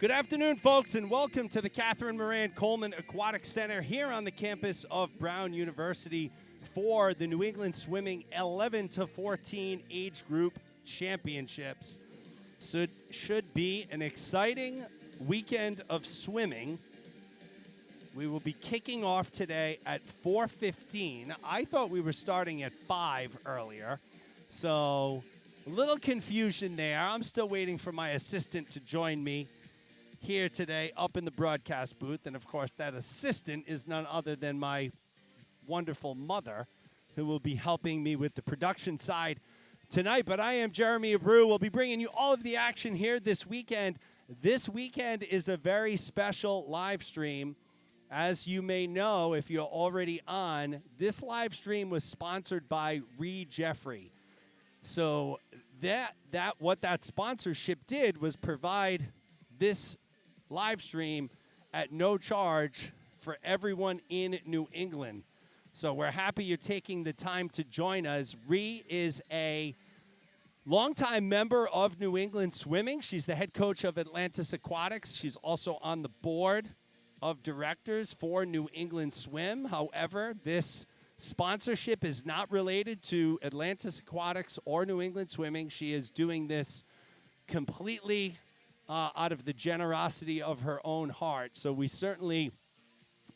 Good afternoon, folks, and welcome to the Catherine Moran Coleman Aquatic Center here on the campus of Brown University for the New England Swimming 11 to 14 age group championships. So it should be an exciting weekend of swimming. We will be kicking off today at 4:15. I thought we were starting at 5 earlier, so a little confusion there. I'm still waiting for my assistant to join me here today up in the broadcast booth. And, of course, that assistant is none other than my wonderful mother, who will be helping me with the production side tonight. But I am Jeremy Abreu. We'll be bringing you all of the action here this weekend. This weekend is a very special live stream. As you may know, if you're already on, this live stream was sponsored by Reed Jeffrey. So what that sponsorship did was provide this live stream at no charge for everyone in New England. So we're happy you're taking the time to join us. Ree is a longtime member of New England Swimming. She's the head coach of Atlantis Aquatics. She's also on the board of directors for New England Swim. However, this sponsorship is not related to Atlantis Aquatics or New England Swimming. She is doing this completely out of the generosity of her own heart. So we certainly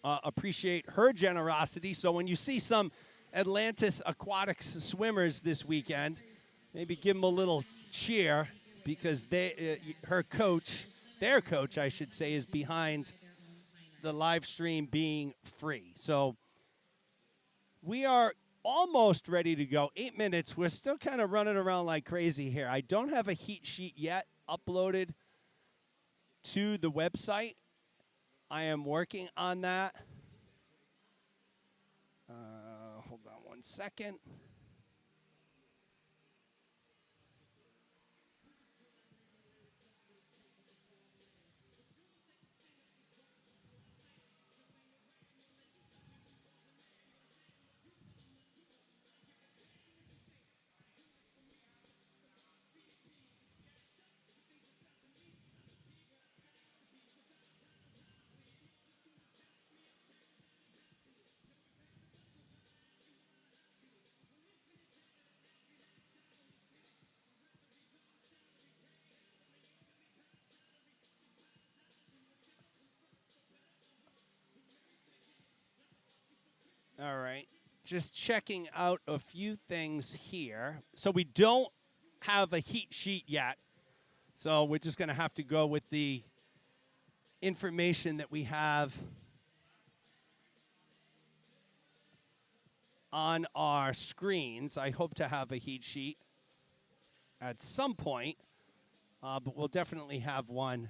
appreciate her generosity. So when you see some Atlantis Aquatics swimmers this weekend, maybe give them a little cheer, because their coach, I should say, is behind the live stream being free. So we are almost ready to go. 8 minutes. We're still kind of running around like crazy here. I don't have a heat sheet yet uploaded to the website. I am working on that. Hold on one second. All right. Just checking out a few things here. So we don't have a heat sheet yet. So we're just going to have to go with the information that we have on our screens. I hope to have a heat sheet at some point, but we'll definitely have one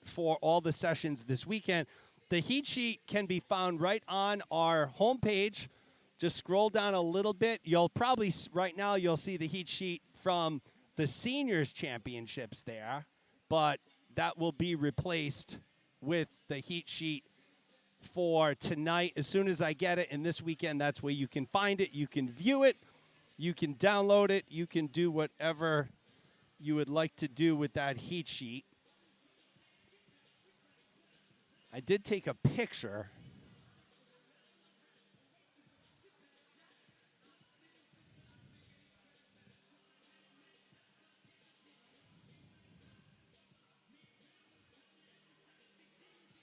for all the sessions this weekend. The heat sheet can be found right on our homepage. Just scroll down a little bit. You'll probably, right now, you'll see the heat sheet from the seniors championships there, but that will be replaced with the heat sheet for tonight. As soon as I get it, and this weekend, that's where you can find it. You can view it. You can download it. You can do whatever you would like to do with that heat sheet. I did take a picture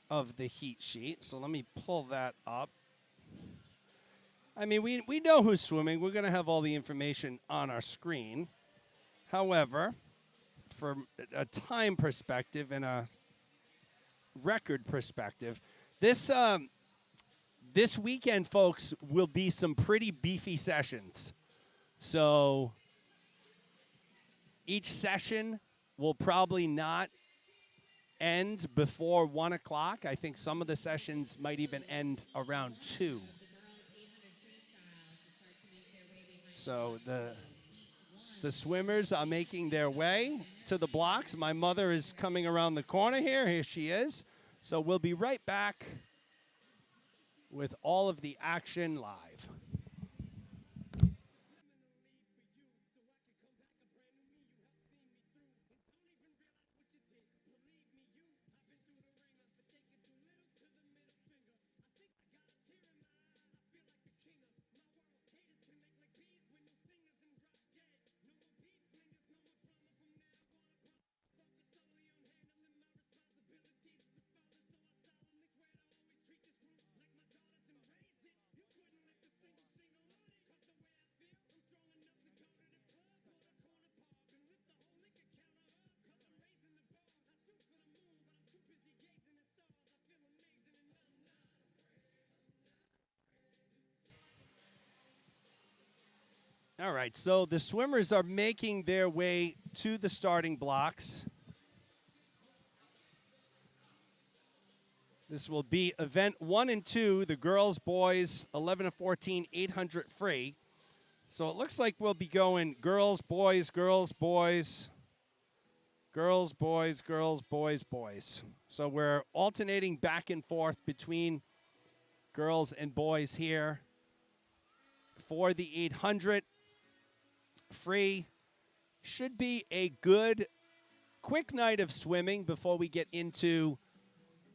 of the heat sheet, so let me pull that up. I mean, we know who's swimming. We're going to have all the information on our screen. However, from a time perspective and a record perspective, this weekend, folks, will be some pretty beefy sessions. So each session will probably not end before 1 o'clock. I think some of the sessions might even end around 2. So the swimmers are making their way to the blocks. My mother is coming around the corner here. Here she is. So we'll be right back with all of the action live. All right, so the swimmers are making their way to the starting blocks. This will be event 1 and 2, the girls, boys, 11 to 14, 800 free. So it looks like we'll be going girls, boys, girls, boys, girls, boys, girls, boys, boys. So we're alternating back and forth between girls and boys here for the 800 free. Should be a good, quick night of swimming before we get into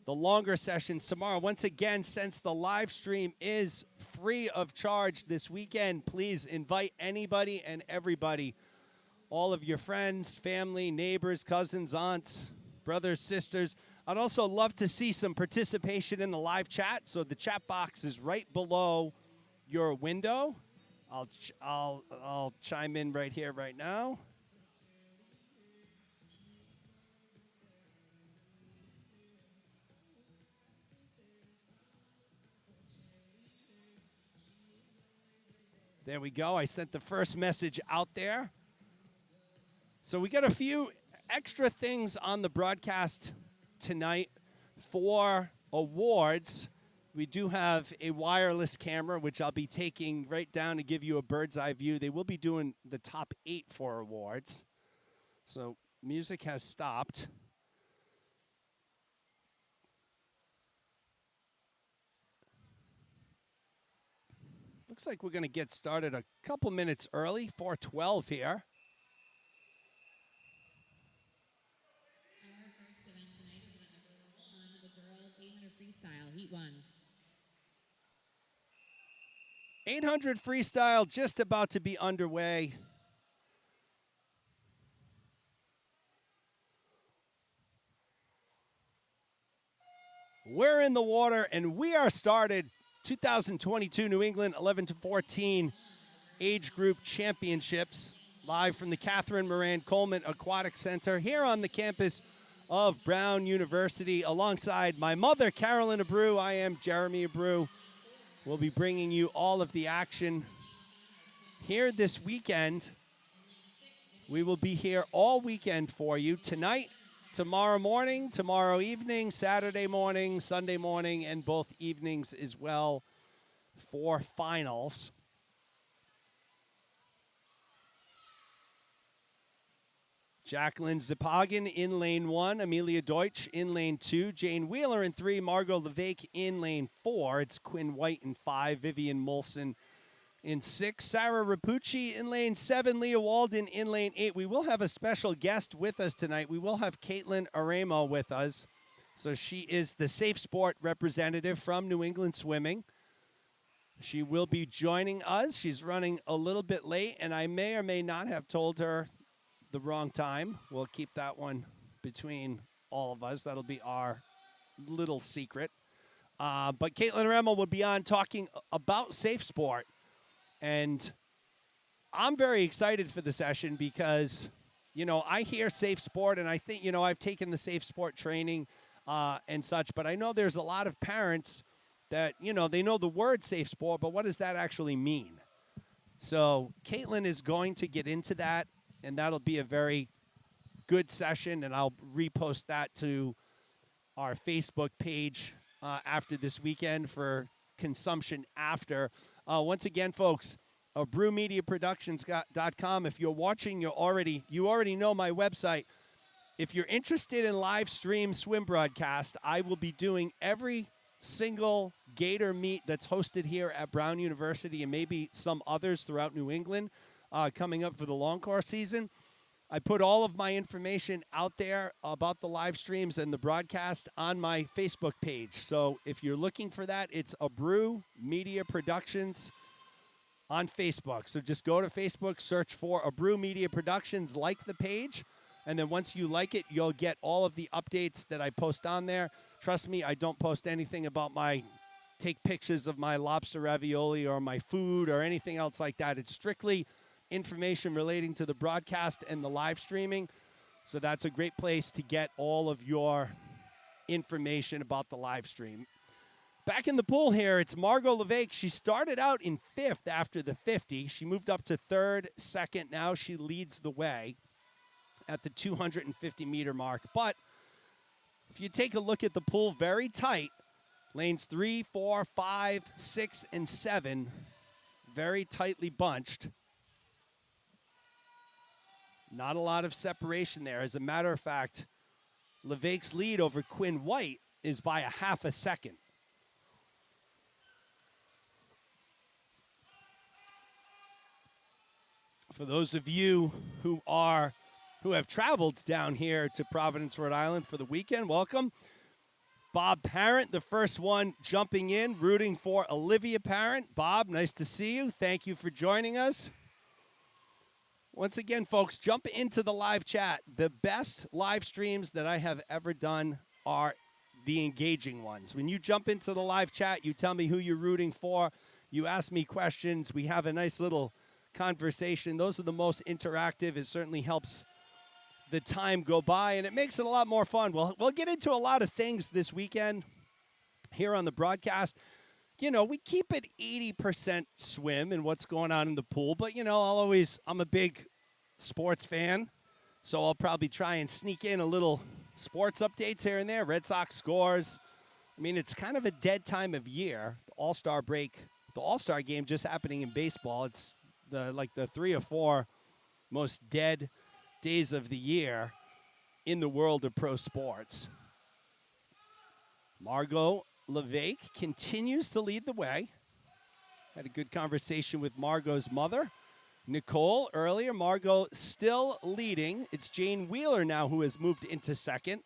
the longer sessions tomorrow. Once again, since the live stream is free of charge this weekend, please invite anybody and everybody, all of your friends, family, neighbors, cousins, aunts, brothers, sisters. I'd also love to see some participation in the live chat. So the chat box is right below your window. I'll chime in right here, right now. There we go. I sent the first message out there. So we got a few extra things on the broadcast tonight for awards. We do have a wireless camera, which I'll be taking right down to give you a bird's eye view. They will be doing the top 8 for awards. So music has stopped. Looks like we're going to get started a couple minutes early, 4:12 here. Our first event tonight is event number 1, the girls 800 freestyle, heat 1. 800 freestyle just about to be underway. We're in the water, and we are started 2022 New England 11 to 14 age group championships live from the Catherine Moran Coleman Aquatic Center here on the campus of Brown University alongside my mother, Carolyn Abreu. I am Jeremy Abreu. We'll be bringing you all of the action here this weekend. We will be here all weekend for you tonight, tomorrow morning, tomorrow evening, Saturday morning, Sunday morning, and both evenings as well for finals. Jacqueline Zipagan in lane 1, Amelia Deutsch in lane 2, Jane Wheeler in 3, Margot Levake in lane 4. It's Quinn White in 5, Vivian Molson in 6, Sarah Rapucci in lane 7, Leah Walden in lane 8. We will have a special guest with us tonight. We will have Caitlin Aramo with us. So she is the Safe Sport representative from New England Swimming. She will be joining us. She's running a little bit late, and I may or may not have told her the wrong time. We'll keep that one between all of us. That'll be our little secret. But Caitlin Aramo will be on talking about Safe Sport. And I'm very excited for the session because, you know, I hear Safe Sport and I think, you know, I've taken the Safe Sport training and such, but I know there's a lot of parents that, you know, they know the word Safe Sport, but what does that actually mean? So Caitlin is going to get into that, and that'll be a very good session, and I'll repost that to our Facebook page after this weekend for consumption after. Once again, folks, brewmediaproductions.com. If you're watching, you already know my website. If you're interested in live stream swim broadcast, I will be doing every single Gator meet that's hosted here at Brown University and maybe some others throughout New England coming up for the long course season. I put all of my information out there about the live streams and the broadcast on my Facebook page. So if you're looking for that, it's Brew Media Productions on Facebook. So just go to Facebook, search for Brew Media Productions, like the page, and then once you like it, you'll get all of the updates that I post on there. Trust me, I don't post anything about take pictures of my lobster ravioli or my food or anything else like that. It's strictly information relating to the broadcast and the live streaming. So that's a great place to get all of your information about the live stream. Back in the pool here, it's Margot Levesque. She started out in 5th after the 50. She moved up to 3rd, 2nd. Now she leads the way at the 250-meter mark. But if you take a look at the pool, very tight. Lanes 3, 4, 5, 6, and 7, very tightly bunched. Not a lot of separation there. As a matter of fact, Levesque's lead over Quinn White is by a half a second. For those of you who have traveled down here to Providence, Rhode Island for the weekend, welcome. Bob Parent, the first one jumping in, rooting for Olivia Parent. Bob, nice to see you. Thank you for joining us. Once again, folks, jump into the live chat. The best live streams that I have ever done are the engaging ones. When you jump into the live chat, you tell me who you're rooting for. You ask me questions. We have a nice little conversation. Those are the most interactive. It certainly helps the time go by, and it makes it a lot more fun. We'll get into a lot of things this weekend here on the broadcast. You know, we keep it 80% swim and what's going on in the pool, but, you know, I'm a big sports fan, so I'll probably try and sneak in a little sports updates here and there. Red Sox scores. I mean, it's kind of a dead time of year. The All-Star break, the All-Star game just happening in baseball. It's the 3 or 4 most dead days of the year in the world of pro sports. Margot Levesque continues to lead the way. Had a good conversation with Margot's mother, Nicole, earlier. Margot still leading. It's Jane Wheeler now who has moved into 2nd.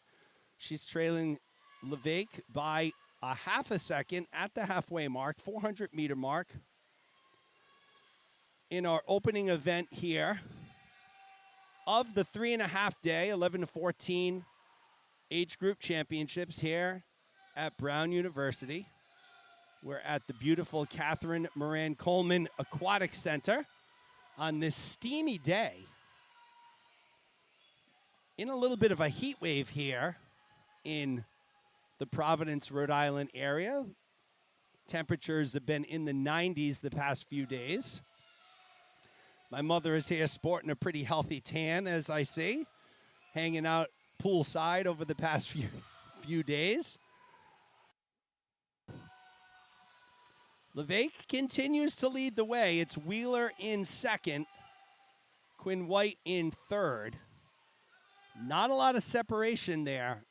She's trailing Levesque by a half a second at the halfway mark, 400-meter mark. In our opening event here of the 3.5-day 11 to 14 age group championships here at Brown University. We're at the beautiful Catherine Moran Coleman Aquatic Center on this steamy day. In a little bit of a heat wave here in the Providence, Rhode Island area. Temperatures have been in the 90s the past few days. My mother is here sporting a pretty healthy tan, as I see, hanging out poolside over the past few days. Levesque continues to lead the way. It's Wheeler in 2nd, Quinn White in 3rd. Not a lot of separation there.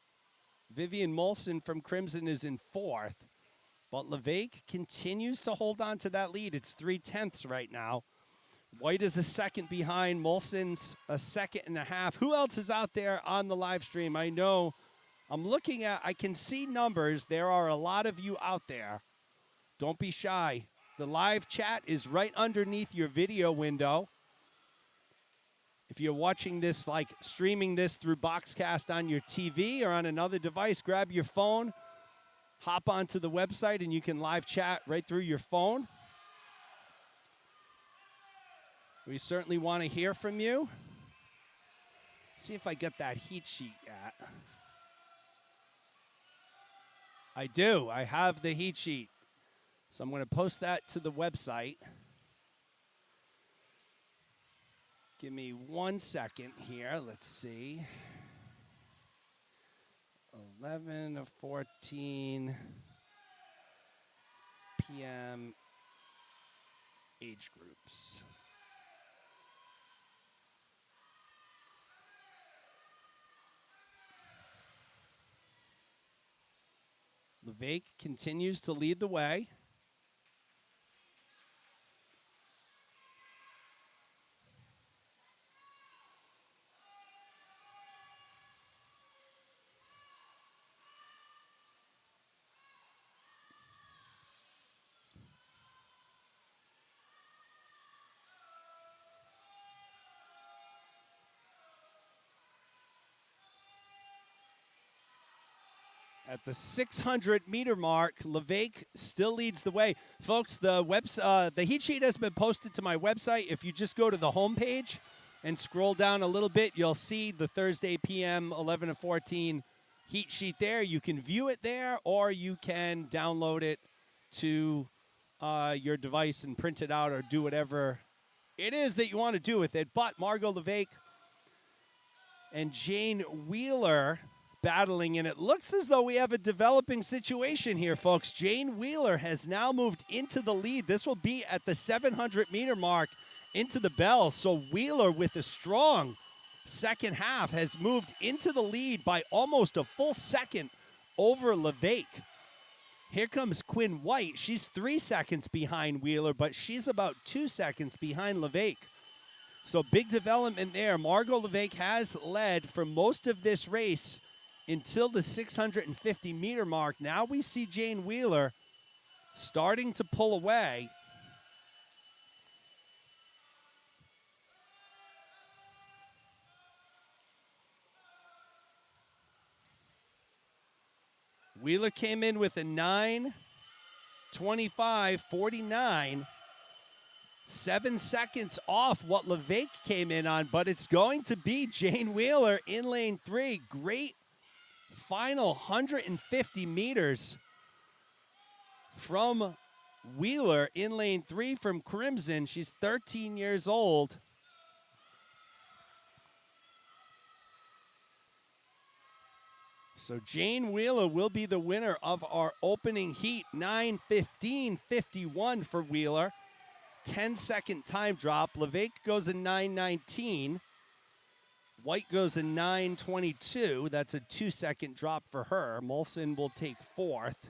Vivian Molson from Crimson is in 4th, but Levesque continues to hold on to that lead. It's 3/10 right now. White is a second behind. Molson's a 2.5. Who else is out there on the live stream? I know I can see numbers. There are a lot of you out there. Don't be shy. The live chat is right underneath your video window. If you're watching this, like streaming this through Boxcast on your TV or on another device, grab your phone, hop onto the website, and you can live chat right through your phone. We certainly want to hear from you. See if I get that heat sheet yet. I do. I have the heat sheet. So I'm going to post that to the website. Give me 1 second here. Let's see. 11 to 14 p.m. age groups. Levesque continues to lead the way. At the 600-meter mark, Levesque still leads the way. Folks, the heat sheet has been posted to my website. If you just go to the homepage and scroll down a little bit, you'll see the Thursday PM 11 to 14 heat sheet there. You can view it there, or you can download it to your device and print it out or do whatever it is that you want to do with it. But Margot Levesque and Jane Wheeler battling, and it looks as though we have a developing situation here, folks. Jane Wheeler has now moved into the lead. This will be at the 700-meter mark into the bell. So Wheeler, with a strong second half, has moved into the lead by almost a full second over Levesque. Here comes Quinn White. She's 3 seconds behind Wheeler, but she's about 2 seconds behind Levesque. So big development there. Margot Levesque has led for most of this race until the 650-meter mark. Now we see Jane Wheeler starting to pull away. Wheeler came in with a 9:25.49. 7 seconds off what Levesque came in on, but it's going to be Jane Wheeler in lane 3. Great final 150 meters from Wheeler in lane 3 from Crimson. She's 13 years old. So Jane Wheeler will be the winner of our opening heat. 9:15.51 for Wheeler. 10-second time drop. Levesque goes in 9:19. White goes in 9:22. That's a 2-second drop for her. Molson will take 4th.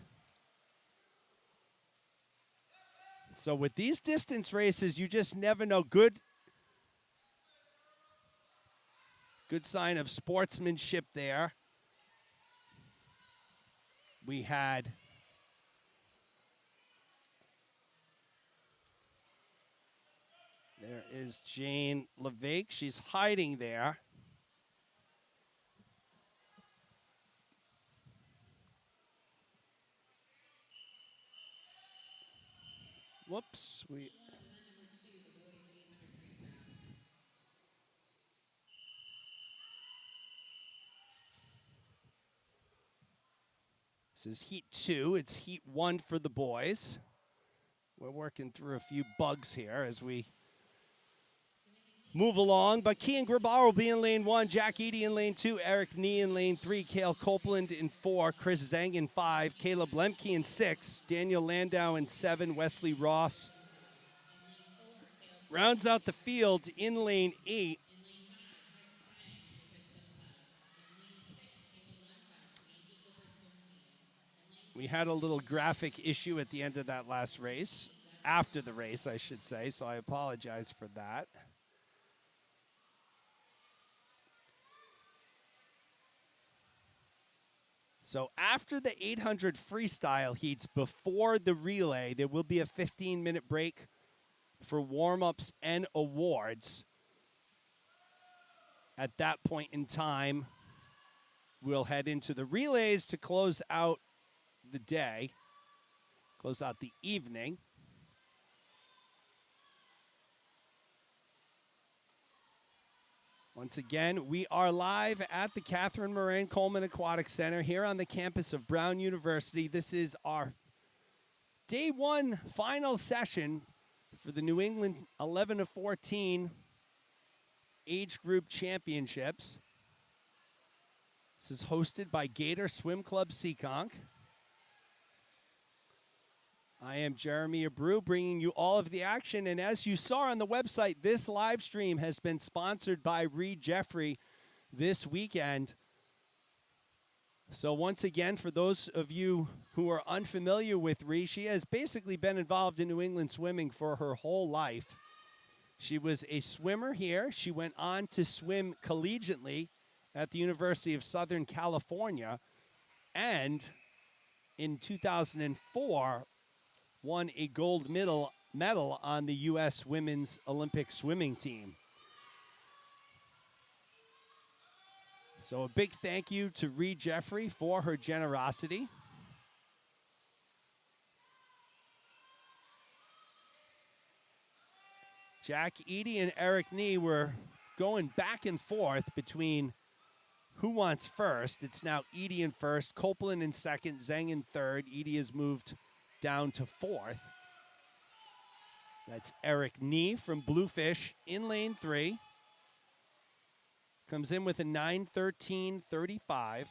So with these distance races, you just never know. Good sign of sportsmanship there. We had there is Jane Levesque. She's hiding there. Whoops. This is heat 2. It's heat 1 for the boys. We're working through a few bugs here as we move along. But Kian Grabar will be in lane 1. Jack Eady in lane 2. Eric Nee in lane 3. Cale Copeland in 4. Chris Zhang in 5. Caleb Lemke in 6. Daniel Landau in 7. Wesley Ross rounds out the field in lane 8. We had a little graphic issue at the end of that last race. After the race, I should say, so I apologize for that. So after the 800 freestyle heats, before the relay, there will be a 15-minute break for warm-ups and awards. At that point in time, we'll head into the relays to close out the day, close out the evening. Once again, we are live at the Catherine Moran Coleman Aquatic Center here on the campus of Brown University. This is our day 1 final session for the New England 11 to 14 age group championships. This is hosted by Gator Swim Club Seekonk. I am Jeremy Abreu, bringing you all of the action. And as you saw on the website, this live stream has been sponsored by Reed Jeffrey this weekend. So once again, for those of you who are unfamiliar with Reed, she has basically been involved in New England swimming for her whole life. She was a swimmer here. She went on to swim collegiately at the University of Southern California. And in 2004, won a gold medal on the U.S. Women's Olympic swimming team. So a big thank you to Reed Jeffrey for her generosity. Jack Eady and Eric Nee were going back and forth between who wants first. It's now Edie in first, Copeland in second, Zhang in third. Edie has moved down to fourth. That's Eric Nee from Bluefish in lane 3. Comes in with a 9:13.35.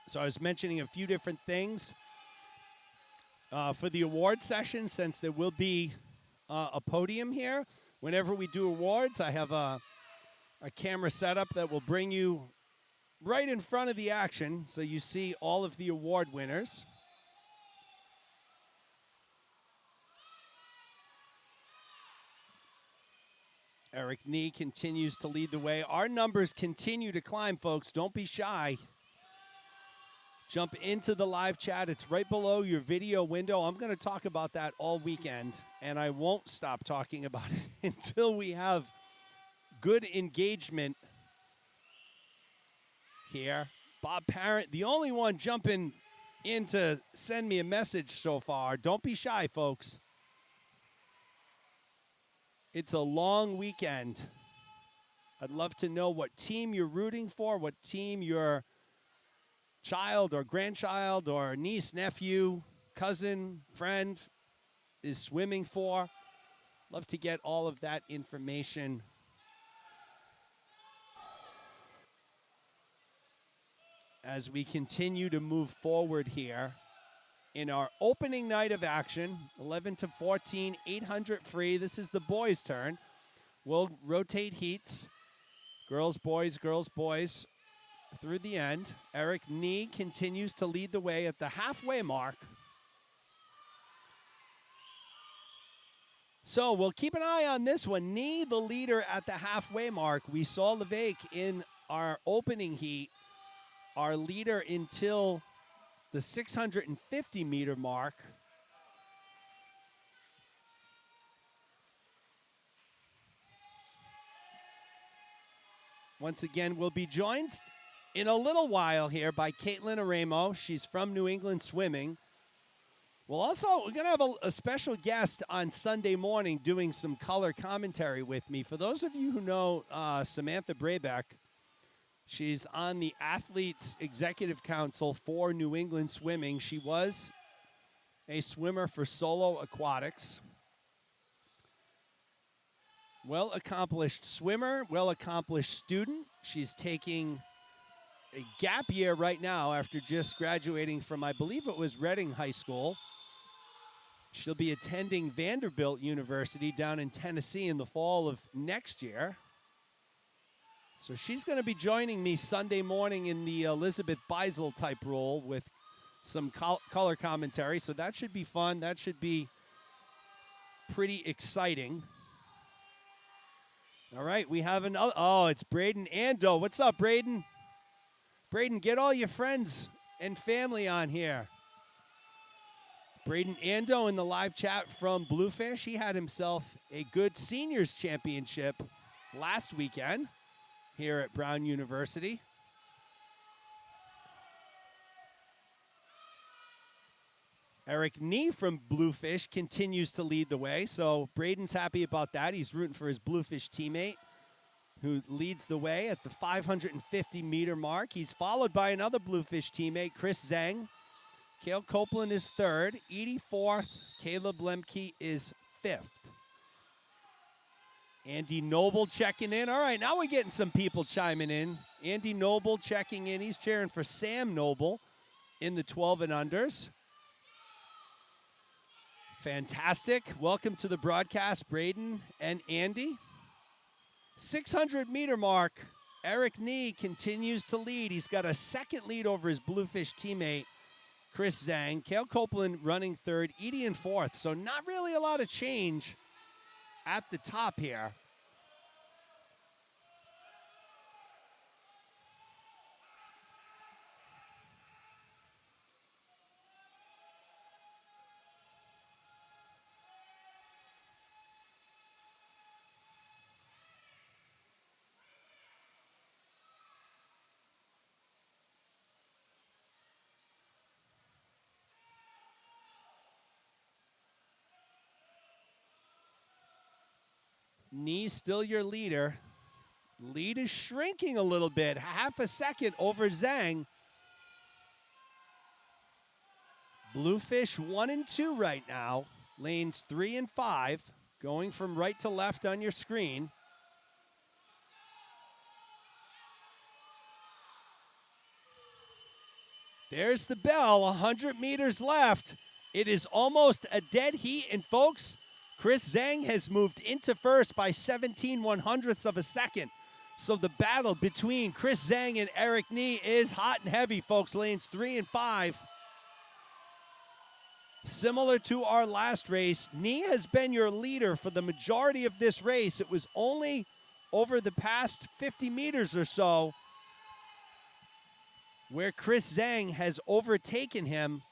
So I was mentioning a few different things for the award session, since there will be a podium here. Whenever we do awards, I have a camera setup that will bring you right in front of the action, so you see all of the award winners. Eric Nee continues to lead the way. Our numbers continue to climb, folks. Don't be shy. Jump into the live chat. It's right below your video window. I'm going to talk about that all weekend, and I won't stop talking about it until we have good engagement here. Bob Parent, the only one jumping in to send me a message so far. Don't be shy, folks. It's a long weekend. I'd love to know what team you're rooting for, what team your child or grandchild or niece, nephew, cousin, friend is swimming for. Love to get all of that information. As we continue to move forward here in our opening night of action, 11 to 14, 800 free. This is the boys' turn. We'll rotate heats. Girls, boys, through the end. Eric Nee continues to lead the way at the halfway mark. So we'll keep an eye on this one. Nee, the leader at the halfway mark. We saw Levesque in our opening heat, our leader until the 650-meter mark. Once again, we'll be joined in a little while here by Caitlin Aramo. She's from New England Swimming. We're going to have a special guest on Sunday morning doing some color commentary with me. For those of you who know Samantha Brabeck, she's on the Athletes Executive Council for New England Swimming. She was a swimmer for Solo Aquatics. Well-accomplished swimmer, well-accomplished student. She's taking a gap year right now after just graduating from, I believe it was Reading High School. She'll be attending Vanderbilt University down in Tennessee in the fall of next year. So she's going to be joining me Sunday morning in the Elizabeth Beisel type role with some color commentary. So that should be fun. That should be pretty exciting. All right, we have another. Oh, it's Braden Ando. What's up, Braden? Braden, get all your friends and family on here. Braden Ando in the live chat from Bluefish. He had himself a good seniors championship last weekend here at Brown University. Eric Nee from Bluefish continues to lead the way, so Braden's happy about that. He's rooting for his Bluefish teammate, who leads the way at the 550-meter mark. He's followed by another Bluefish teammate, Chris Zhang. Cale Copeland is third, Edie fourth, Caleb Lemke is fifth. Andy Noble checking in. All right, now we're getting some people chiming in. Andy Noble checking in. He's cheering for Sam Noble in the 12 and unders. Fantastic. Welcome to the broadcast, Braden and Andy. 600-meter mark. Eric Nee continues to lead. He's got a second lead over his Bluefish teammate, Chris Zhang. Cale Copeland running third, Edie in fourth. So not really a lot of change at the top here. Nee still your leader. Lead is shrinking a little bit, half a second over Zhang. Bluefish 1 and 2 right now. Lanes 3 and 5, going from right to left on your screen. There's the bell, 100 meters left. It is almost a dead heat, and folks, Chris Zhang has moved into first by 17/100ths of a second. So the battle between Chris Zhang and Eric Nee is hot and heavy, folks. Lanes 3 and 5. Similar to our last race, Nee has been your leader for the majority of this race. It was only over the past 50 meters or so where Chris Zhang has overtaken him.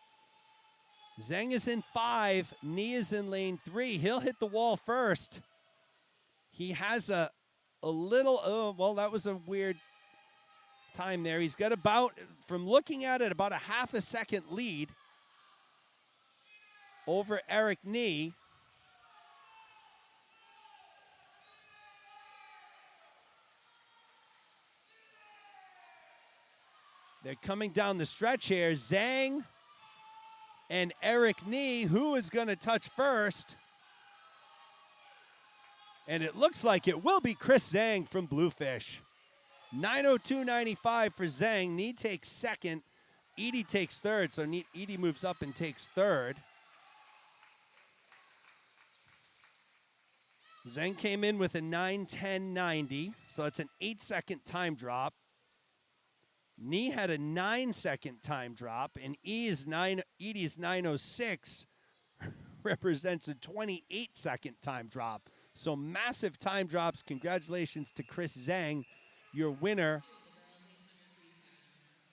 Zhang is in 5, Nee is in lane 3. He'll hit the wall first. He has a little, oh, well, that was a weird time there. He's got about, from looking at it, about a half a second lead over Eric Nee. They're coming down the stretch here. Zhang and Eric Nee, who is going to touch first? And it looks like it will be Chris Zhang from Bluefish. 9:02.95 for Zhang. Nee takes second. Edie takes third, so Edie moves up and takes third. Zhang came in with a 9:10.90, so that's an 8-second time drop. Nee had a 9-second time drop, and Edie's 9:06 represents a 28-second time drop. So massive time drops. Congratulations to Chris Zhang, your winner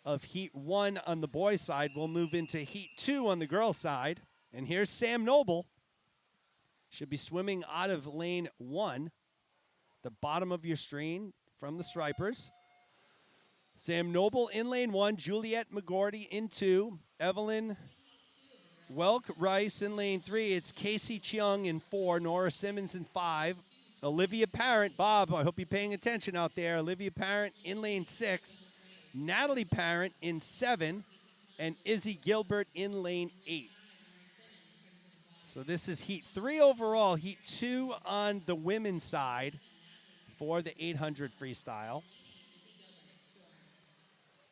of Heat 1 on the boys' side. We'll move into Heat 2 on the girls' side. And here's Sam Noble. Should be swimming out of lane 1, the bottom of your screen from the stripers. Sam Noble in lane 1, Juliette McGordy in 2, Evelyn Welk Rice in lane 3. It's Casey Cheung in 4, Nora Simmons in 5, Olivia Parent, Bob, I hope you're paying attention out there. Olivia Parent in lane 6, Natalie Parent in 7, and Izzy Gilbert in lane 8. So this is Heat 3 overall, Heat 2 on the women's side for the 800 freestyle.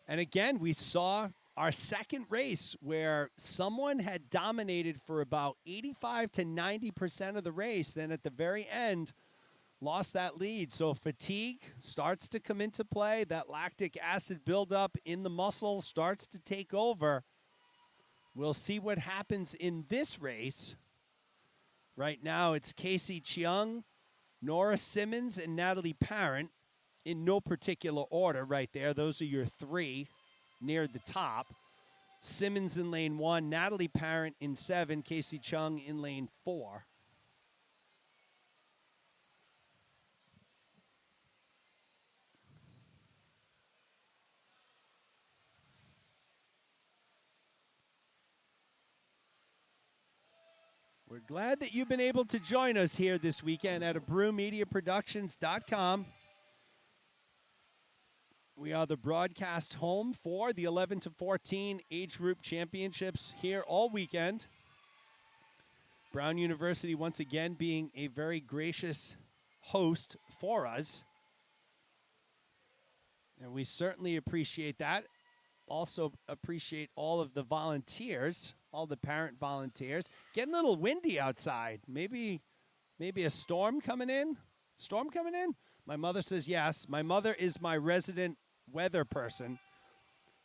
And again, we saw our second race where someone had dominated for about 85 to 90% of the race, then at the very end lost that lead. So fatigue starts to come into play. That lactic acid buildup in the muscles starts to take over. We'll see what happens in this race. Right now, it's Casey Cheung, Nora Simmons, and Natalie Parent in no particular order right there. Those are your 3 near the top. Simmons in lane 1, Natalie Parent in 7, Casey Cheung in lane 4. We're glad that you've been able to join us here this weekend at abrewmediaproductions.com. We are the broadcast home for the 11 to 14 age group championships here all weekend. Brown University once again being a very gracious host for us. And we certainly appreciate that. Also appreciate all of the volunteers, all the parent volunteers. Getting a little windy outside. Maybe a storm coming in? Storm coming in? My mother says yes. My mother is my resident weather person.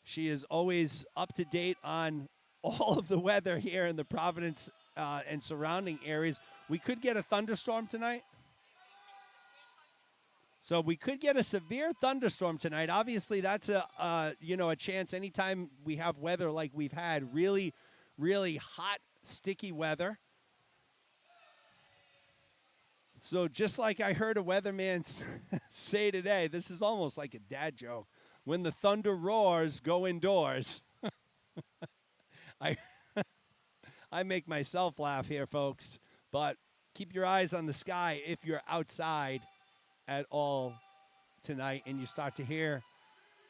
She is always up to date on all of the weather here in the Providence and surrounding areas. We could get a thunderstorm tonight. So we could get a severe thunderstorm tonight. Obviously, that's a chance anytime we have weather like we've had, really, really hot, sticky weather. So just like I heard a weatherman say today, this is almost like a dad joke. When the thunder roars, go indoors. I make myself laugh here, folks. But keep your eyes on the sky if you're outside at all tonight and you start to hear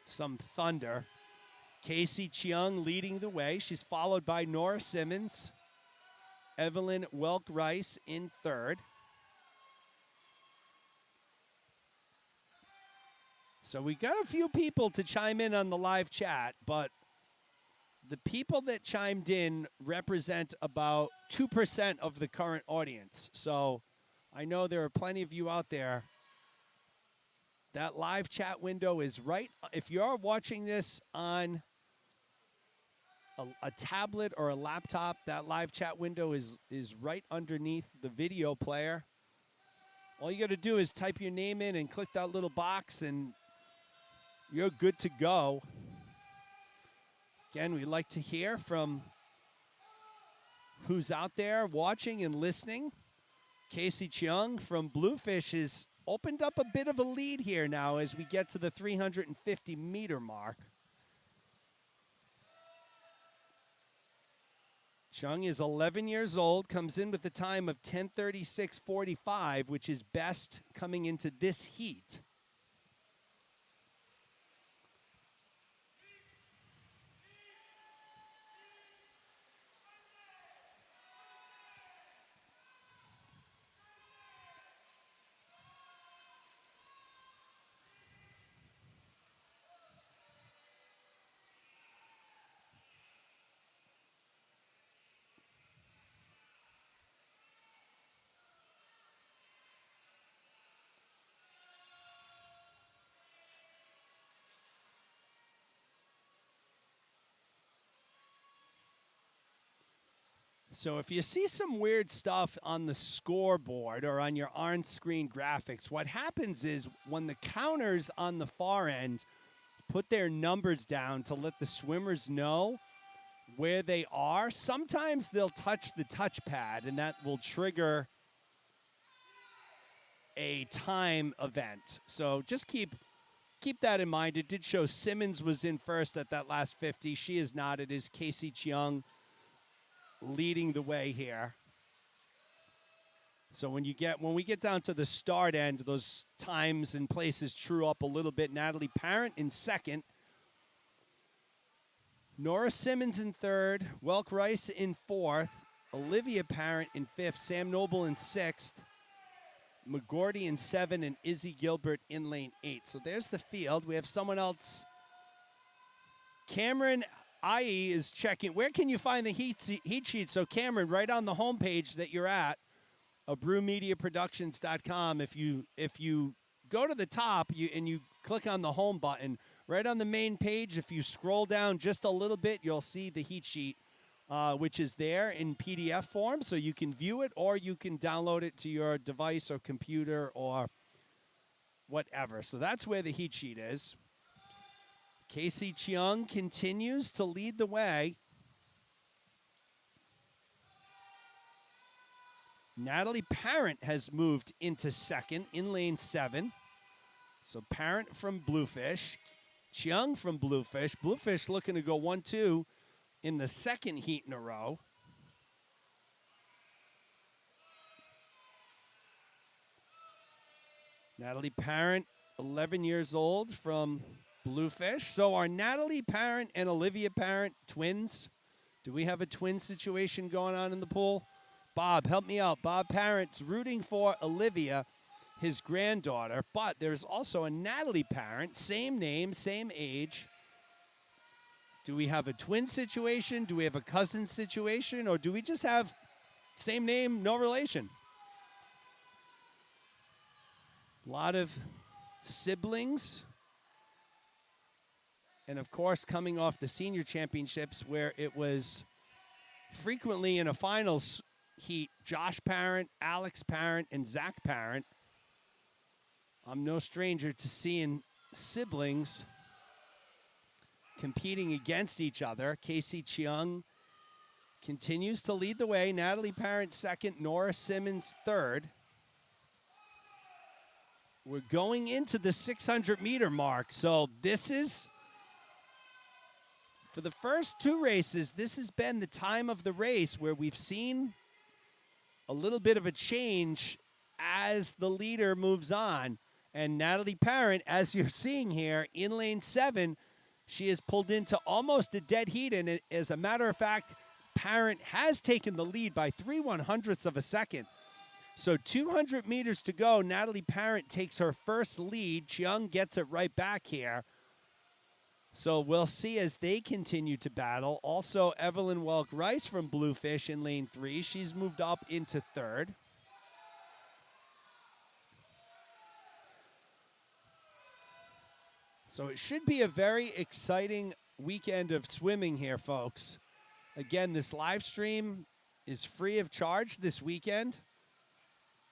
some thunder. Casey Cheung leading the way. She's followed by Nora Simmons, Evelyn Welk-Rice in third. So we got a few people to chime in on the live chat, but the people that chimed in represent about 2% of the current audience. So I know there are plenty of you out there. That live chat window is right. If you're watching this on a tablet or a laptop, that live chat window is right underneath the video player. All you got to do is type your name in and click that little box, and you're good to go. Again, we'd like to hear from who's out there watching and listening. Casey Cheung from Bluefish has opened up a bit of a lead here now as we get to the 350-meter mark. Cheung is 11 years old, comes in with a time of 10:36.45, which is best coming into this heat. So if you see some weird stuff on the scoreboard or on your on-screen graphics, what happens is when the counters on the far end put their numbers down to let the swimmers know where they are, sometimes they'll touch the touchpad, and that will trigger a time event. So just keep that in mind. It did show Simmons was in first at that last 50. She is not. It is Casey Cheung leading the way here. So when we get down to the start end, those times and places true up a little bit. Natalie Parent in second. Nora Simmons in third. Welk-Rice in fourth. Olivia Parent in fifth. Sam Noble in sixth. McGordy in seven. And Izzy Gilbert in lane 8. So there's the field. We have someone else. Cameron IE is checking. Where can you find the heat sheet? So Cameron, right on the homepage that you're at, brewmediaproductions.com. If you go to the top and you click on the home button, right on the main page, if you scroll down just a little bit, you'll see the heat sheet, which is there in PDF form. So you can view it, or you can download it to your device or computer or whatever. So that's where the heat sheet is. Casey Cheung continues to lead the way. Natalie Parent has moved into second in lane 7. So Parent from Bluefish, Cheung from Bluefish. Bluefish looking to go 1-2 in the second heat in a row. Natalie Parent, 11 years old from Bluefish. So are Natalie Parent and Olivia Parent twins? Do we have a twin situation going on in the pool? Bob, help me out. Bob Parent's rooting for Olivia, his granddaughter, but there's also a Natalie Parent, same name, same age. Do we have a twin situation? Do we have a cousin situation? Or do we just have same name, no relation? A lot of siblings. And, of course, coming off the senior championships where it was frequently in a finals heat, Josh Parent, Alex Parent, and Zach Parent. I'm no stranger to seeing siblings competing against each other. Casey Cheung continues to lead the way. Natalie Parent second, Nora Simmons third. We're going into the 600-meter mark, so this is, for the first two races, this has been the time of the race where we've seen a little bit of a change as the leader moves on. And Natalie Parent, as you're seeing here, in lane 7, she is pulled into almost a dead heat. And as a matter of fact, Parent has taken the lead by 3/100ths of a second. So 200 meters to go. Natalie Parent takes her first lead. Cheung gets it right back here. So we'll see as they continue to battle. Also, Evelyn Welk-Rice from Bluefish in lane 3. She's moved up into 3rd. So it should be a very exciting weekend of swimming here, folks. Again, this live stream is free of charge this weekend.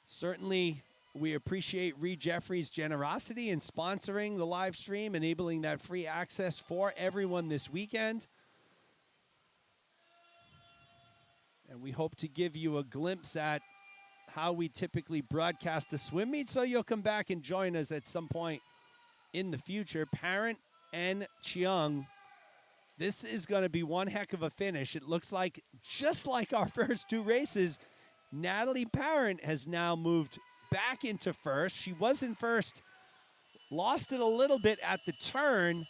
Certainly, we appreciate Reed Jeffries' generosity in sponsoring the live stream, enabling that free access for everyone this weekend. And we hope to give you a glimpse at how we typically broadcast a swim meet, so you'll come back and join us at some point in the future. Parent and Cheung, this is going to be one heck of a finish. It looks like, just like our first 2 races, Natalie Parent has now moved back into first. She was in first, lost it a little bit at the turn.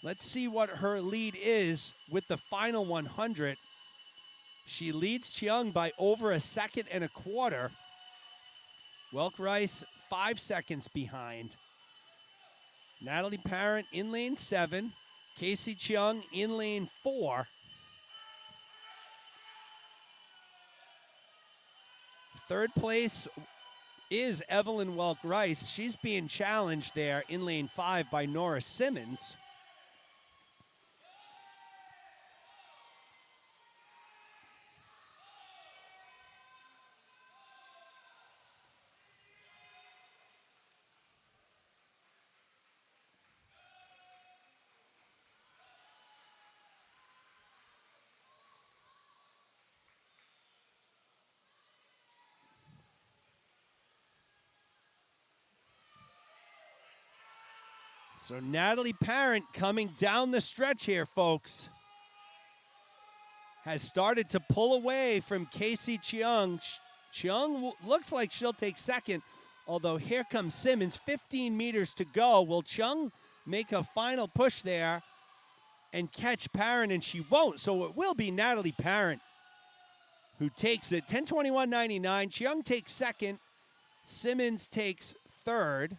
Let's see what her lead is with the final 100. She leads Cheung by over 1.25 seconds. Welk-Rice 5 seconds behind. Natalie Parent in lane 7. Casey Cheung in lane 4. Third place is Evelyn Welk-Rice. She's being challenged there in lane 5 by Nora Simmons. So Natalie Parent coming down the stretch here, folks, has started to pull away from Casey Cheung. Cheung looks like she'll take second, although here comes Simmons, 15 meters to go. Will Cheung make a final push there and catch Parent? And she won't, so it will be Natalie Parent who takes it. 10:21.99. Cheung takes second. Simmons takes third.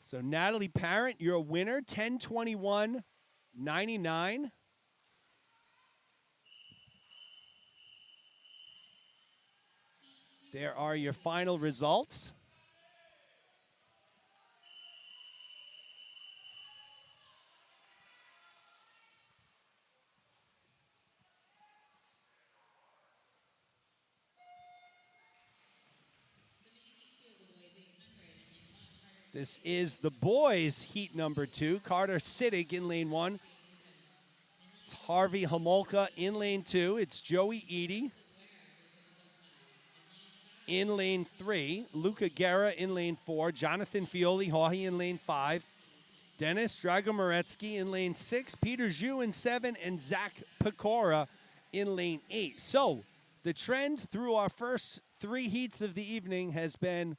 So Natalie Parent, you're a winner, 10:21.99. There are your final results. This is the boys' heat number 2. Carter Sittig in lane 1. It's Harvey Homolka in lane 2. It's Joey Eady in lane 3. Luca Guerra in lane 4. Jonathan Fioli-Haughey in lane 5. Dennis Dragomoretsky in lane 6. Peter Zhu in 7. And Zach Pecora in lane 8. So the trend through our first 3 heats of the evening has been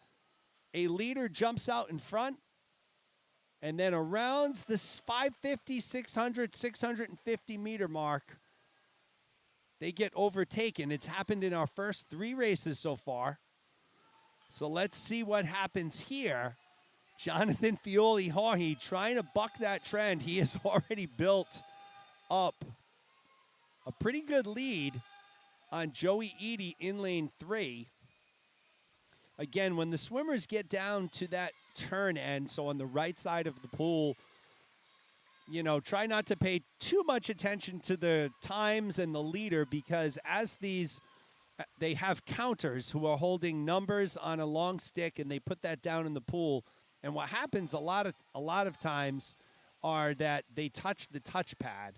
a leader jumps out in front, and then around this 550, 600, 650 meter mark, they get overtaken. It's happened in our first 3 races so far. So let's see what happens here. Jonathan Fioli-Haughey trying to buck that trend. He has already built up a pretty good lead on Joey Eady in lane 3. Again, when the swimmers get down to that turn end, so on the right side of the pool, you know, try not to pay too much attention to the times and the leader, because as these, they have counters who are holding numbers on a long stick, and they put that down in the pool. And what happens a lot of times are that they touch the touchpad,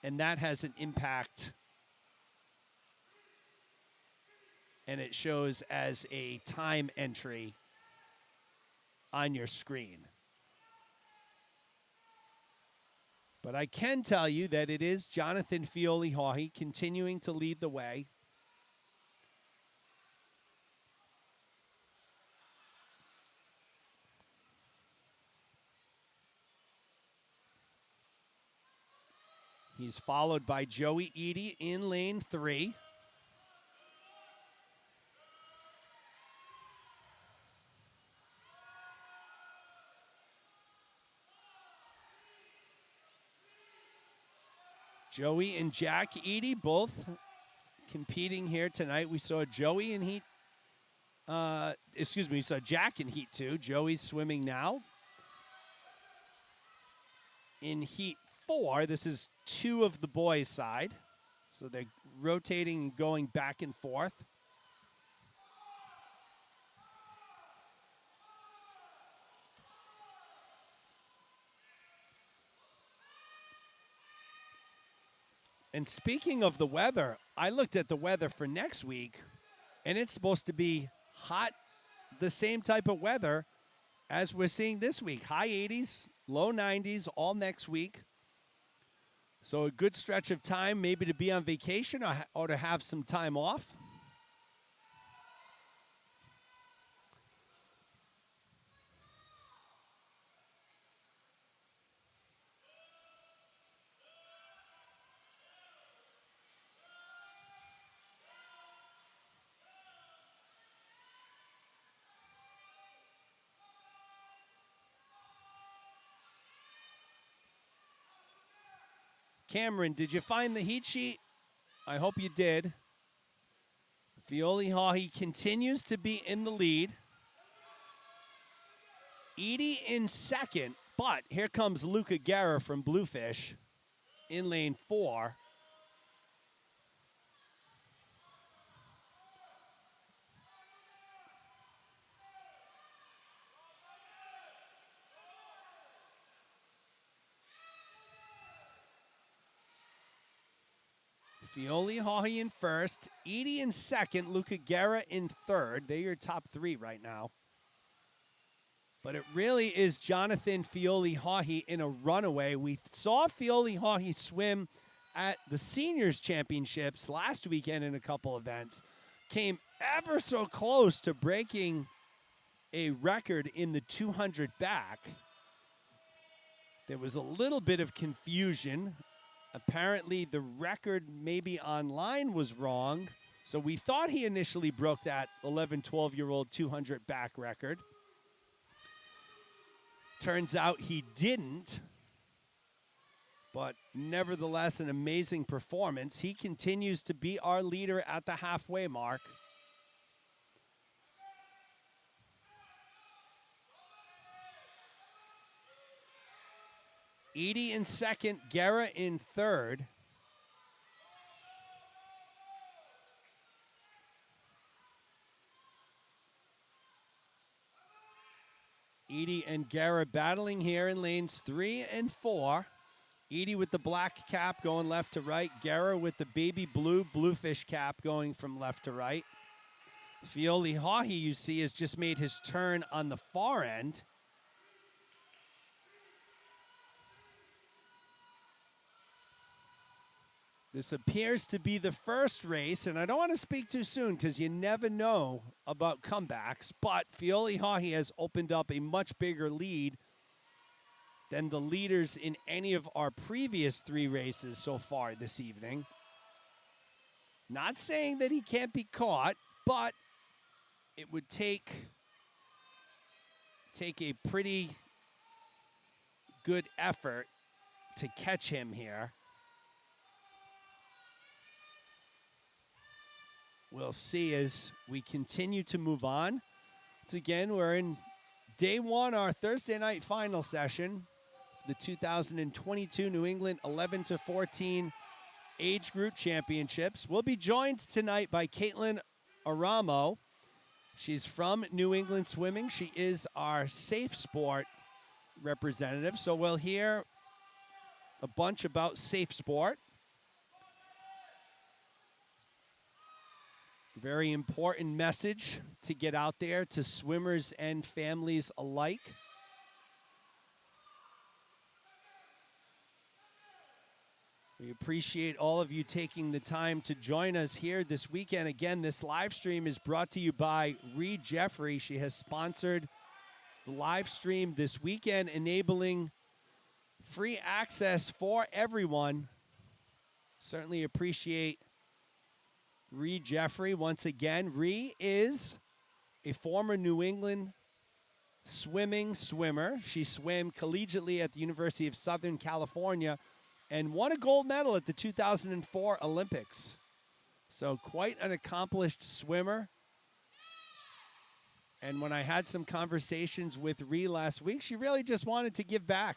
and that has an impact. And it shows as a time entry on your screen. But I can tell you that it is Jonathan Fioli-Haughey continuing to lead the way. He's followed by Joey Eady in lane 3. Joey and Jack Eady both competing here tonight. We saw Joey in heat. We saw Jack in heat 2. Joey's swimming now. In heat 4, this is 2 of the boys' side. So they're rotating and going back and forth. And speaking of the weather, I looked at the weather for next week, and it's supposed to be hot, the same type of weather as we're seeing this week. High 80s, low 90s all next week. So a good stretch of time maybe to be on vacation or to have some time off. Cameron, did you find the heat sheet? I hope you did. Fioli-Haughey continues to be in the lead. Eady in second, but here comes Luca Guerra from Bluefish in lane 4. Fioli-Haughey in first, Eady in second, Luca Guerra in third. They're your top 3 right now. But it really is Jonathan Fioli-Haughey in a runaway. We saw Fioli-Haughey swim at the Seniors Championships last weekend in a couple events. Came ever so close to breaking a record in the 200 back. There was a little bit of confusion. Apparently the record maybe online was wrong. So we thought he initially broke that 11, 12-year-old 200 back record. Turns out he didn't. But nevertheless, an amazing performance. He continues to be our leader at the halfway mark. Eady in second, Guerra in third. Eady and Guerra battling here in lanes 3 and 4. Eady with the black cap going left to right. Guerra with the baby blue Bluefish cap going from left to right. Fioli-Haughey, you see, has just made his turn on the far end. This appears to be the first race, and I don't want to speak too soon because you never know about comebacks, but Fioli-Haughey has opened up a much bigger lead than the leaders in any of our previous 3 races so far this evening. Not saying that he can't be caught, but it would take a pretty good effort to catch him here. We'll see as we continue to move on. Once again, we're in day 1, our Thursday night final session, the 2022 New England 11 to 14 Age Group Championships. We'll be joined tonight by Caitlin Aramo. She's from New England Swimming. She is our Safe Sport representative. So we'll hear a bunch about Safe Sport. Very important message to get out there to swimmers and families alike. We appreciate all of you taking the time to join us here this weekend. Again, this live stream is brought to you by Reed Jeffrey. She has sponsored the live stream this weekend, enabling free access for everyone. Certainly appreciate Reed Jeffrey once again. Reed is a former New England swimmer. She swam collegiately at the University of Southern California and won a gold medal at the 2004 Olympics. So quite an accomplished swimmer. And when I had some conversations with Ree last week, she really just wanted to give back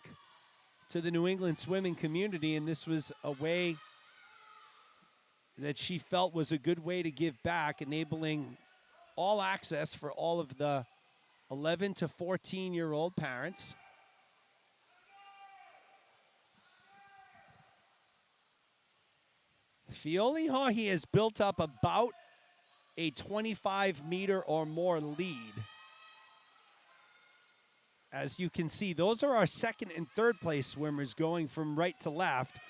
to the New England swimming community, and this was a way that she felt was a good way to give back, enabling all access for all of the 11 to 14-year-old parents. Fioli Haughey has built up about a 25-meter or more lead. As you can see, those are our second and third place swimmers going from right to left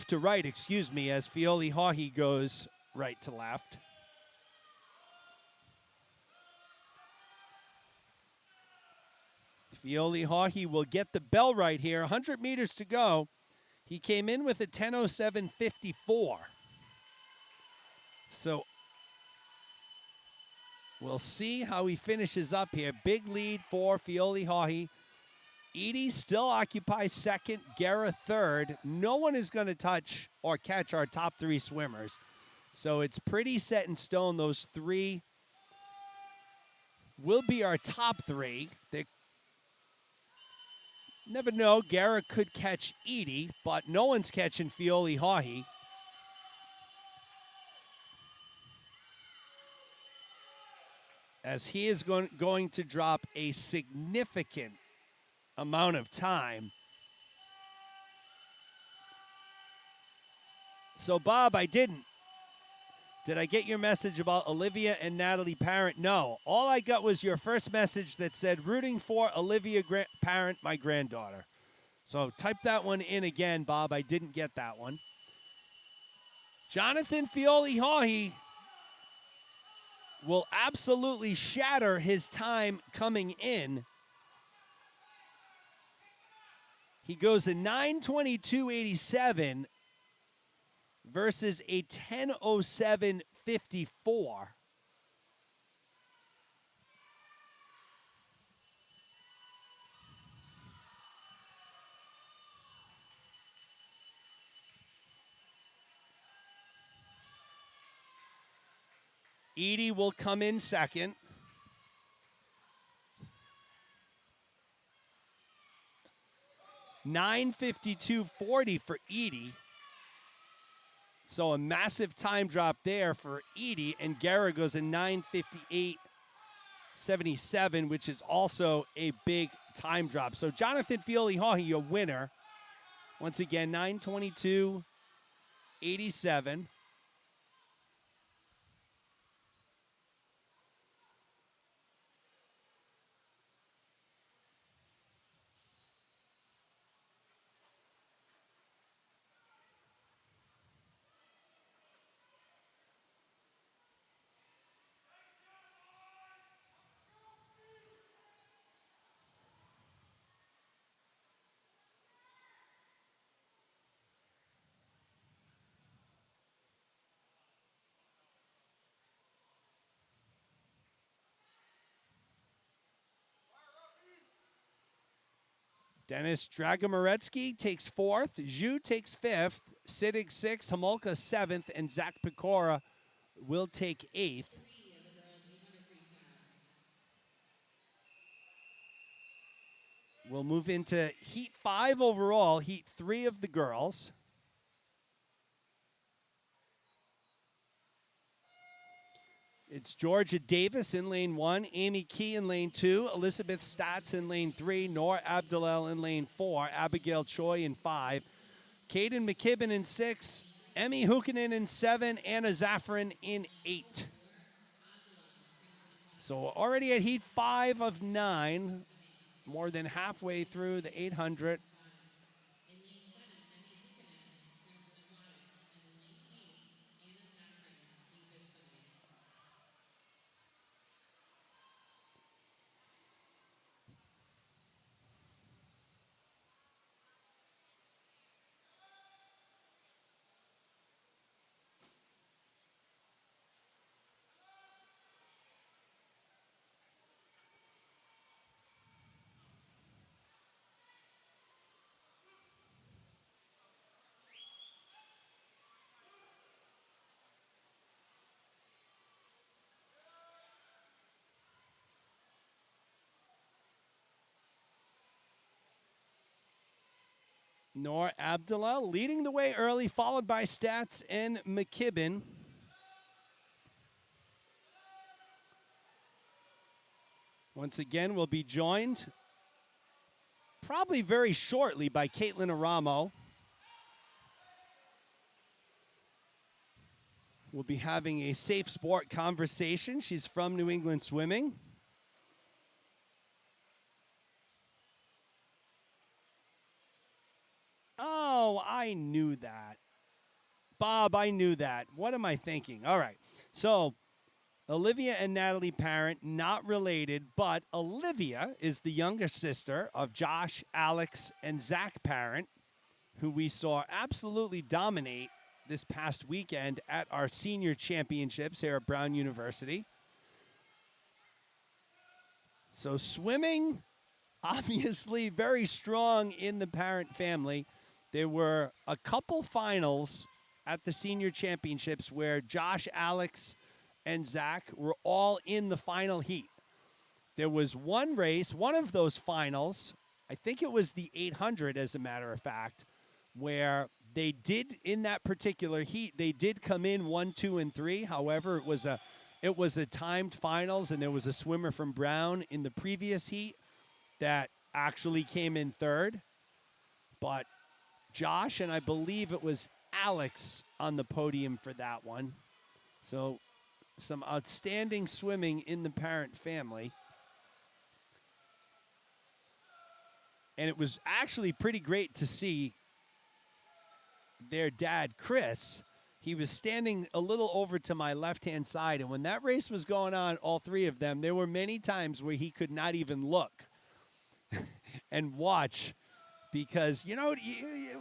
to right, excuse me, as Fioli Haughey goes right to left. Fioli Haughey will get the bell right here. 100 meters to go. He came in with a 10:07.54. So we'll see how he finishes up here. Big lead for Fioli Haughey. Edie still occupies second, Guerra third. No one is going to touch or catch our top three swimmers. So it's pretty set in stone. Those three will be our top three. They never know. Guerra could catch Edie, but no one's catching Fioli Haughey. As he is going to drop a significant amount of time. So, Bob, Did I get your message about Olivia and Natalie Parent? No. All I got was your first message that said, rooting for Olivia Parent, my granddaughter. So type that one in again, Bob. I didn't get that one. Jonathan Fioli Haughey will absolutely shatter his time coming in. He goes a 9:22.87 versus a 10:07.54. Edie will come in second. $9:52.40 for Edie. So a massive time drop there for Edie, and Guerra goes a 9:58.77, which is also a big time drop. So Jonathan Fioli Haughey, a winner. Once again, 9:22.87. Dennis Dragomoretsky takes fourth. Zhu takes fifth. Siddig sixth. Homolka seventh. And Zach Pecora will take eighth. We'll move into Heat 5 overall. Heat 3 of the girls. It's Georgia Davis in lane 1, Amy Key in lane 2, Elizabeth Statz in lane 3, Nora Abdalel in lane 4, Abigail Choi in 5, Caden McKibben in 6, Emmy Hukkinen in 7, Anna Zaffron in 8. So already at Heat 5 of 9, more than halfway through the 800. Noor Abdullah leading the way early, followed by Stats and McKibben. Once again, we'll be joined probably very shortly by Caitlin Aramo. We'll be having a safe sport conversation. She's from New England Swimming. Oh, I knew that. Bob, I knew that. What am I thinking? All right. So, Olivia and Natalie Parent, not related, but Olivia is the younger sister of Josh, Alex, and Zach Parent, who we saw absolutely dominate this past weekend at our senior championships here at Brown University. So swimming, obviously very strong in the Parent family. There were a couple finals at the senior championships where Josh, Alex, and Zach were all in the final heat. There was one race, one of those finals, I think it was the 800 as a matter of fact, where they did, in that particular heat, they did come in 1, 2, and 3. However, it was a timed finals, and there was a swimmer from Brown in the previous heat that actually came in third. But Josh, and I believe it was Alex on the podium for that one. So some outstanding swimming in the Parent family. And it was actually pretty great to see their dad, Chris. He was standing a little over to my left-hand side, and when that race was going on, all three of them, there were many times where he could not even look and watch because, you know,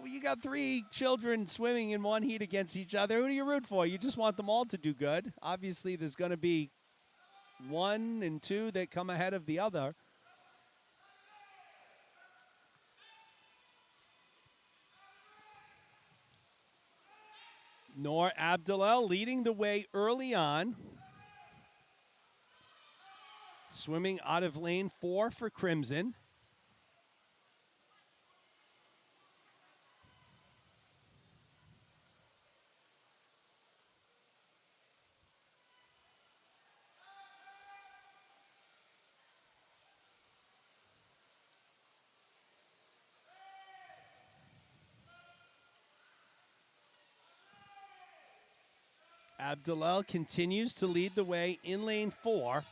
you got three children swimming in one heat against each other. Who do you root for? You just want them all to do good. Obviously, there's going to be 1 and 2 that come ahead of the other. Noor Abdullah leading the way early on. Swimming out of lane 4 for Crimson. Abdullah continues to lead the way in lane 4.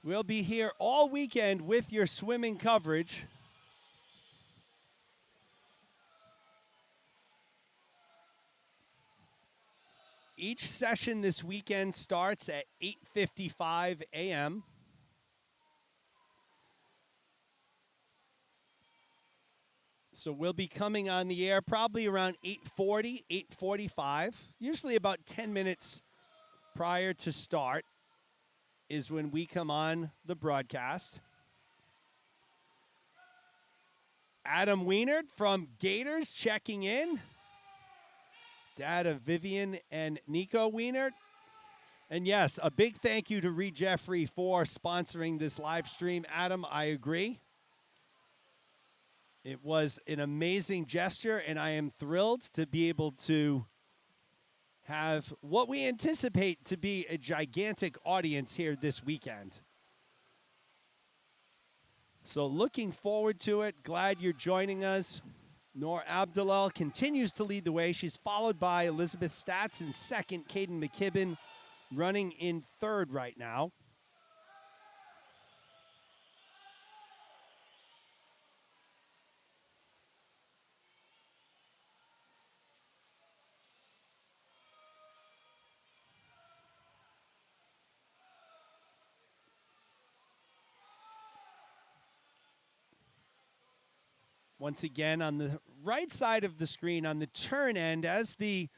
We'll be here all weekend with your swimming coverage. Each session this weekend starts at 8:55 a.m. So we'll be coming on the air probably around 8:40, 8:45. Usually about 10 minutes prior to start is when we come on the broadcast. Adam Wienert from Gators checking in. Dad of Vivian and Nico Wienert. And yes, a big thank you to Reed Jeffrey for sponsoring this live stream. Adam, I agree. It was an amazing gesture, and I am thrilled to be able to have what we anticipate to be a gigantic audience here this weekend. So looking forward to it. Glad you're joining us. Noor Abdullah continues to lead the way. She's followed by Elizabeth Stats in second, Caden McKibben running in third right now. Once again, on the right side of the screen, on the turn end, as the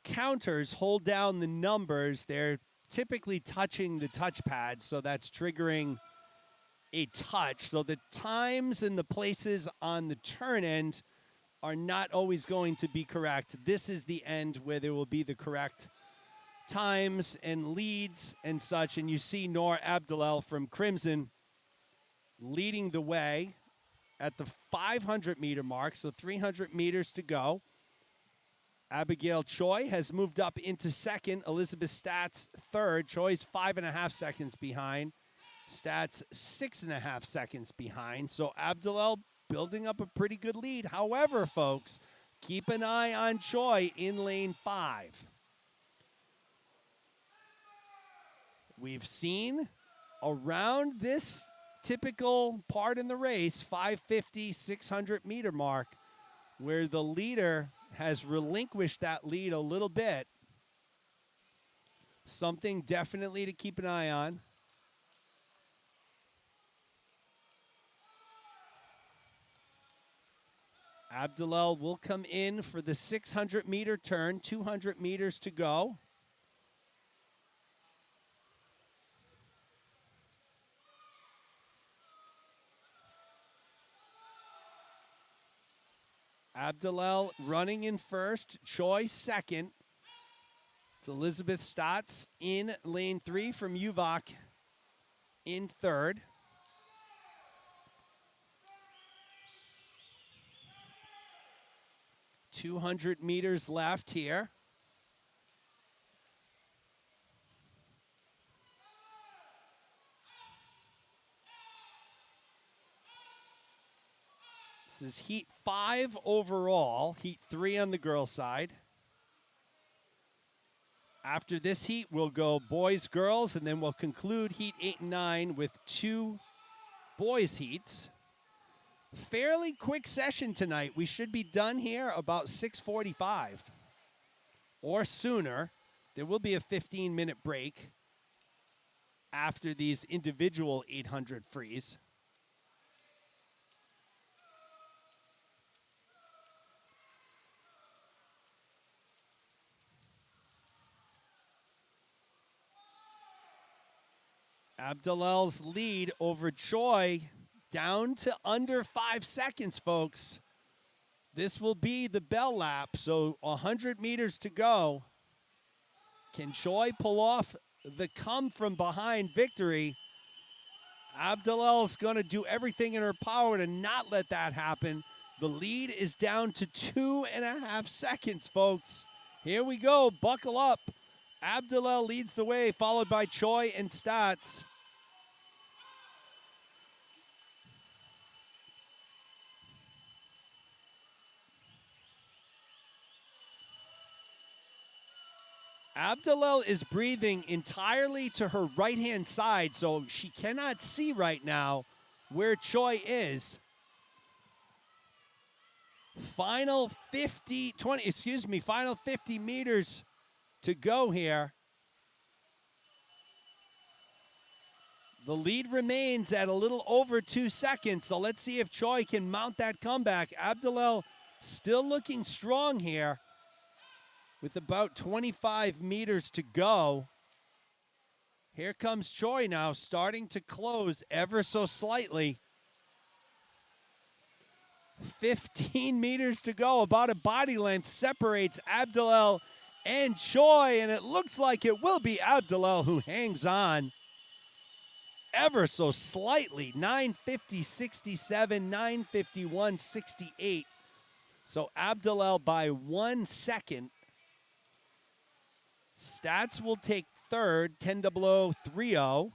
counters hold down the numbers, they're typically touching the touchpad, so that's triggering a touch. So the times and the places on the turn end are not always going to be correct. This is the end where there will be the correct times and leads and such, and you see Noor Abdullah from Crimson leading the way. at the 500-meter mark, so 300 meters to go. Abigail Choi has moved up into second. Elizabeth Stats third. Choi's 5.5 seconds behind. Stats 6.5 seconds behind. So Abdulel building up a pretty good lead. However, folks, keep an eye on Choi in lane 5. We've seen around this typical part in the race, 550, 600-meter mark, where the leader has relinquished that lead a little bit. Something definitely to keep an eye on. Abdulel will come in for the 600-meter turn, 200 meters to go. Abdulel running in first, Choi second. It's Elizabeth Stotts in lane 3 from UVOC in third. .200 meters left here. This is heat 5 overall, heat 3 on the girls' side. After this heat, we'll go boys, girls, and then we'll conclude heat 8 and 9 with 2 boys' heats. Fairly quick session tonight. We should be done here about 6:45 or sooner. There will be a 15-minute break after these individual 800 frees. Abdulel's lead over Choi down to under 5 seconds, folks. This will be the bell lap, so 100 meters to go. Can Choi pull off the come from behind victory? Abdulel's going to do everything in her power to not let that happen. The lead is down to 2.5 seconds, folks. Here we go. Buckle up. Abdulel leads the way, followed by Choi and Stotts. Abdulel is breathing entirely to her right-hand side, so she cannot see right now where Choi is. Final 50 meters to go here. The lead remains at a little over 2 seconds, so let's see if Choi can mount that comeback. Abdulel still looking strong here with about 25 meters to go. Here comes Choi now, starting to close ever so slightly. 15 meters to go, about a body length separates Abdulel and Choi, and it looks like it will be Abdulel who hangs on ever so slightly. 9:50.67, 9:51.68. So Abdulel by 1 second. Stats will take third, 10:00.30.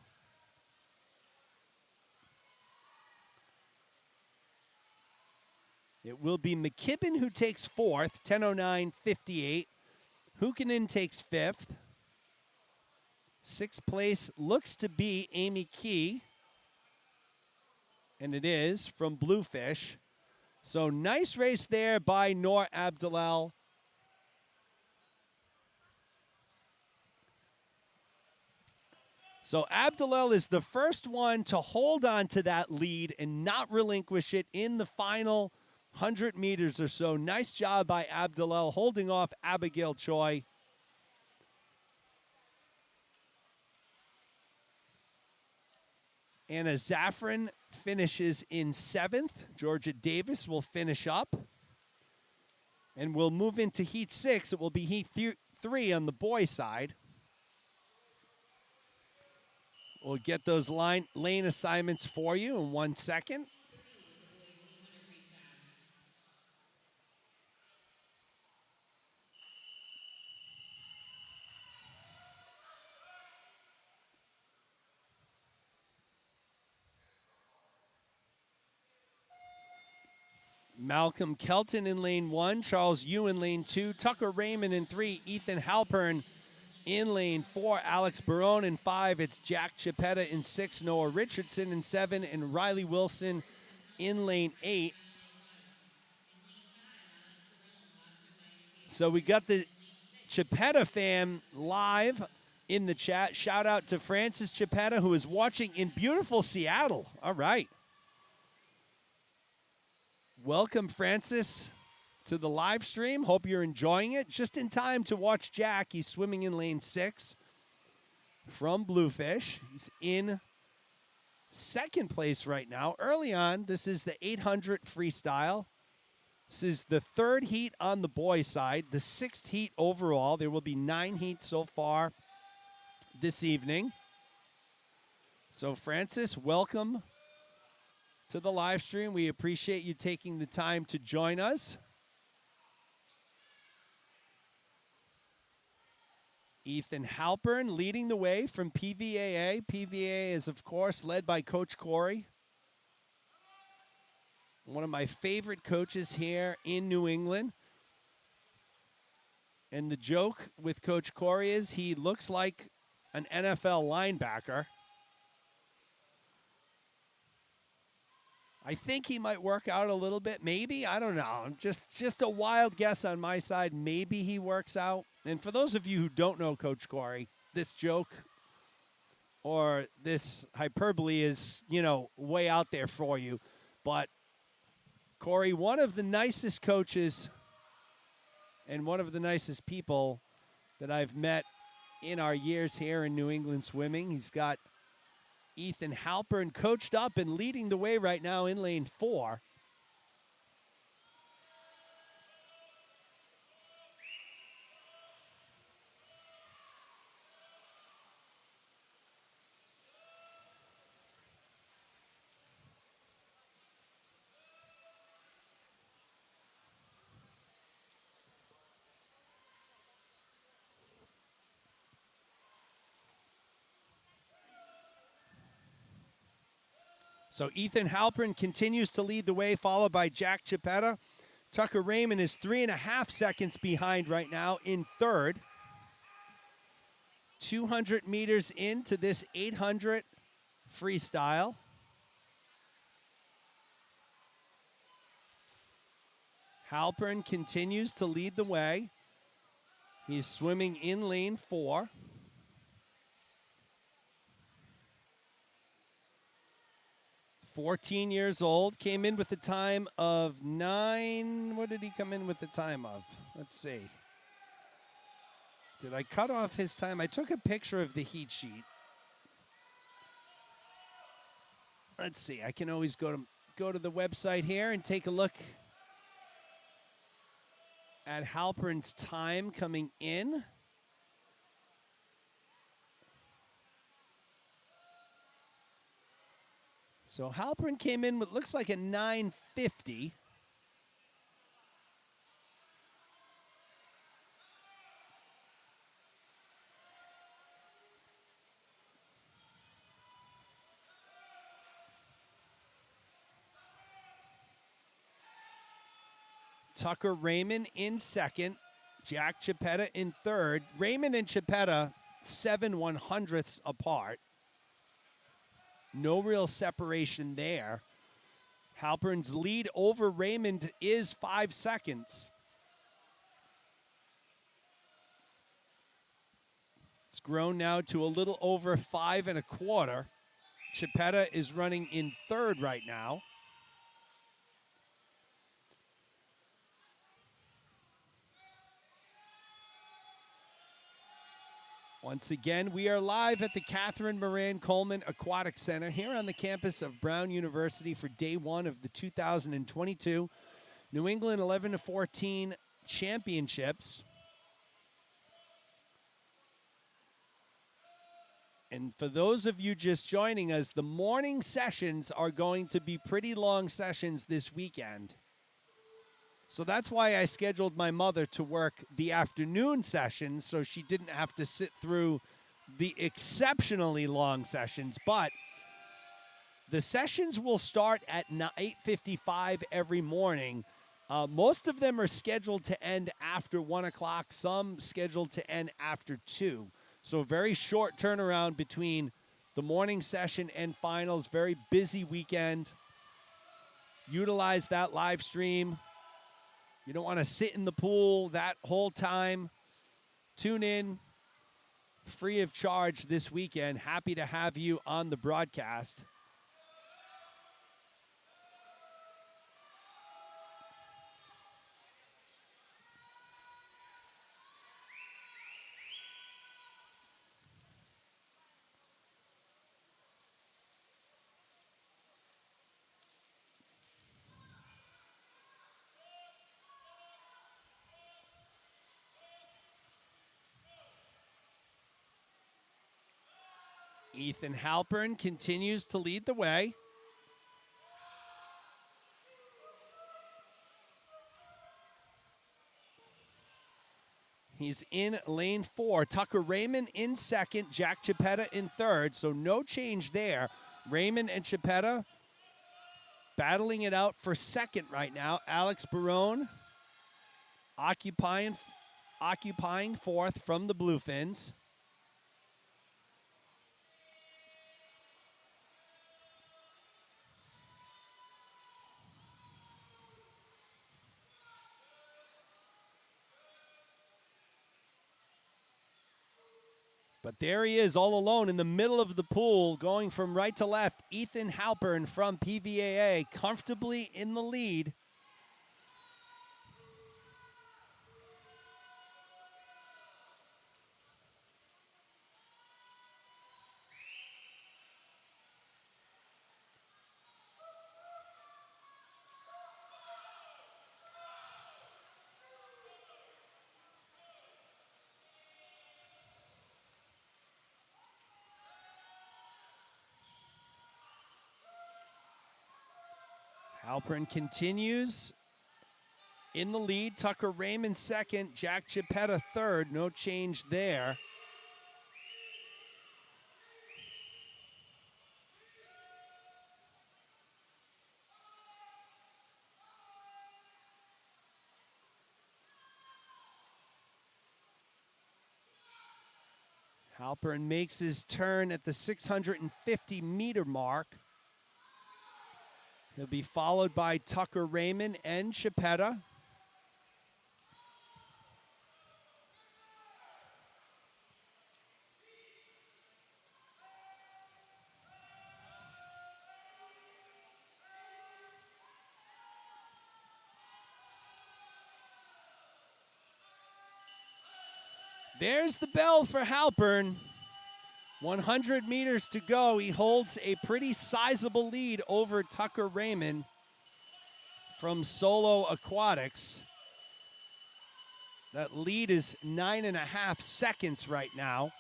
It will be McKibben who takes fourth, 10:09.58. Hukinen takes fifth. Sixth place looks to be Amy Key. And it is from Bluefish. So nice race there by Noor Abdulel. So Abdulel is the first one to hold on to that lead and not relinquish it in the final 100 meters or so. Nice job by Abdulel holding off Abigail Choi. Anna Zaffron finishes in 7th. Georgia Davis will finish up. And we'll move into Heat 6. It will be Heat 3 on the boys' side. We'll get those lane assignments for you in 1 second. Malcolm Kelton in lane 1, Charles Yu in lane 2, Tucker Raymond in 3, Ethan Halpern in lane 4, Alex Barone in 5, it's Jack Chiappetta in 6, Noah Richardson in 7, and Riley Wilson in lane 8. So we got the Chiappetta fam live in the chat. Shout out to Francis Chiappetta, who is watching in beautiful Seattle. All right. Welcome, Francis, to the live stream. Hope you're enjoying it. Just in time to watch Jack. He's swimming in lane 6 from Bluefish. He's in second place right now. Early on, this is the 800 freestyle. This is the 3rd heat on the boys' side, the 6th heat overall. There will be 9 heats so far this evening. So, Francis, welcome to the live stream. We appreciate you taking the time to join us. Ethan Halpern leading the way from PVAA. PVAA is, of course, led by Coach Corey. One of my favorite coaches here in New England. And the joke with Coach Corey is he looks like an NFL linebacker. I think he might work out a little bit. Maybe. I don't know. Just a wild guess on my side. Maybe he works out. And for those of you who don't know Coach Corey, this joke or this hyperbole is, way out there for you. But Corey, one of the nicest coaches and one of the nicest people that I've met in our years here in New England swimming. He's got Ethan Halpern coached up and leading the way right now in lane 4. So Ethan Halpern continues to lead the way, followed by Jack Chiappetta. Tucker Raymond is 3.5 seconds behind right now in 3rd. 200 meters into this 800 freestyle. Halpern continues to lead the way. He's swimming in lane 4. 14 years old, came in with a time of 9. What did he come in with the time of? Let's see. Did I cut off his time? I took a picture of the heat sheet. Let's see. I can always go to the website here and take a look at Halpern's time coming in. So Halpern came in with looks like a 9:50. Tucker Raymond in 2nd. Jack Chiappetta in 3rd. Raymond and Chiappetta 7/100ths apart. No real separation there. Halpern's lead over Raymond is 5 seconds. It's grown now to a little over 5 1/4. Chiappetta is running in 3rd right now. Once again, we are live at the Catherine Moran Coleman Aquatic Center here on the campus of Brown University for day 1 of the 2022 New England 11-14 Championships. And for those of you just joining us, the morning sessions are going to be pretty long sessions this weekend. So that's why I scheduled my mother to work the afternoon sessions so she didn't have to sit through the exceptionally long sessions. But The sessions will start at 8:55 every morning. Most of them are scheduled to end after 1 o'clock, some scheduled to end after 2. So very short turnaround between the morning session and finals. Very busy weekend. Utilize that live stream. You don't want to sit in the pool that whole time. Tune in free of charge this weekend. Happy to have you on the broadcast. Ethan Halpern continues to lead the way. He's in lane 4. Tucker Raymond in second, Jack Chiappetta in third, so no change there. Raymond and Chiappetta battling it out for second right now. Alex Barone occupying fourth from the Bluefins. But there he is all alone in the middle of the pool, going from right to left. Ethan Halpern from PVAA comfortably in the lead. Halpern continues in the lead. Tucker Raymond second, Jack Chiappetta third. No change there. Halpern makes his turn at the 650-meter mark. He'll be followed by Tucker Raymond and Chiappetta. There's the bell for Halpern. 100 meters to go. He holds a pretty sizable lead over Tucker Raymond from Solo Aquatics. That lead is 9.5 seconds right now.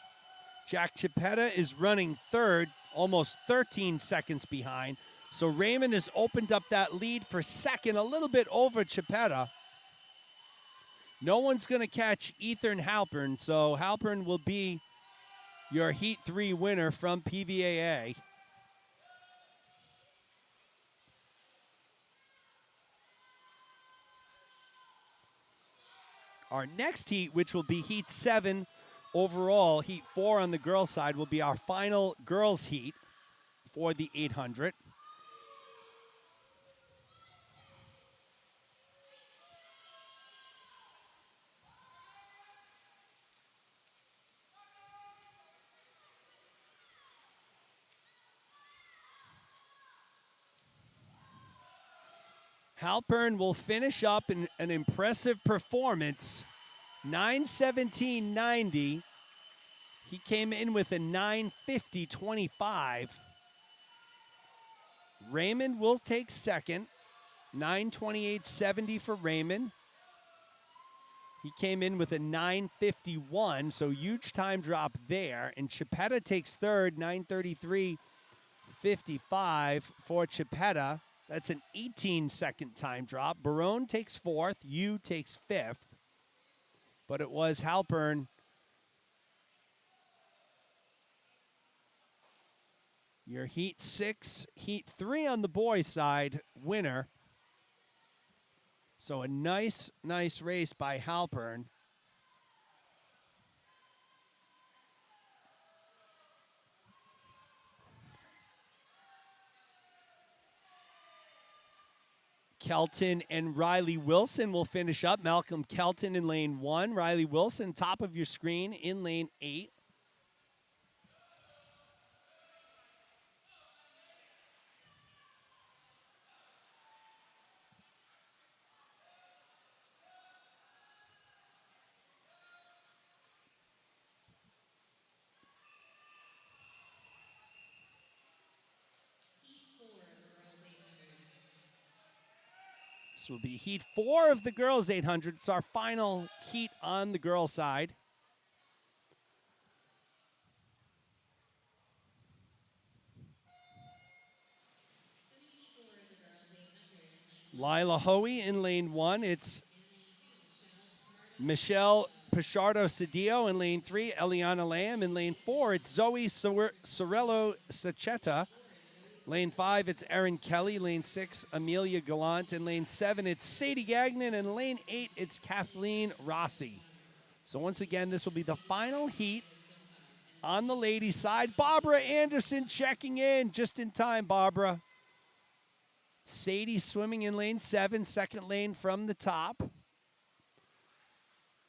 Jack Chiappetta is running third, almost 13 seconds behind. So Raymond has opened up that lead for second, a little bit over Chiappetta. No one's going to catch Ethan Halpern, so Halpern will be your Heat 3 winner from PVAA. Our next heat, which will be Heat 7 overall, Heat 4 on the girls' side, will be our final girls' heat for the 800. Halpern will finish up in an impressive performance, 9:17.90. He came in with a 9:50.25. Raymond will take second, 9:28.70 for Raymond. He came in with a 9:51, so huge time drop there. And Chiappetta takes third, 9:33.55 for Chiappetta. That's an 18-second time drop. Barone takes fourth. Yu takes fifth. But it was Halpern Your Heat 6, Heat 3 on the boys' side winner. So a nice race by Halpern. Kelton and Riley Wilson will finish up. Malcolm Kelton in lane 1. Riley Wilson, top of your screen, in lane 8. This will be Heat 4 of the girls' 800. It's our final heat on the girls' side. Lila Hoey in lane 1. It's Michelle Pichardo Cedillo in lane 3. Eliana Lamb in lane 4. It's Zoe Sorello Sacheta. Lane 5, it's Erin Kelly. Lane 6, Amelia Gallant. In lane 7, it's Sadie Gagnon. And lane 8, it's Kathleen Rossi. So once again, this will be the final heat on the ladies' side. Barbara Anderson checking in just in time, Barbara. Sadie swimming in lane 7, second lane from the top.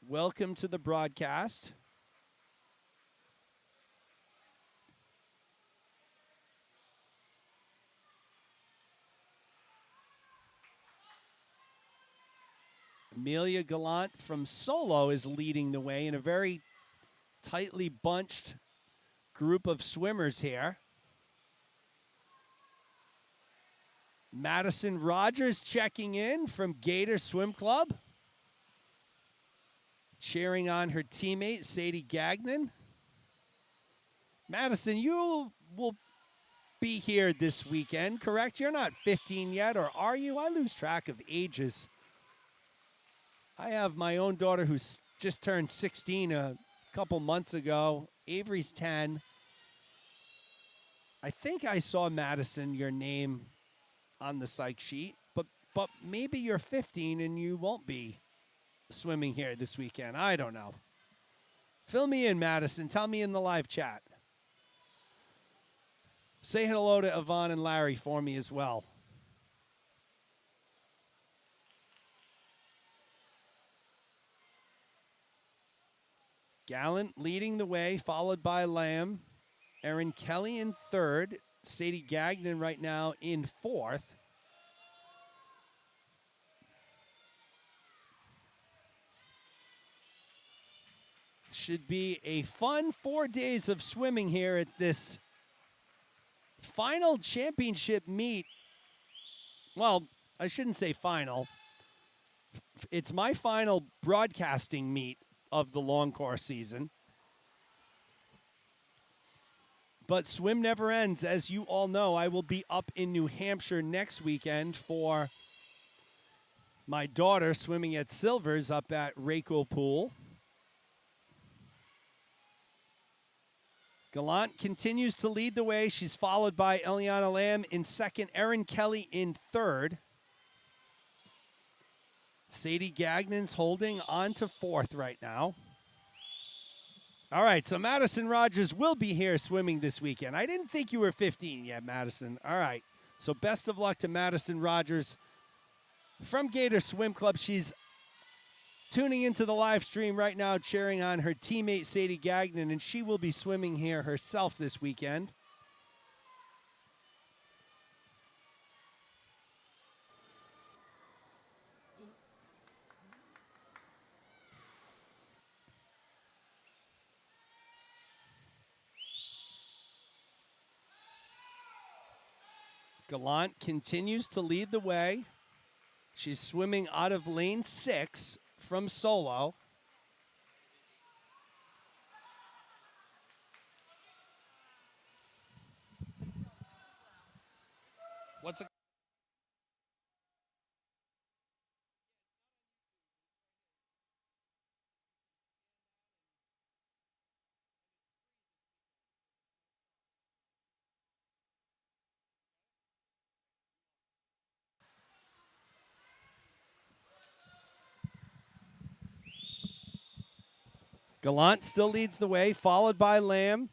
Welcome to the broadcast. Amelia Gallant from Solo is leading the way in a very tightly bunched group of swimmers here. Madison Rogers checking in from Gator Swim Club. Cheering on her teammate, Sadie Gagnon. Madison, you will be here this weekend, correct? You're not 15 yet, or are you? I lose track of ages. I have my own daughter who's just turned 16 a couple months ago. Avery's 10. I think I saw, Madison, your name on the psych sheet, but maybe you're 15 and you won't be swimming here this weekend. I don't know. Fill me in, Madison. Tell me in the live chat. Say hello to Yvonne and Larry for me as well. Gallant leading the way, followed by Lamb. Erin Kelly in third. Sadie Gagnon right now in fourth. Should be a fun 4 days of swimming here at this final championship meet. Well, I shouldn't say final. It's my final broadcasting meet of the long course season. But swim never ends. As you all know, I will be up in New Hampshire next weekend for my daughter swimming at Silvers up at Rako Pool. Gallant continues to lead the way. She's followed by Eliana Lamb in second, Erin Kelly in third. Sadie Gagnon's holding on to fourth right now. All right, so Madison Rogers will be here swimming this weekend. I didn't think you were 15 yet, Madison. All right, so best of luck to Madison Rogers from Gator Swim Club. She's tuning into the live stream right now, cheering on her teammate Sadie Gagnon, and she will be swimming here herself this weekend. Gallant continues to lead the way. She's swimming out of lane 6 from Solo. What's a Gallant still leads the way, followed by Lamb.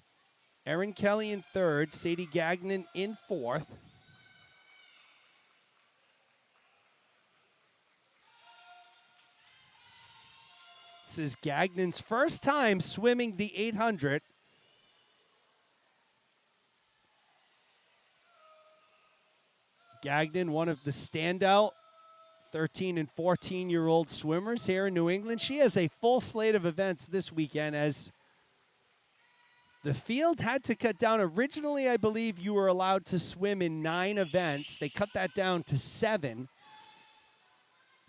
Erin Kelly in third, Sadie Gagnon in fourth. This is Gagnon's first time swimming the 800. Gagnon, one of the standout 13 and 14-year-old swimmers here in New England. She has a full slate of events this weekend as the field had to cut down. Originally, I believe you were allowed to swim in 9 events. They cut that down to 7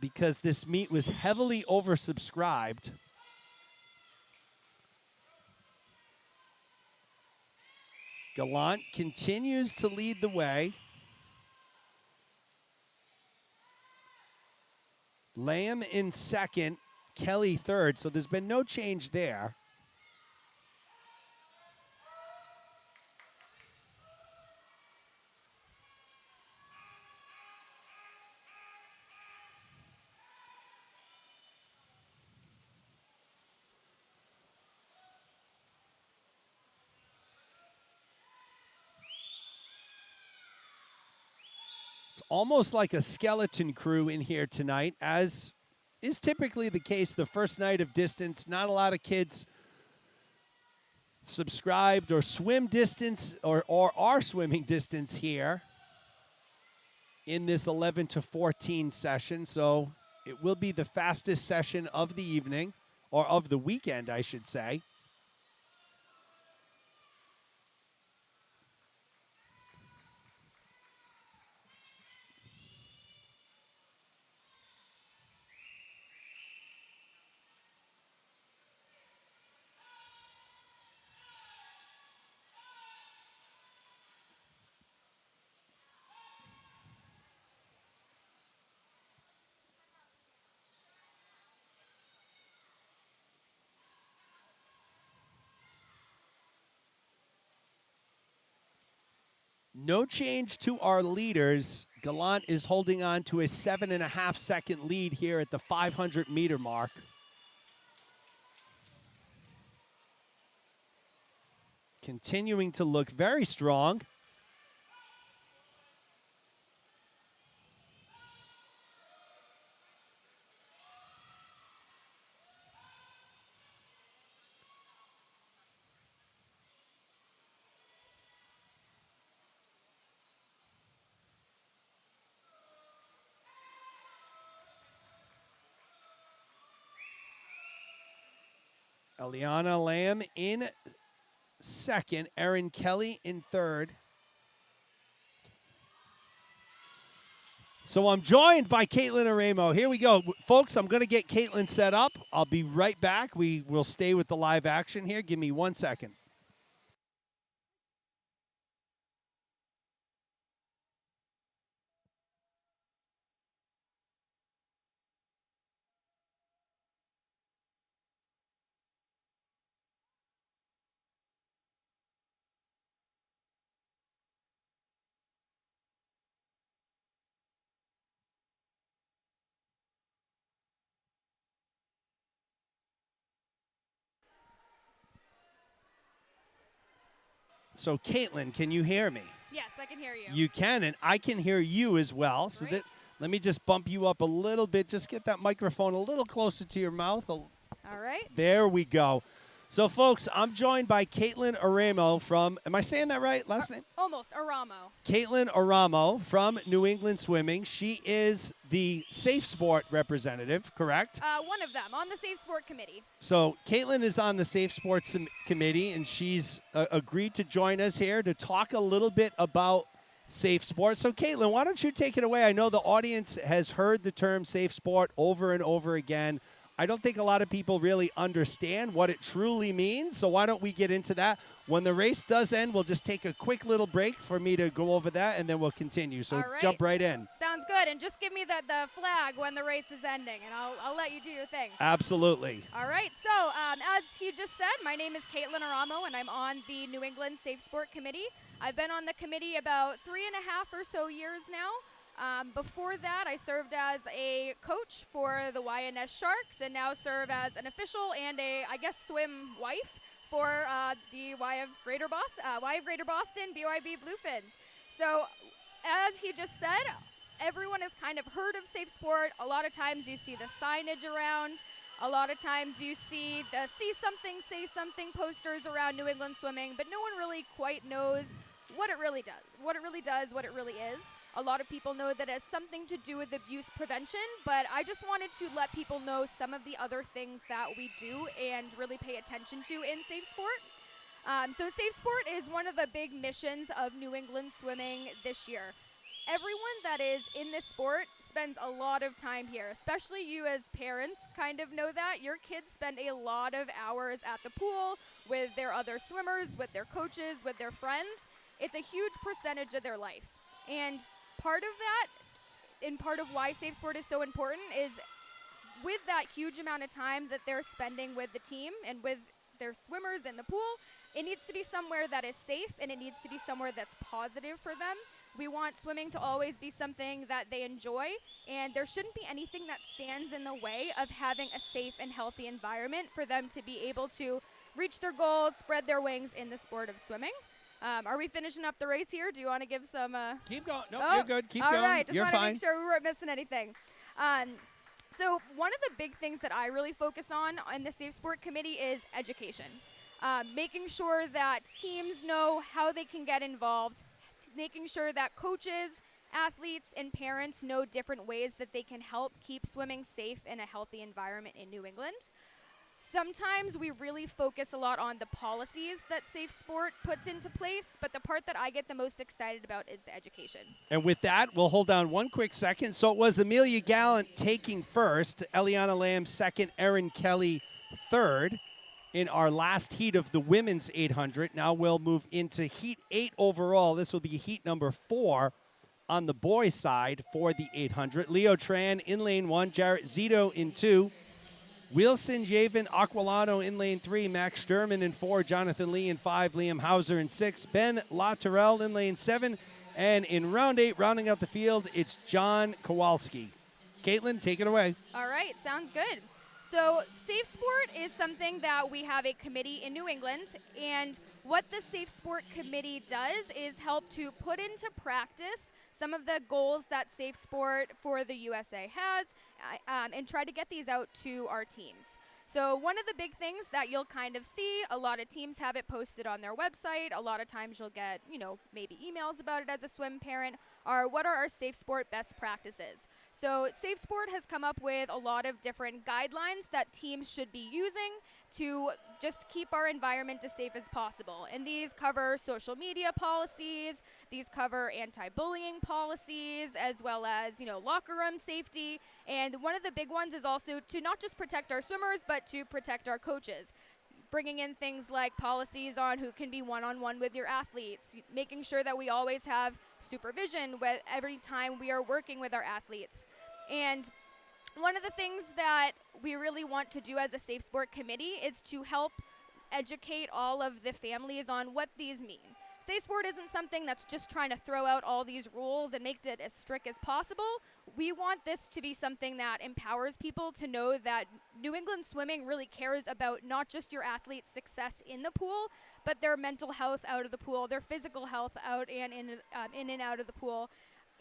because this meet was heavily oversubscribed. Gallant continues to lead the way. Lamb in second, Kelly third, so there's been no change there. It's almost like a skeleton crew in here tonight, as is typically the case the first night of distance. Not a lot of kids subscribed or swim distance or are swimming distance here in this 11 to 14 session. So it will be the fastest session of the evening, or of the weekend, I should say. No change to our leaders. Gallant is holding on to a 7.5-second lead here at the 500-meter mark. Continuing to look very strong. Eliana Lamb in second, Erin Kelly in third. So I'm joined by Caitlin Aramo. Here we go. Folks, I'm going to get Caitlin set up. I'll be right back. We will stay with the live action here. Give me 1 second. So, Caitlin, can you hear me? Yes, I can hear you. You can, and I can hear you as well. So that, let me just bump you up a little bit. Just get that microphone a little closer to your mouth. All right. There we go. So, folks, I'm joined by Caitlin Aramo from, am I saying that right, last name? Almost, Aramo. Caitlin Aramo from New England Swimming. She is the Safe Sport representative, correct? One of them, on the Safe Sport Committee. So Caitlin is on the Safe Sports Committee, and she's agreed to join us here to talk a little bit about Safe Sport. So, Caitlin, why don't you take it away? I know the audience has heard the term Safe Sport over and over again. I don't think a lot of people really understand what it truly means, so why don't we get into that? When the race does end, we'll just take a quick little break for me to go over that, and then we'll continue. So jump right in. Sounds good, and just give me the flag when the race is ending, and I'll let you do your thing. Absolutely. All right, so as he just said, my name is Caitlin Aramo, and I'm on the New England Safe Sport Committee. I've been on the committee about 3.5 or so years now. Before that, I served as a coach for the YNS Sharks and now serve as an official and I guess, swim wife for the Y of Greater Boston BYB Bluefins. So, as he just said, everyone has kind of heard of Safe Sport. A lot of times you see the signage around. A lot of times you see the see something, say something posters around New England Swimming, but no one really quite knows what it really does, what it really is. A lot of people know that it has something to do with abuse prevention, but I just wanted to let people know some of the other things that we do and really pay attention to in Safe Sport. So Safe Sport is one of the big missions of New England Swimming this year. Everyone that is in this sport spends a lot of time here, especially you as parents kind of know that. Your kids spend a lot of hours at the pool with their other swimmers, with their coaches, with their friends. It's a huge percentage of their life. And part of that, and part of why Safe Sport is so important, is with that huge amount of time that they're spending with the team and with their swimmers in the pool, it needs to be somewhere that is safe and it needs to be somewhere that's positive for them. We want swimming to always be something that they enjoy, and there shouldn't be anything that stands in the way of having a safe and healthy environment for them to be able to reach their goals, spread their wings in the sport of swimming. Are we finishing up the race here? Do you want to give some? Keep going. Nope, you're good. Keep going. All right, just you're want to fine. make sure we weren't missing anything. So one of the big things that I really focus on in the Safe Sport Committee is education. Making sure that teams know how they can get involved, making sure that coaches, athletes, and parents know different ways that they can help keep swimming safe in a healthy environment in New England. Sometimes we really focus a lot on the policies that Safe Sport puts into place, but the part that I get the most excited about is the education. And with that, we'll hold on one quick second. So it was Amelia Gallant taking first, Eliana Lamb second, Erin Kelly third in our last heat of the women's 800. Now we'll move into heat 8 overall. This will be heat number 4 on the boys' side for the 800. Leo Tran in lane 1, Jarrett Zito in 2, Wilson Javen Aquilano in lane 3, Max Sturman in 4, Jonathan Lee in 5, Liam Hauser in 6, Ben Latourell in lane 7, and in round 8, rounding out the field, it's John Kowalski. Caitlin, take it away. All right, sounds good. So Safe Sport is something that we have a committee in New England, and what the Safe Sport Committee does is help to put into practice some of the goals that Safe Sport for the USA has, and try to get these out to our teams. So one of the big things that you'll kind of see, a lot of teams have it posted on their website. A lot of times you'll get, maybe emails about it as a swim parent, are what are our Safe Sport best practices. So Safe Sport has come up with a lot of different guidelines that teams should be using to just keep our environment as safe as possible. And these cover social media policies, these cover anti-bullying policies, as well as, locker room safety. And one of the big ones is also to not just protect our swimmers, but to protect our coaches. Bringing in things like policies on who can be one-on-one with your athletes, making sure that we always have supervision every time we are working with our athletes. And one of the things that we really want to do as a Safe Sport Committee is to help educate all of the families on what these mean. Safe Sport isn't something that's just trying to throw out all these rules and make it as strict as possible. We want this to be something that empowers people to know that New England Swimming really cares about not just your athlete's success in the pool, but their mental health out of the pool, their physical health out and in and out of the pool.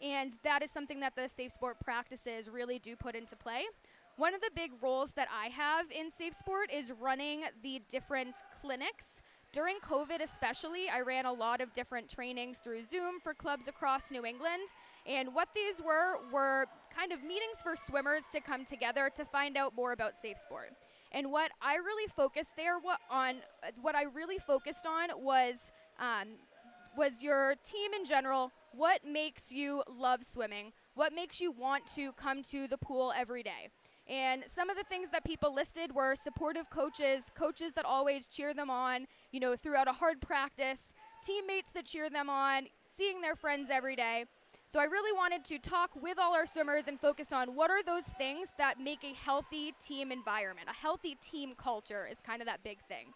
And that is something that the Safe Sport practices really do put into play. One of the big roles that I have in Safe Sport is running the different clinics. During COVID especially, I ran a lot of different trainings through Zoom for clubs across New England. And what these were kind of meetings for swimmers to come together to find out more about Safe Sport. And what I really focused on was your team in general. What makes you love swimming? What makes you want to come to the pool every day? And some of the things that people listed were supportive coaches that always cheer them on, throughout a hard practice, teammates that cheer them on, seeing their friends every day. So I really wanted to talk with all our swimmers and focus on what are those things that make a healthy team environment. A healthy team culture is kind of that big thing.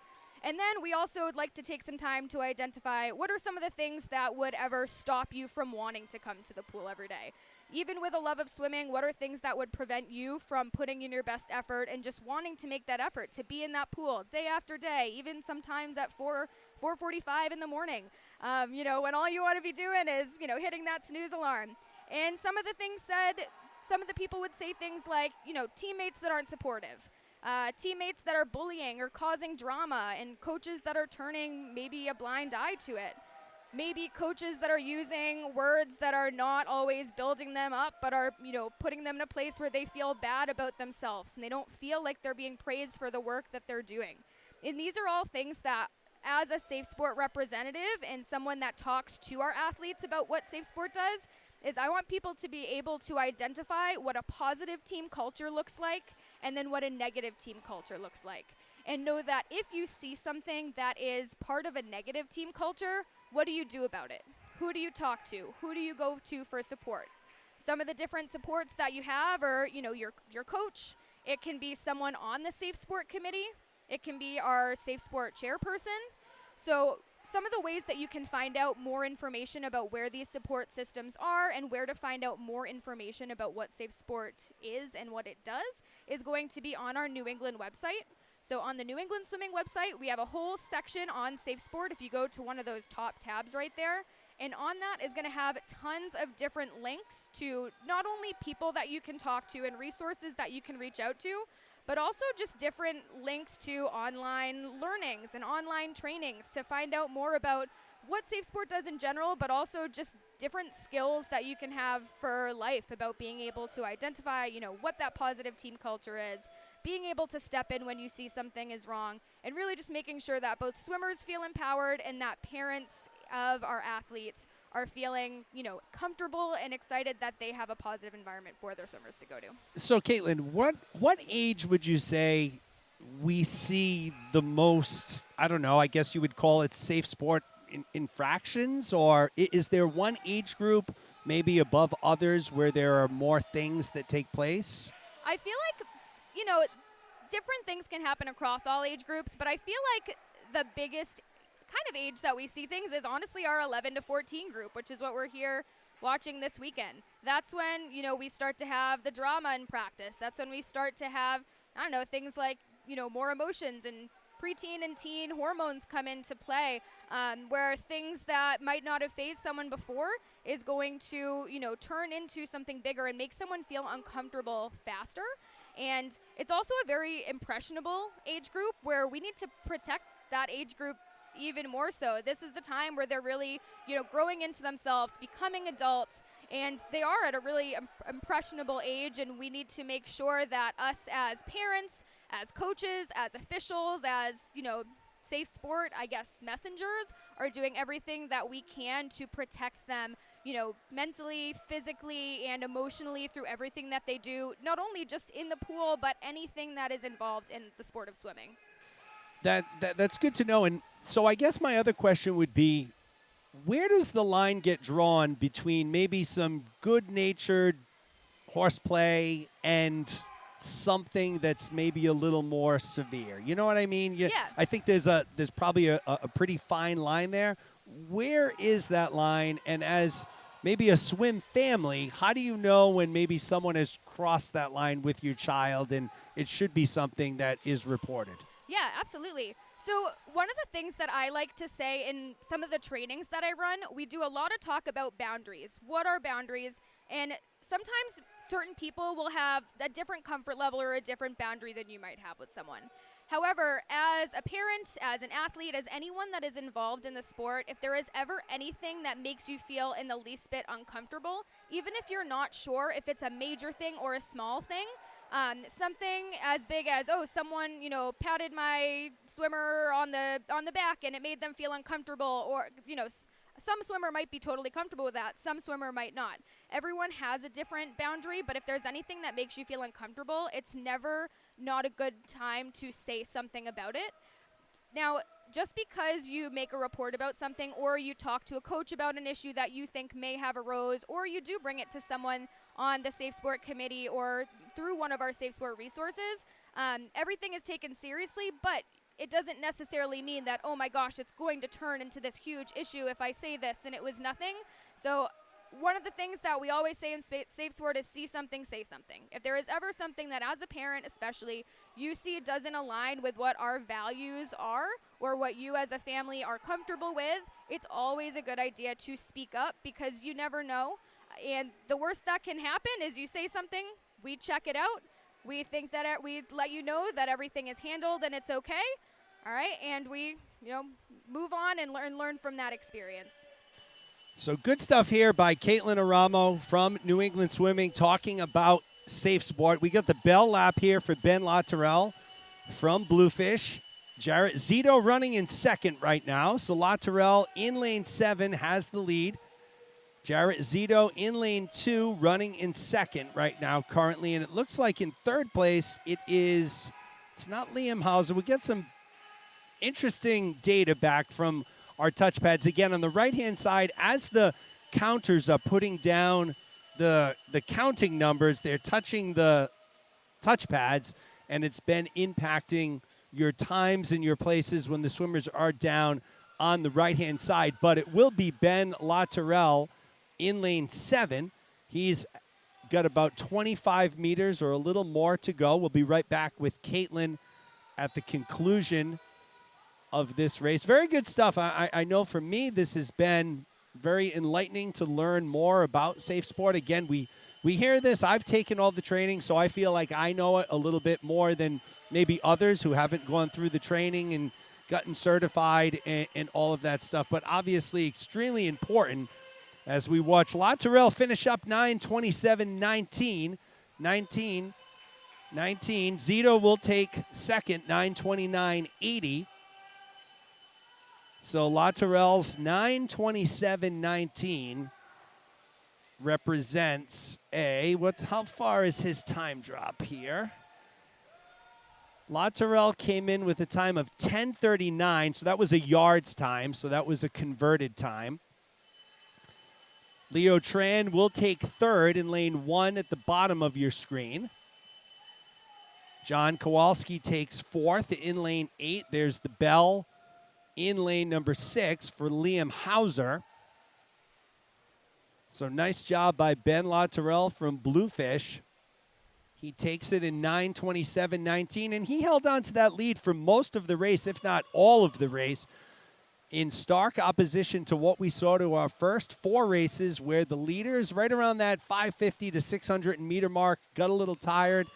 And then we also would like to take some time to identify what are some of the things that would ever stop you from wanting to come to the pool every day. Even with a love of swimming, what are things that would prevent you from putting in your best effort and just wanting to make that effort to be in that pool day after day, even sometimes at 4:45 in the morning, when all you want to be doing is, hitting that snooze alarm. And some of the things said, some of the people would say things like, teammates that aren't supportive, teammates that are bullying or causing drama, and coaches that are turning maybe a blind eye to it. Maybe coaches that are using words that are not always building them up, but are, putting them in a place where they feel bad about themselves and they don't feel like they're being praised for the work that they're doing. And these are all things that, as a safe sport representative and someone that talks to our athletes about what safe sport does, is I want people to be able to identify what a positive team culture looks like and then what a negative team culture looks like. And know that if you see something that is part of a negative team culture, what do you do about it? Who do you talk to? Who do you go to for support? Some of the different supports that you have are, your coach. It can be someone on the Safe Sport Committee. It can be our Safe Sport chairperson. So some of the ways that you can find out more information about where these support systems are and where to find out more information about what Safe Sport is and what it does is going to be on our New England website. So on the New England Swimming website, we have a whole section on Safe Sport if you go to one of those top tabs right there. And on that is going to have tons of different links to not only people that you can talk to and resources that you can reach out to, but also just different links to online learnings and online trainings to find out more about what Safe Sport does in general, but also just different skills that you can have for life about being able to identify, what that positive team culture is, being able to step in when you see something is wrong, and really just making sure that both swimmers feel empowered and that parents of our athletes are feeling, comfortable and excited that they have a positive environment for their swimmers to go to. So, Caitlin, what age would you say we see the most, I don't know, I guess you would call it safe sport infractions? Or is there one age group maybe above others where there are more things that take place? I feel like, different things can happen across all age groups, but I feel like the biggest kind of age that we see things is honestly our 11 to 14 group, which is what we're here watching this weekend. That's when, we start to have the drama in practice. That's when we start to have, things like, more emotions and preteen and teen hormones come into play, where things that might not have fazed someone before is going to, turn into something bigger and make someone feel uncomfortable faster. And it's also a very impressionable age group where we need to protect that age group even more so. This is the time where they're really, growing into themselves, becoming adults, and they are at a really impressionable age, and we need to make sure that us as parents, as coaches, as officials, as, safe sport, messengers, are doing everything that we can to protect them, mentally, physically, and emotionally through everything that they do, not only just in the pool, but anything that is involved in the sport of swimming. That's good to know. And so I guess my other question would be, where does the line get drawn between maybe some good-natured horseplay and something that's maybe a little more severe? You know what I mean? Yeah. I think there's probably a pretty fine line there. Where is that line? And as maybe a swim family, how do you know when maybe someone has crossed that line with your child and it should be something that is reported? Yeah, absolutely. So one of the things that I like to say in some of the trainings that I run, we do a lot of talk about boundaries. What are boundaries? And sometimes certain people will have a different comfort level or a different boundary than you might have with someone. However, as a parent, as an athlete, as anyone that is involved in the sport, if there is ever anything that makes you feel in the least bit uncomfortable, even if you're not sure if it's a major thing or a small thing, something as big as, someone, patted my swimmer on the back and it made them feel uncomfortable, or, some swimmer might be totally comfortable with that. Some swimmer might not. Everyone has a different boundary, but if there's anything that makes you feel uncomfortable, it's never not a good time to say something about it. Now, just because you make a report about something or you talk to a coach about an issue that you think may have arose, or you do bring it to someone on the Safe Sport Committee or through one of our Safe Sport resources, everything is taken seriously, but it doesn't necessarily mean that, oh my gosh, it's going to turn into this huge issue if I say this and it was nothing. So one of the things that we always say in Safe Sport is see something, say something. If there is ever something that as a parent especially, you see it doesn't align with what our values are or what you as a family are comfortable with, it's always a good idea to speak up because you never know. And the worst that can happen is you say something, we check it out, we think that we let you know that everything is handled and it's okay, all right, and we move on and learn from that experience. So good stuff here by Caitlin Aramo from New England Swimming talking about Safe Sport. We got the bell lap here for Ben Latourell from Bluefish. Jarrett Zito running in second right now. So Latourell in lane 7 has the lead. Jarrett Zito in lane 2 running in second right now currently. And it looks like in third place it's not Liam Hauser. We get some interesting data back from our touchpads. Again, on the right-hand side, as the counters are putting down the counting numbers, they're touching the touchpads, and it's been impacting your times and your places when the swimmers are down on the right-hand side. But it will be Ben Latourell in lane 7. He's got about 25 meters or a little more to go. We'll be right back with Caitlin at the conclusion of this race. Very good stuff. I know for me this has been very enlightening to learn more about Safe Sport. Again, we hear this. I've taken all the training, so I feel like I know it a little bit more than maybe others who haven't gone through the training and gotten certified and all of that stuff. But obviously extremely important as we watch Latourell finish up 9:27.19. 19. Zito will take second, 9:29.80. So Latourell's 9:27.19 represents how far is his time drop here? Latourell came in with a time of 10:39, so that was a yards time, so that was a converted time. Leo Tran will take third in lane 1 at the bottom of your screen. John Kowalski takes fourth in lane 8. There's the bell in lane number 6 for Liam Hauser. So nice job by Ben Latourell from Bluefish. He takes it in 9:27.19, and he held on to that lead for most of the race, if not all of the race, in stark opposition to what we saw to our first 4 races, where the leaders right around that 550 to 600 meter mark got a little tired,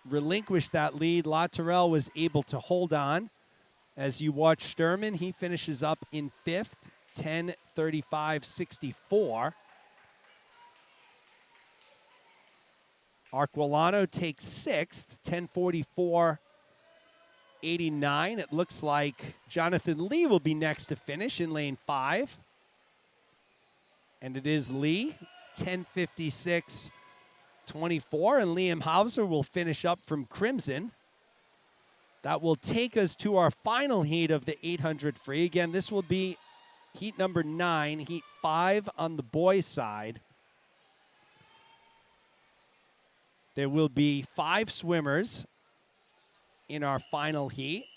relinquished that lead. Latourell was able to hold on. As you watch Sturman, he finishes up in 5th, 10:35.64. Arquilano takes 6th, 10:44.89. It looks like Jonathan Lee will be next to finish in lane 5. And it is Lee, 10:56.24. And Liam Hauser will finish up from Crimson. That will take us to our final heat of the 800 free. Again, this will be heat number 9, heat 5 on the boys' side. There will be 5 swimmers in our final heat.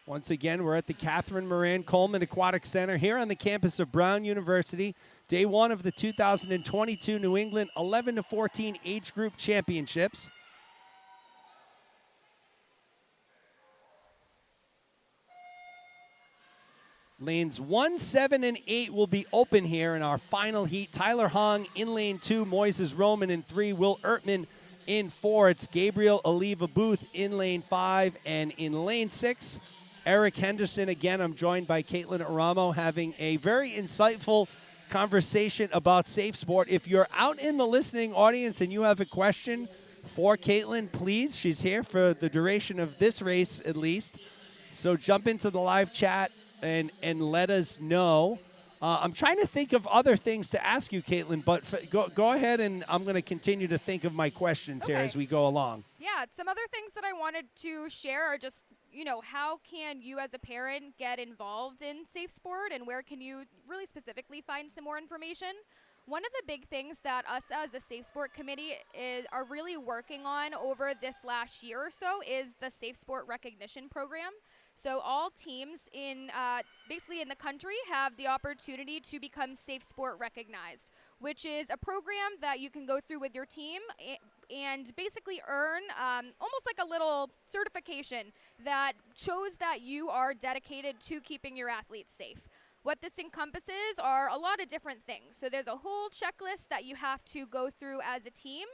Once again, we're at the Catherine Moran Coleman Aquatic Center here on the campus of Brown University. Day 1 of the 2022 New England 11 to 14 age group championships. Lanes 1, 7, and 8 will be open here in our final heat. Tyler Hong in lane 2, Moises Roman in 3, Will Ertman in 4. It's Gabriel Oliva Booth in lane 5, and in lane 6, Eric Henderson. Again, I'm joined by Caitlin Aramo having a very insightful conversation about Safe Sport. If you're out in the listening audience and you have a question for Caitlin, please, she's here for the duration of this race at least. So jump into the live chat and let us know. I'm trying to think of other things to ask you, Caitlin, but go ahead, and I'm going to continue to think of my questions here as we go along. Yeah, some other things that I wanted to share are just, how can you as a parent get involved in Safe Sport, and where can you really specifically find some more information? one of the big things that us as a Safe Sport Committee are really working on over this last year or so is the Safe Sport Recognition Program. So all teams in basically in the country have the opportunity to become Safe Sport recognized, which is a program that you can go through with your team and basically earn almost like a little certification that shows that you are dedicated to keeping your athletes safe. What this encompasses are a lot of different things. So there's a whole checklist that you have to go through as a team.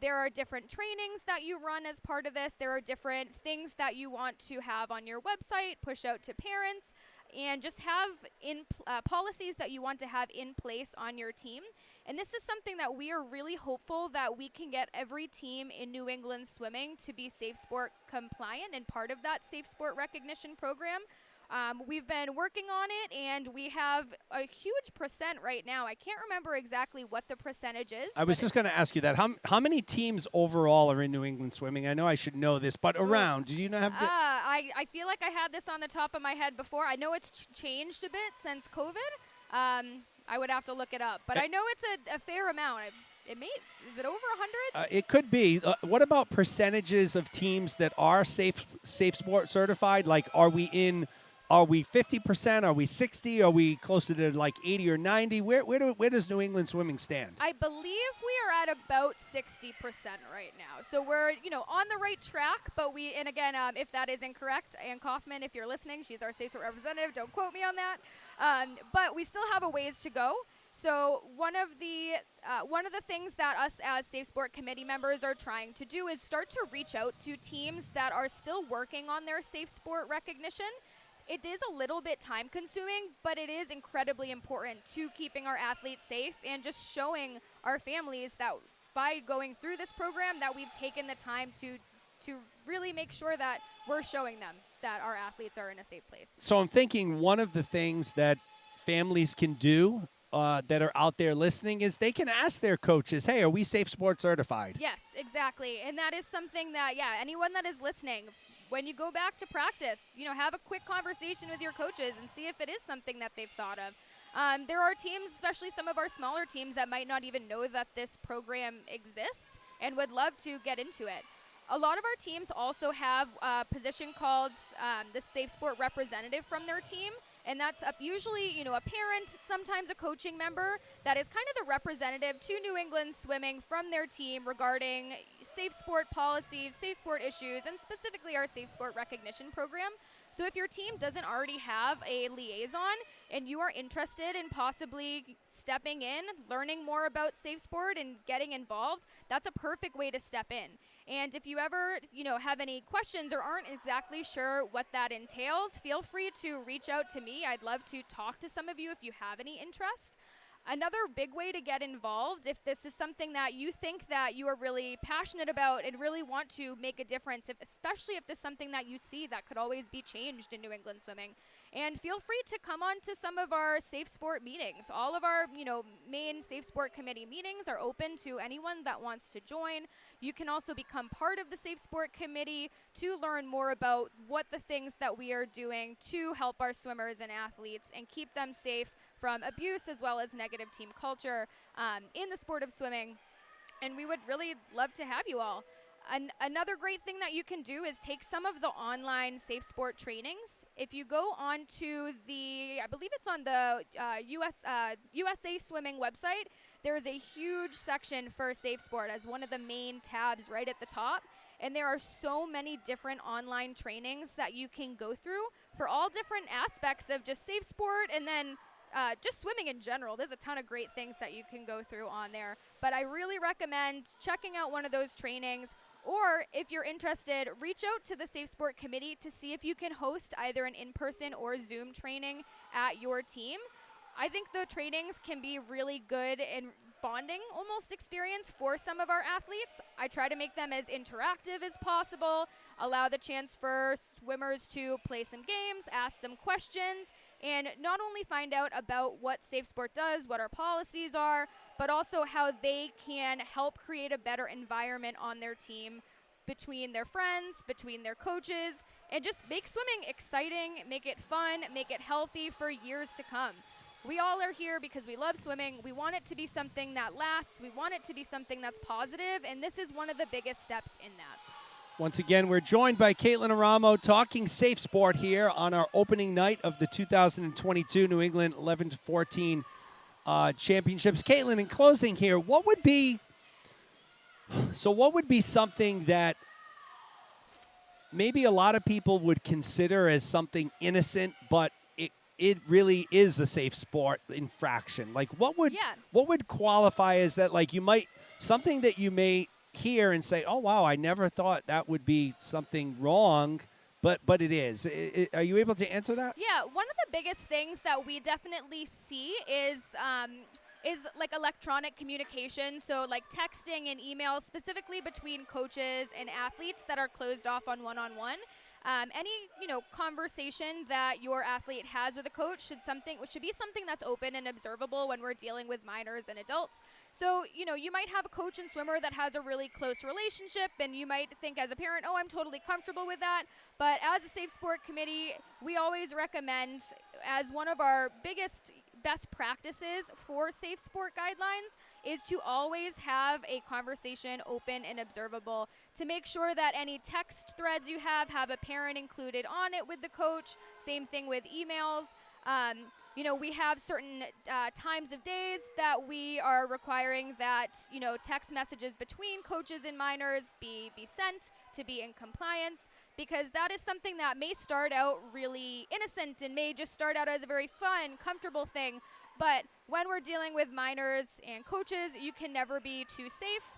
There are different trainings that you run as part of this. There are different things that you want to have on your website, push out to parents, and just have policies that you want to have in place on your team. And this is something that we are really hopeful that we can get every team in New England swimming to be Safe Sport compliant and part of that Safe Sport recognition program. We've been working on it, and we have a huge percent right now. I can't remember exactly what the percentage is. I was just going to ask you that. How many teams overall are in New England swimming? I know I should know this, but around. Do you not have the I feel like I had this on the top of my head before. I know it's changed a bit since COVID. I would have to look it up, but I know it's a fair amount. Is it over 100? It could be. What about percentages of teams that are safe sport certified? Like, are we 50%? Are we 60? Are we closer to like 80 or 90? Where does New England swimming stand? I believe we are at about 60% right now. So we're, on the right track, but and again, if that is incorrect, Ann Kaufman, if you're listening, she's our Safe Sport representative, don't quote me on that. But we still have a ways to go. So one of the things that us as Safe Sport Committee members are trying to do is start to reach out to teams that are still working on their Safe Sport recognition. It is a little bit time consuming, but it is incredibly important to keeping our athletes safe and just showing our families that by going through this program that we've taken the time to really make sure that we're showing them that our athletes are in a safe place. So I'm thinking one of the things that families can do that are out there listening is they can ask their coaches, hey, are we Safe Sport certified? Yes, exactly. And that is something that, anyone that is listening, when you go back to practice, have a quick conversation with your coaches and see if it is something that they've thought of. There are teams, especially some of our smaller teams, that might not even know that this program exists and would love to get into it. A lot of our teams also have a position called the Safe Sport representative from their team. And that's usually, a parent, sometimes a coaching member that is kind of the representative to New England Swimming from their team regarding safe sport policies, safe sport issues, and specifically our Safe Sport Recognition Program. So if your team doesn't already have a liaison and you are interested in possibly stepping in, learning more about safe sport and getting involved, that's a perfect way to step in. And if you ever, have any questions or aren't exactly sure what that entails, feel free to reach out to me. I'd love to talk to some of you if you have any interest. Another big way to get involved, if this is something that you think that you are really passionate about and really want to make a difference, especially if this is something that you see that could always be changed in New England swimming. And feel free to come on to some of our Safe Sport meetings. All of our, main Safe Sport Committee meetings are open to anyone that wants to join. You can also become part of the Safe Sport Committee to learn more about what the things that we are doing to help our swimmers and athletes and keep them safe from abuse as well as negative team culture in the sport of swimming. And we would really love to have you all. Another great thing that you can do is take some of the online safe sport trainings. If you go on to I believe it's on the USA Swimming website, there is a huge section for safe sport as one of the main tabs right at the top. And there are so many different online trainings that you can go through for all different aspects of just safe sport and then just swimming in general. There's a ton of great things that you can go through on there. But I really recommend checking out one of those trainings. Or if you're interested, reach out to the Safe Sport Committee to see if you can host either an in-person or Zoom training at your team. I think the trainings can be really good and bonding almost experience for some of our athletes. I try to make them as interactive as possible, allow the chance for swimmers to play some games, ask some questions, and not only find out about what Safe Sport does, what our policies are, but also how they can help create a better environment on their team between their friends, between their coaches, and just make swimming exciting, make it fun, make it healthy for years to come. we all are here because we love swimming. We want it to be something that lasts. We want it to be something that's positive, and this is one of the biggest steps in that. Once again, we're joined by Caitlin Aramo talking safe sport here on our opening night of the 2022 New England 11-14 championships. Caitlin, in closing here, what would be something that maybe a lot of people would consider as something innocent, but it really is a safe sport infraction? Like, what would qualify as that? Like, something that you may hear and say, oh, wow, I never thought that would be something wrong, but it is. Are you able to answer that? Yeah, one of the biggest things that we definitely see is like electronic communication, so like texting and emails, specifically between coaches and athletes that are closed off on one-on-one. Any conversation that your athlete has with a coach should be something that's open and observable when we're dealing with minors and adults. So you might have a coach and swimmer that has a really close relationship, and you might think as a parent, oh, I'm totally comfortable with that. But as a safe sport committee, we always recommend, as one of our best practices for safe sport guidelines, is to always have a conversation open and observable, to make sure that any text threads you have a parent included on it with the coach. Same thing with emails. We have certain times of days that we are requiring that text messages between coaches and minors be sent to be in compliance, because that is something that may start out really innocent and may just start out as a very fun, comfortable thing. But when we're dealing with minors and coaches, you can never be too safe.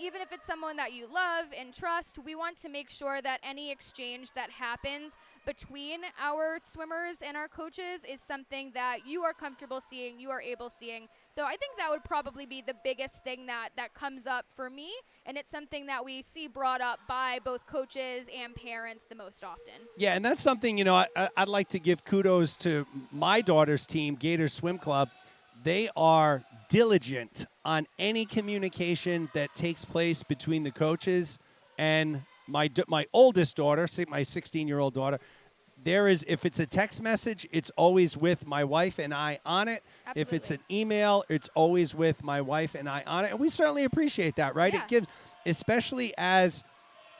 Even if it's someone that you love and trust, we want to make sure that any exchange that happens between our swimmers and our coaches is something that you are comfortable seeing, you are able seeing. So I think that would probably be the biggest thing that comes up for me, and it's something that we see brought up by both coaches and parents the most often. Yeah, and that's something, I'd like to give kudos to my daughter's team, Gators Swim Club. They are diligent on any communication that takes place between the coaches and my oldest daughter, my 16-year-old daughter. If it's a text message, it's always with my wife and I on it. Absolutely. If it's an email, it's always with my wife and I on it. And we certainly appreciate that, right? Yeah. It gives, especially as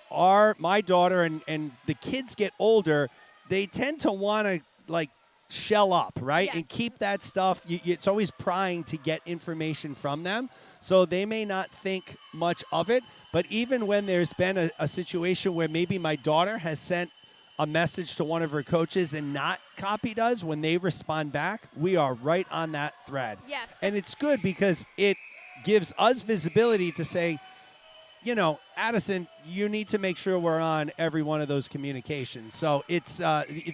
my daughter and the kids get older, they tend to want to shell up, right? Yes. And keep that stuff. It's always prying to get information from them. So they may not think much of it. But even when there's been a situation where maybe my daughter has sent a message to one of her coaches and not copied us, when they respond back, we are right on that thread. Yes. And it's good because it gives us visibility to say, Addison, you need to make sure we're on every one of those communications. So it's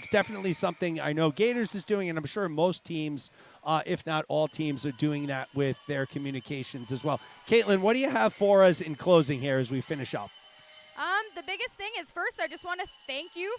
definitely something I know Gators is doing, and I'm sure most teams, if not all teams, are doing that with their communications as well. Caitlin, what do you have for us in closing here as we finish up? The biggest thing is, first, I just want to thank you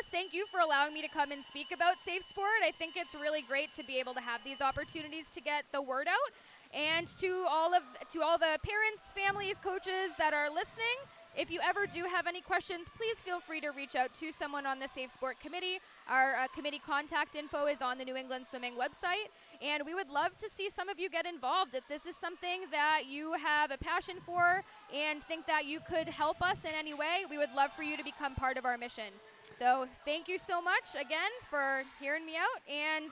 thank you for allowing me to come and speak about safe sport. I think it's really great to be able to have these opportunities to get the word out. And to all the parents, families, coaches that are listening, if you ever do have any questions, please feel free to reach out to someone on the Safe Sport Committee. Our committee contact info is on the New England Swimming website, and we would love to see some of you get involved. If this is something that you have a passion for and think that you could help us in any way, we would love for you to become part of our mission. So thank you so much again for hearing me out, and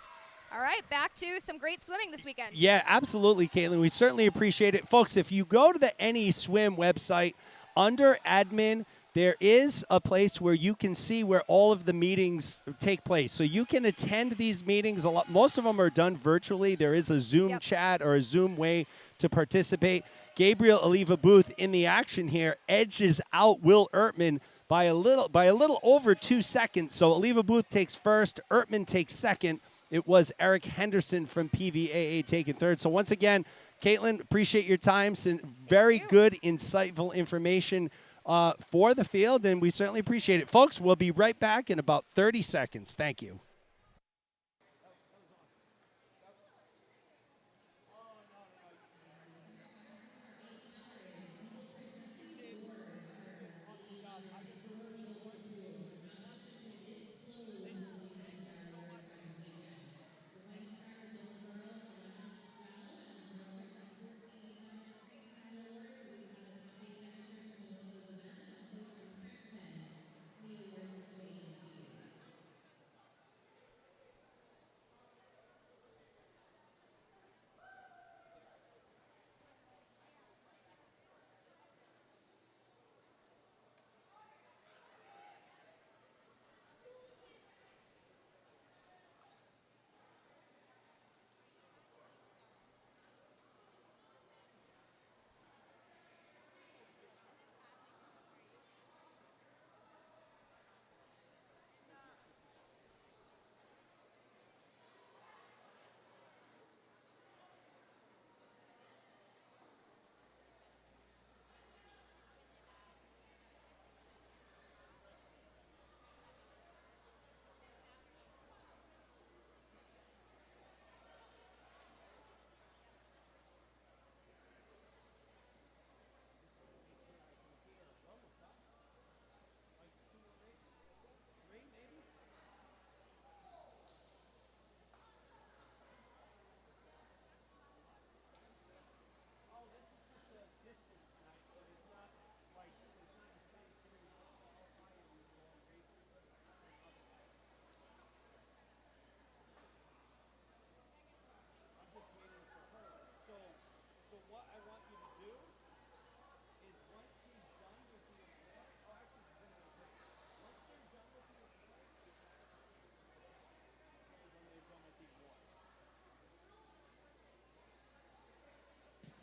all right, back to some great swimming this weekend. Yeah, absolutely, Caitlin. We certainly appreciate it. Folks, if you go to the NE-Swim website, under admin, there is a place where you can see where all of the meetings take place. So you can attend these meetings. Most of them are done virtually. There is a Zoom chat or a Zoom way to participate. Gabriel Oliva Booth in the action here edges out Will Ertman by a little over 2 seconds. So Oliva Booth takes first, Ertman takes second. It was Eric Henderson from PVAA taking third. So once again, Caitlin, appreciate your time. Some very good, insightful information for the field, and we certainly appreciate it. Folks, we'll be right back in about 30 seconds. Thank you.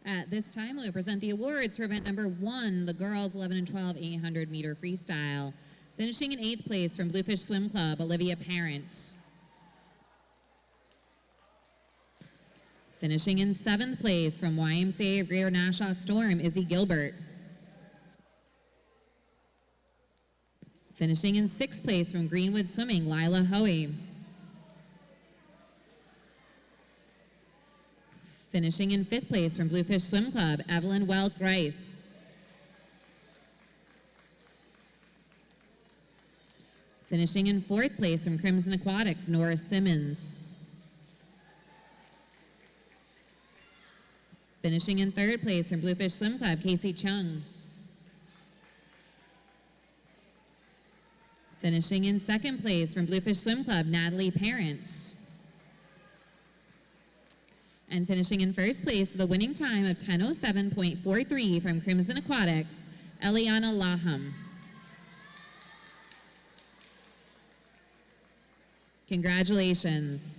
At this time, we'll present the awards for event number 1, the girls 11 and 12 800-meter freestyle. Finishing in 8th place from Bluefish Swim Club, Olivia Parent. Finishing in 7th place from YMCA of Greater Nassau Storm, Izzy Gilbert. Finishing in 6th place from Greenwood Swimming, Lila Hoey. Finishing in 5th place from Bluefish Swim Club, Evelyn Welk Rice. Finishing in 4th place from Crimson Aquatics, Nora Simmons. Finishing in 3rd place from Bluefish Swim Club, Casey Chung. Finishing in 2nd place from Bluefish Swim Club, Natalie Parent. And finishing in 1st place with a winning time of 10:07.43 from Crimson Aquatics, Eliana Laham. Congratulations.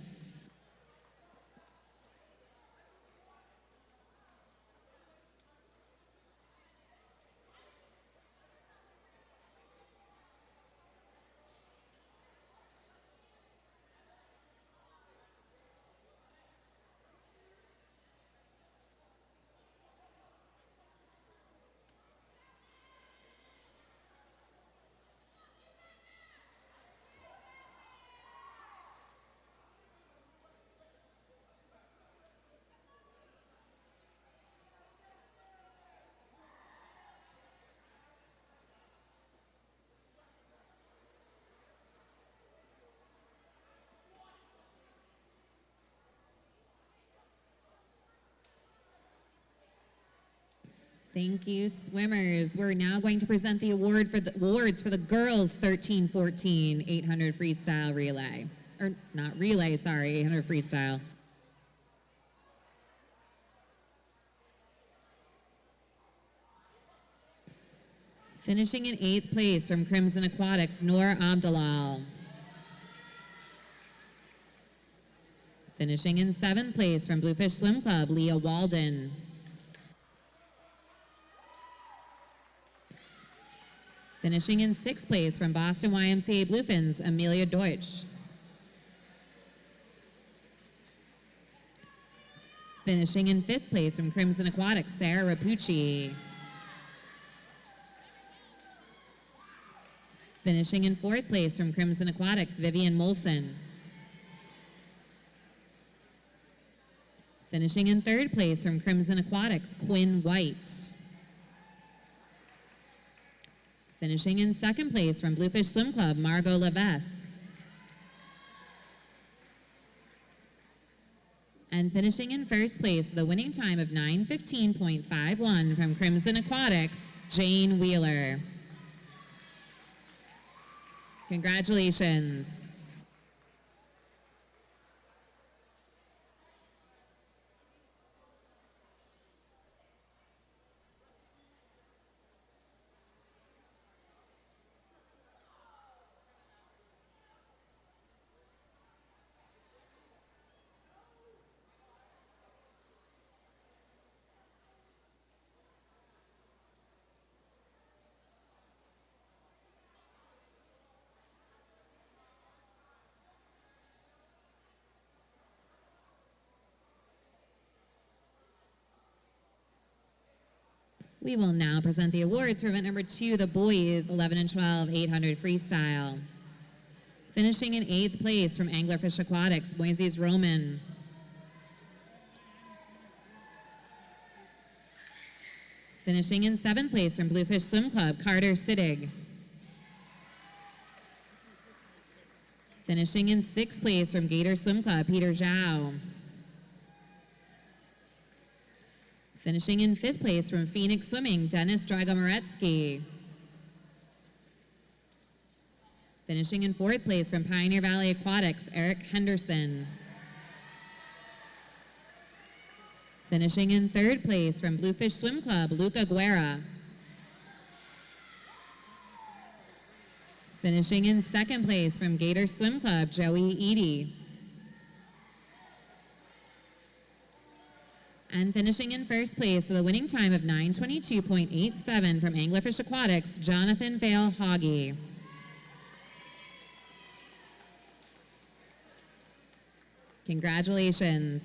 Thank you, swimmers. We're now going to present the awards for the girls 13-14 800 freestyle relay. Or not relay, sorry, 800 freestyle. Finishing in 8th place from Crimson Aquatics, Noor Abdalal. Finishing in 7th place from Bluefish Swim Club, Leah Walden. Finishing in 6th place from Boston YMCA Bluefins, Amelia Deutsch. Finishing in 5th place from Crimson Aquatics, Sarah Rapucci. Finishing in 4th place from Crimson Aquatics, Vivian Molson. Finishing in 3rd place from Crimson Aquatics, Quinn White. Finishing in 2nd place from Bluefish Swim Club, Margot Levesque. And finishing in 1st place, the winning time of 9:15.51 from Crimson Aquatics, Jane Wheeler. Congratulations. We will now present the awards for event number 2, the boys 11 and 12 800 freestyle. Finishing in 8th place from Anglerfish Aquatics, Moises Roman. Finishing in 7th place from Bluefish Swim Club, Carter Siddig. Finishing in 6th place from Gator Swim Club, Peter Zhao. Finishing in 5th place from Phoenix Swimming, Dennis Dragomoretsky. Finishing in 4th place from Pioneer Valley Aquatics, Eric Henderson. Finishing in 3rd place from Bluefish Swim Club, Luca Guerra. Finishing in 2nd place from Gator Swim Club, Joey Eady. And finishing in first place with a winning time of 9:22.87 from Anglerfish Aquatics, Jonathan Vale Hoggy. Congratulations.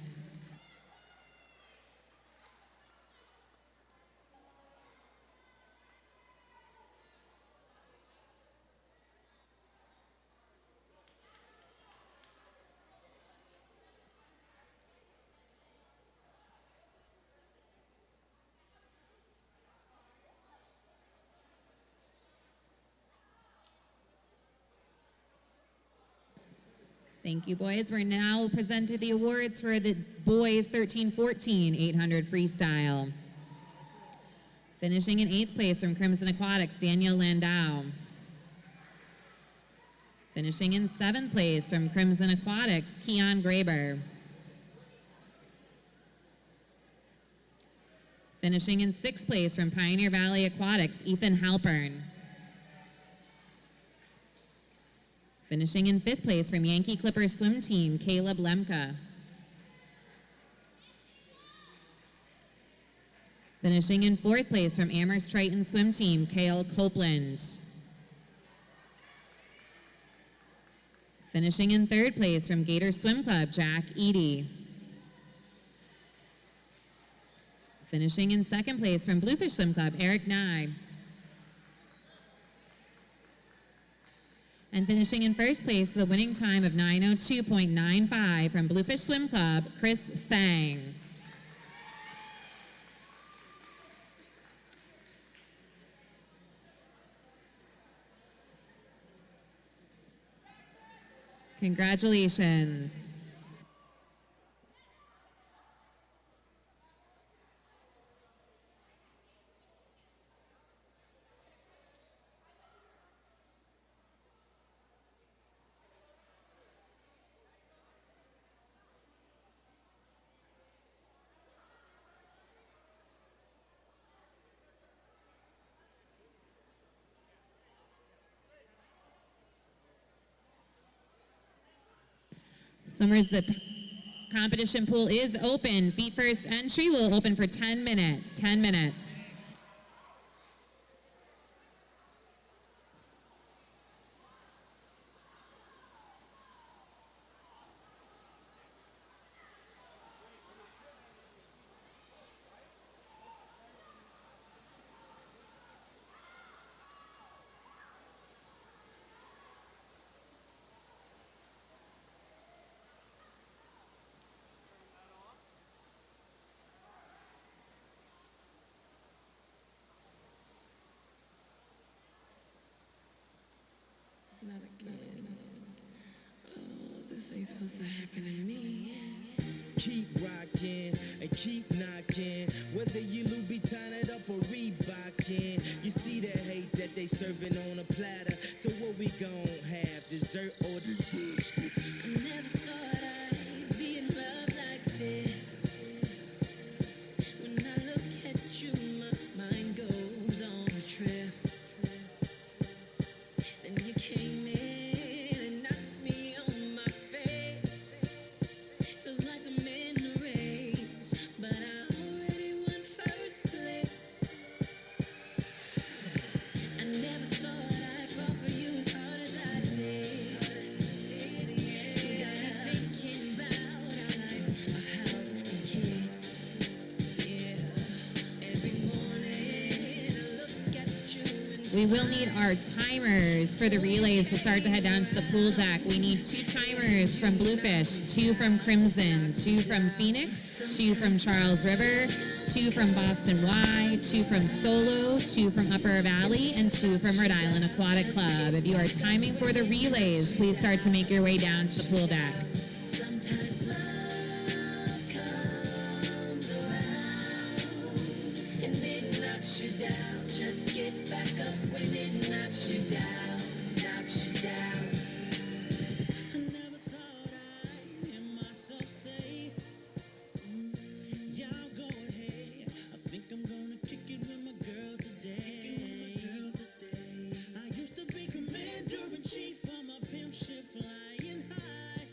Thank you, boys. We're now presenting the awards for the boys 13-14 800 freestyle. Finishing in 8th place from Crimson Aquatics, Daniel Landau. Finishing in 7th place from Crimson Aquatics, Keon Graber. Finishing in 6th place from Pioneer Valley Aquatics, Ethan Halpern. Finishing in 5th place from Yankee Clippers Swim Team, Caleb Lemke. Finishing in 4th place from Amherst Triton Swim Team, Kale Copeland. Finishing in 3rd place from Gator Swim Club, Jack Eady. Finishing in 2nd place from Bluefish Swim Club, Eric Nye. And finishing in 1st place with a winning time of 9:02.95 from Bluefish Swim Club, Chris Sang. Congratulations. Swimmers, the competition pool is open. Feet first entry will open for 10 minutes. 10 minutes. Not again. Oh, this ain't supposed to happen to me. Keep rocking and keep knocking. Whether you Louboutin it up or Reebokin, you see the hate that they serving on a platter. So what we gon' have, dessert or dessert? I never thought I'd be in love like this. When I look at you, my mind goes on a trip. Then you came in and knocked me on my face. Feels like I'm in a race, but I already won first place. I never thought I'd fall for you as hard as I did. You got me thinking about our life, our house and kids. Yeah, every morning I look at you and We will need our timers for the relays to start to head down to the pool deck. We need 2 timers from Bluefish, 2 from Crimson, 2 from Phoenix, 2 from Charles River, 2 from Boston Y, 2 from Solo, 2 from Upper Valley, and 2 from Rhode Island Aquatic Club. If you are timing for the relays, please start to make your way down to the pool deck. sometimes love comes around and it knocks you down. Just get back up when it knocks you down, knocks you down. I never thought I'd hear myself say, y'all go ahead. I think I'm gonna kick it with my girl today. I used to be commander in chief on my pimp ship flying high.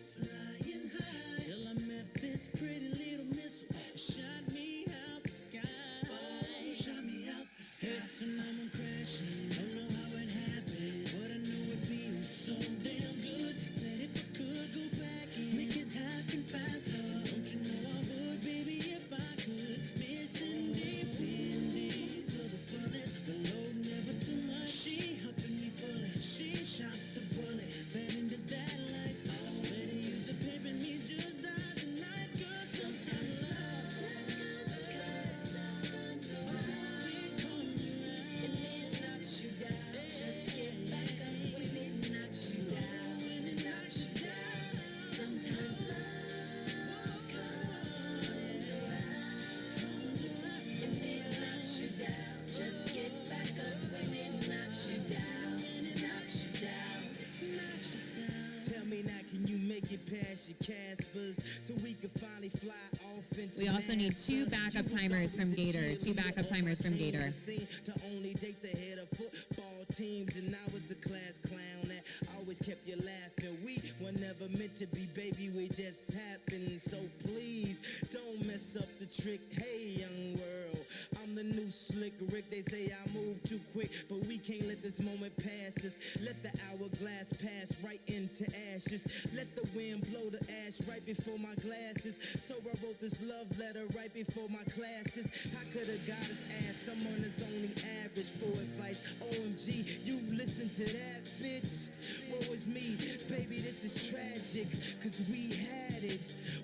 get your Caspers so we can finally fly off into We also need 2 NASA. backup You was timers from always the Gator. 2 cheerleader backup on timers my from team. Gator. Seemed to only date the head of football teams, and I was the class clown that always kept you laughing. We were never meant to be, baby, we just happened. So please don't mess up the trick. Hey, young world, I'm the new slick Rick. They say I move too quick, but we can't let this moment pass us. Let the hourglass pass right into ashes. Let the wind blow the ash right before my glasses. So I wrote this love letter right before my classes. I could have got his ass, someone that's only average for advice. OMG, you listen to that, bitch. Woe is me, baby, this is tragic. Cause we had it,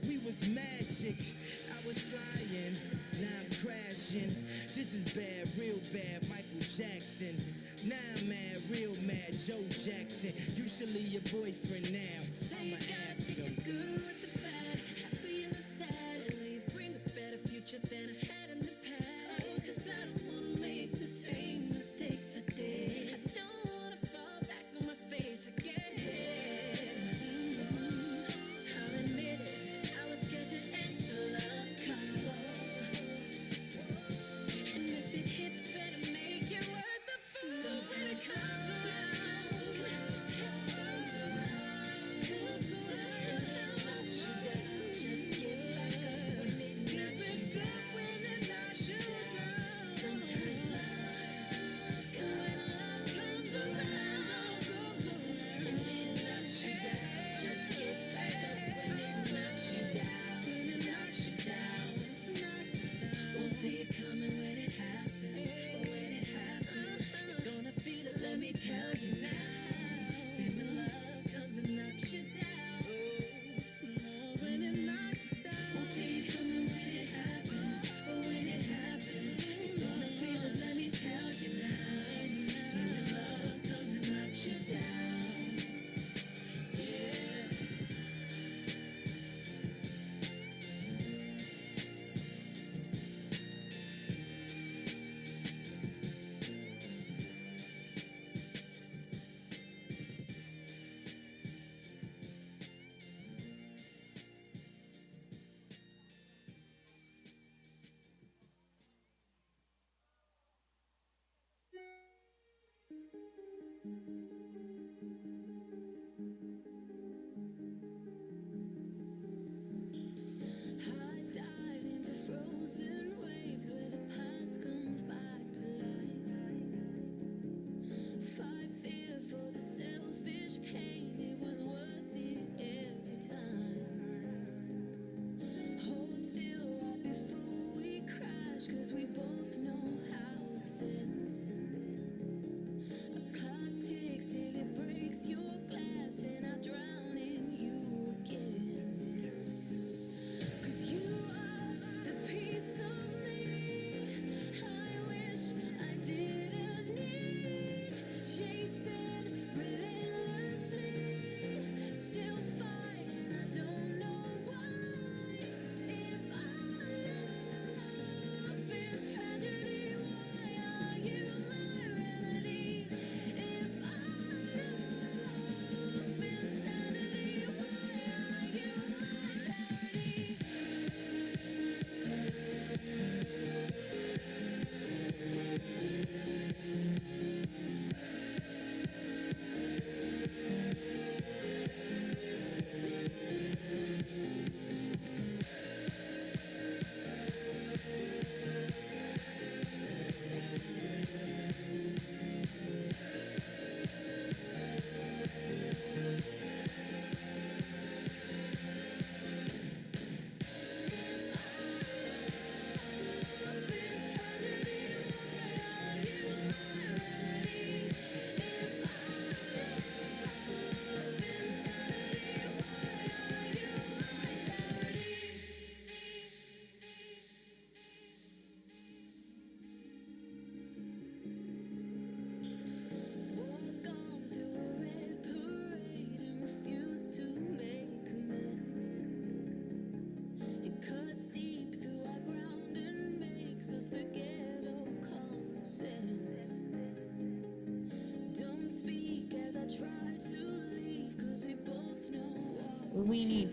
we was magic. I was flying, now I'm crashing. This is bad, real bad, Michael Jackson. Now I'm mad, real mad, Joe Jackson. You should leave your boyfriend now. Say I'ma you gotta ask take him. the good with the bad, happy and the sad, and they bring a better future than I had in the past. Oh, 'cause I don't wanna make the same mistakes I did. I don't wanna fall back on my face again. I'll admit it, I was scared to enter love's combo. And if it hits, better make it worth the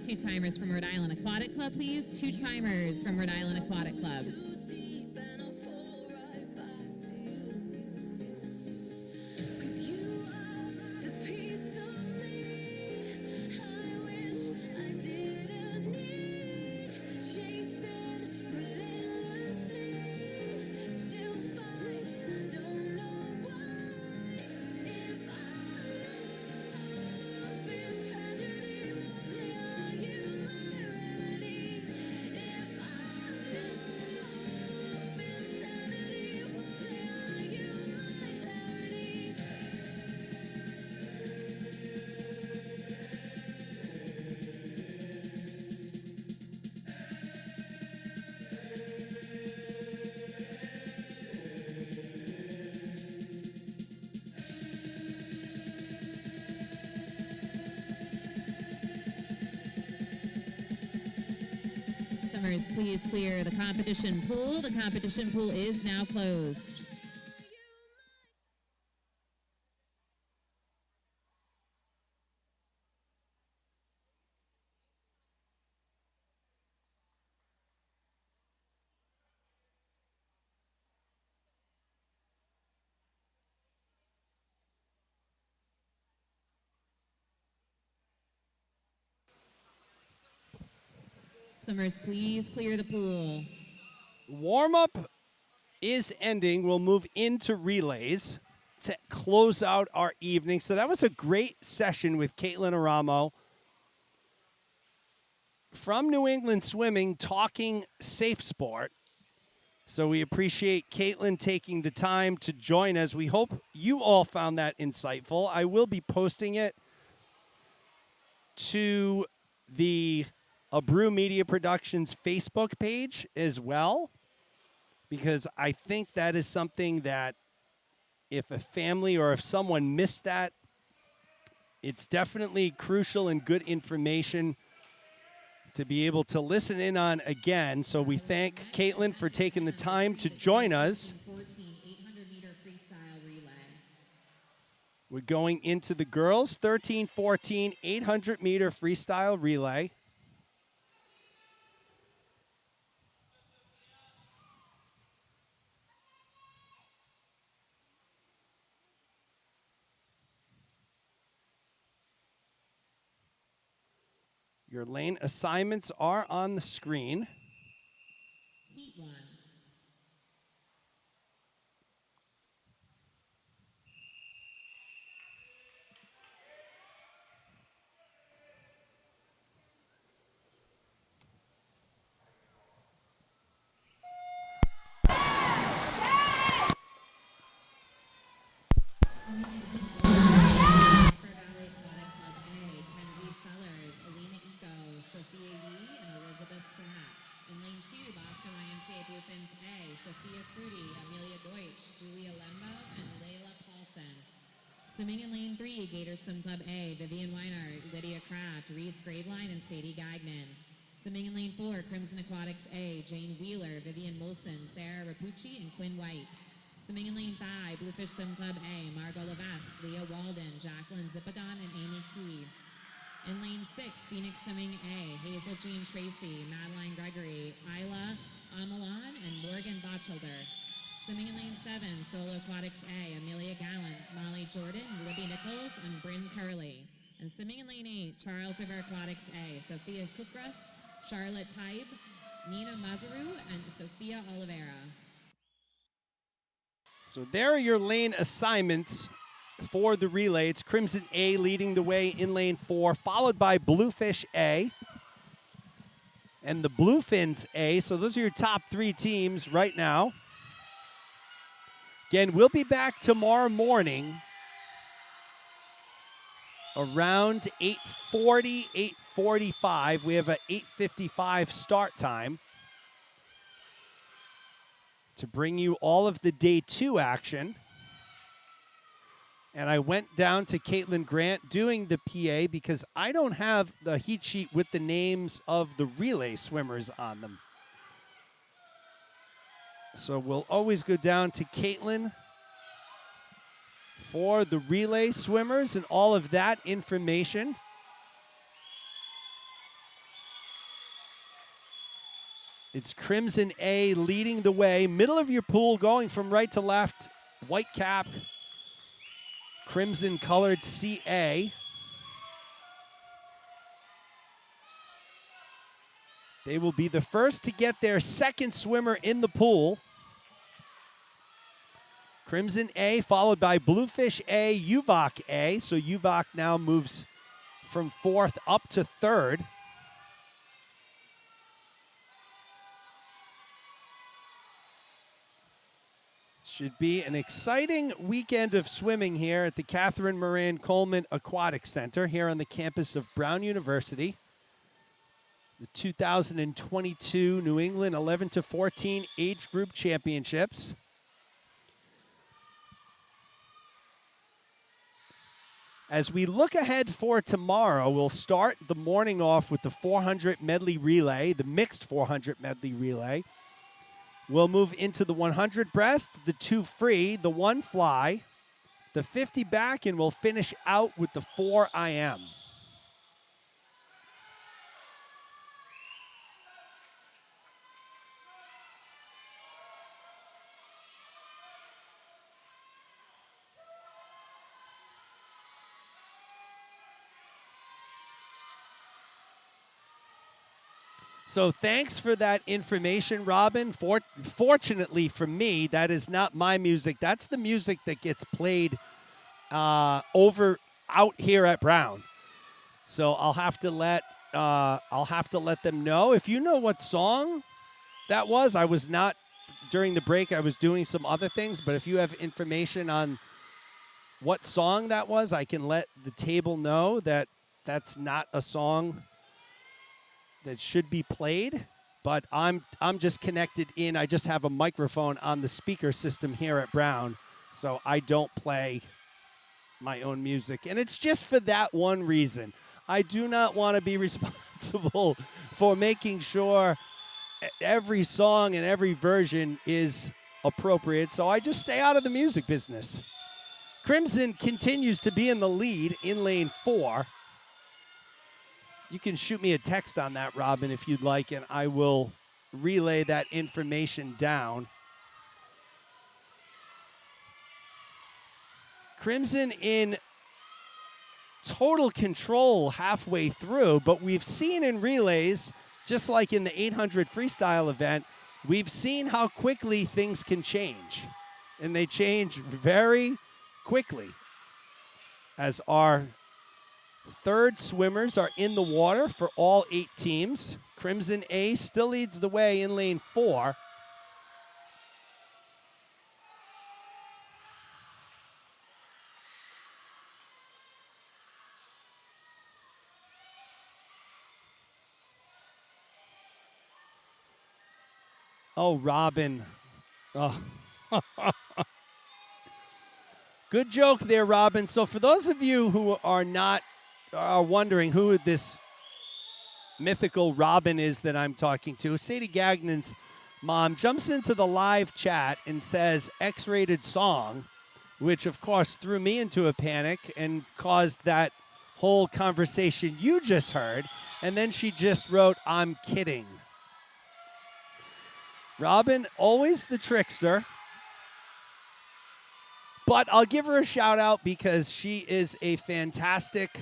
Two timers from Rhode Island Aquatic Club, please. Two timers from Rhode Island Aquatic Club. Too deep and I'll fall right back to you. 'Cause you are the piece of me I wish I didn't need. Chasing relentlessly, still fighting, I don't know why. If love is tragedy, why are you my remedy? If love's insanity, why are you my clarity? Summers, please clear the competition pool. The competition pool is now closed. Summers, please clear the pool. Warm up is ending. We'll move into relays to close out our evening. So that was a great session with Caitlin Aramo from New England Swimming talking safe sport. So we appreciate Caitlin taking the time to join us. We hope you all found that insightful. I will be posting it to the Brew Media Productions Facebook page as well, because I think that is something that if a family or if someone missed that, it's definitely crucial and good information to be able to listen in on again. So we thank Caitlin for taking the time to join us. 14, 800-meter freestyle relay. We're going into the girls 13-14 800-meter freestyle relay. Your lane assignments are on the screen. Heat 1. Upper Valley Aquatic Club A, Kenzie Sellers, Alina Eco, Sophia Yee, and Elizabeth Stratz. In lane 2, Boston YMCA Bluefins A, Sophia Prudy, Amelia Deutsch, Julia Lembo, and Layla Paulson. Swimming in lane 3, Gator Swim Club A, Vivian Weinart, Lydia Kraft, Reese Graveline, and Sadie Gagnon. Swimming in lane 4, Crimson Aquatics A, Jane Wheeler, Vivian Molson, Sarah Rapucci, and Quinn White. Swimming in lane 5, Bluefish Swim Club A, Margot Levesque, Leah Walden, Jacqueline Zippagon, and Amy Key. In lane 6, Phoenix Swimming A, Hazel Jean Tracy, Madeline Gregory, Isla Amalan, and Morgan Botchelder. Swimming in lane 7, Solo Aquatics A, Amelia Gallant, Molly Jordan, Libby Nichols, and Bryn Curley. And swimming in lane 8, Charles River Aquatics A, Sophia Kukras, Charlotte Tybe, Nina Mazaru, and Sophia Oliveira. So there are your lane assignments for the relay. It's Crimson A leading the way in lane 4, followed by Bluefish A and the Bluefins A. So those are your top 3 teams right now. Again, we'll be back tomorrow morning around 8:40, 8:45. We have an 8:55 start time to bring you all of the day 2 action. And I went down to Caitlin Grant doing the PA because I don't have the heat sheet with the names of the relay swimmers on them. So we'll always go down to Caitlin for the relay swimmers and all of that information. It's Crimson A leading the way. Middle of your pool, going from right to left. White cap, crimson colored CA. They will be the first to get their second swimmer in the pool. Crimson A followed by Bluefish A, Uvok A. So Uvok now moves from fourth up to third. Should be an exciting weekend of swimming here at the Catherine Moran Coleman Aquatic Center here on the campus of Brown University. The 2022 New England 11 to 14 age group championships. As we look ahead for tomorrow, we'll start the morning off with the 400 medley relay, the mixed 400 medley relay. We'll move into the 100 breast, the 2 free, the 1 fly, the 50 back, and we'll finish out with the 4 IM. So thanks for that information, Robin. Fortunately for me, that is not my music. That's the music that gets played over out here at Brown. So I'll have to let them know. If you know what song that was, I was not during the break. I was doing some other things, but if you have information on what song that was, I can let the table know that that's not a song that should be played, but I'm just connected in. I just have a microphone on the speaker system here at Brown, so I don't play my own music. And it's just for that one reason. I do not want to be responsible for making sure every song and every version is appropriate, so I just stay out of the music business. Crimson continues to be in the lead in lane 4. You can shoot me a text on that, Robin, if you'd like, and I will relay that information down. Crimson in total control halfway through, but we've seen in relays, just like in the 800 freestyle event, we've seen how quickly things can change. And they change very quickly. As our third swimmers are in the water for all 8 teams. Crimson A still leads the way in lane 4. Oh, Robin. Oh. Good joke there, Robin. So for those of you who are wondering who this mythical Robin is that I'm talking to, Sadie Gagnon's mom jumps into the live chat and says X-rated song, which of course threw me into a panic and caused that whole conversation you just heard. And then she just wrote, I'm kidding. Robin, always the trickster. But I'll give her a shout out because she is a fantastic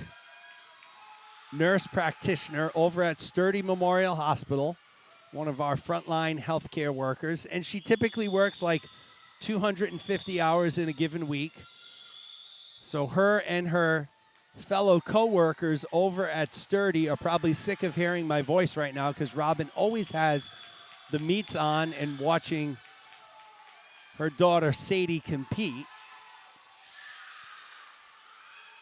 nurse practitioner over at Sturdy Memorial Hospital, one of our frontline healthcare workers. And she typically works like 250 hours in a given week. So her and her fellow coworkers over at Sturdy are probably sick of hearing my voice right now because Robin always has the meets on and watching her daughter Sadie compete.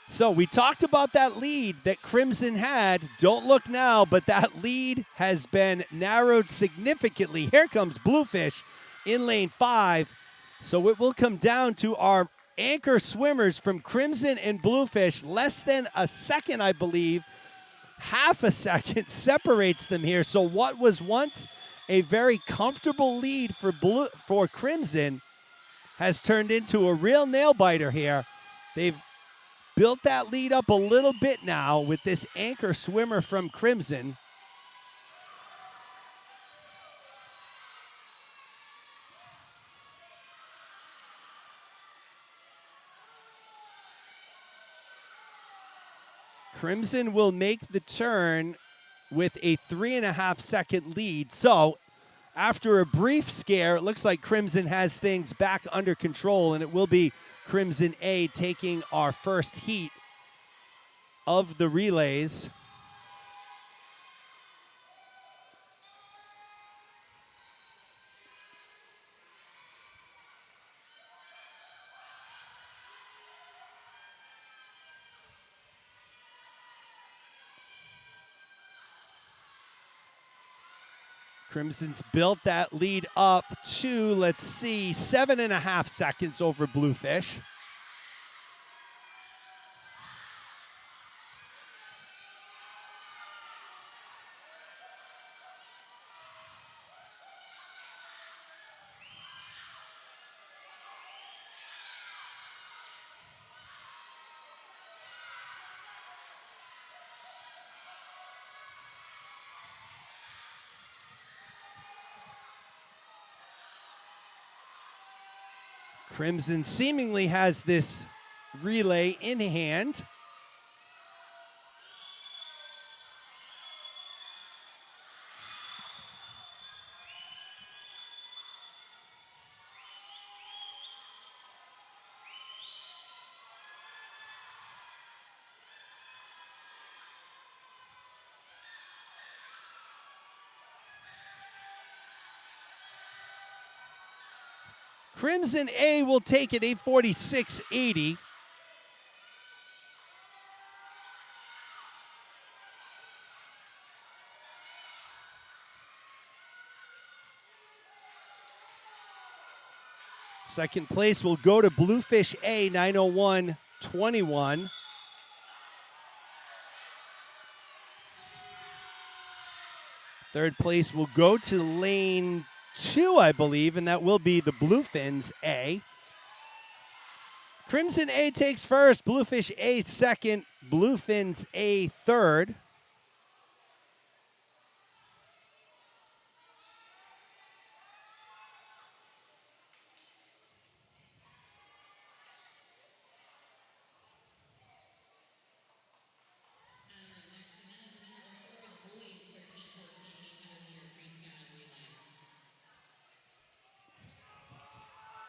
So we talked about that lead that Crimson had. Don't look now, but that lead has been narrowed significantly. Here comes Bluefish in lane 5. So it will come down to our anchor swimmers from Crimson and Bluefish. Less than a second, I believe. Half a second separates them here. So what was once a very comfortable lead for Crimson has turned into a real nail-biter here. They've built that lead up a little bit now with this anchor swimmer from Crimson. Crimson will make the turn with a 3.5-second lead. So after a brief scare, it looks like Crimson has things back under control, and it will be Crimson A taking our first heat of the relays. Crimson's built that lead up to, let's see, 7.5 seconds over Bluefish. Crimson seemingly has this relay in hand. Crimson A will take it 8:46.80. Second place will go to Bluefish A, 9:01.21. Third place will go to lane 2, I believe, and that will be the Bluefins A. Crimson A takes first, Bluefish A second, Bluefins A third.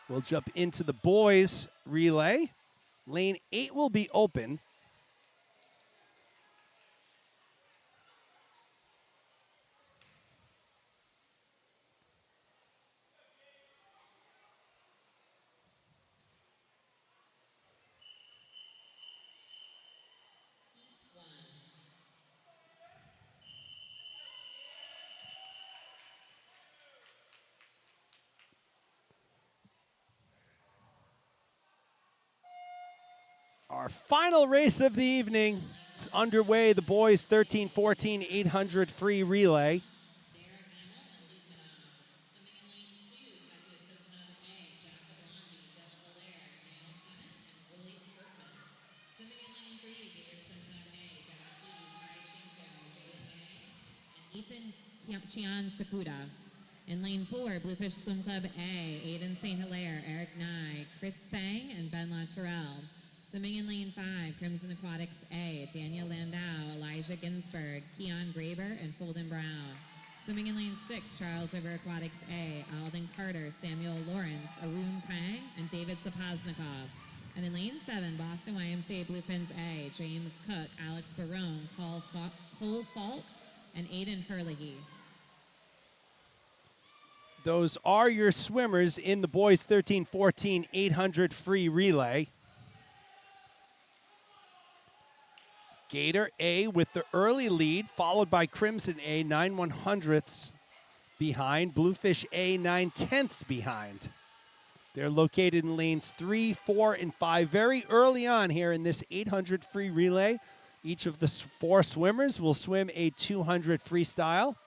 We'll jump into the boys relay. Lane 8 will be open. Our final race of the evening. It's underway. The boys 13-14 800 free relay. Chian Sakuda. In lane 4, Bluefish Swim Club A, Aiden St. Hilaire, Eric Nye, Chris Sang, and Ben Laterrell. Swimming in lane 5, Crimson Aquatics A, Daniel Landau, Elijah Ginsberg, Keon Graber, and Folden Brown. Swimming in lane 6, Charles River Aquatics A, Alden Carter, Samuel Lawrence, Arun Kang, and David Sapoznikov. And in lane 7, Boston YMCA Bluefins A, James Cook, Alex Barone, Cole Falk, and Aiden Herlihy. Those are your swimmers in the boys 13-14 800 free relay. Gator A with the early lead, followed by Crimson A 9/100ths behind. Bluefish A 9/10ths behind. They're located in lanes 3, 4, and 5 very early on here in this 800 free relay. Each of the 4 swimmers will swim a 200 freestyle.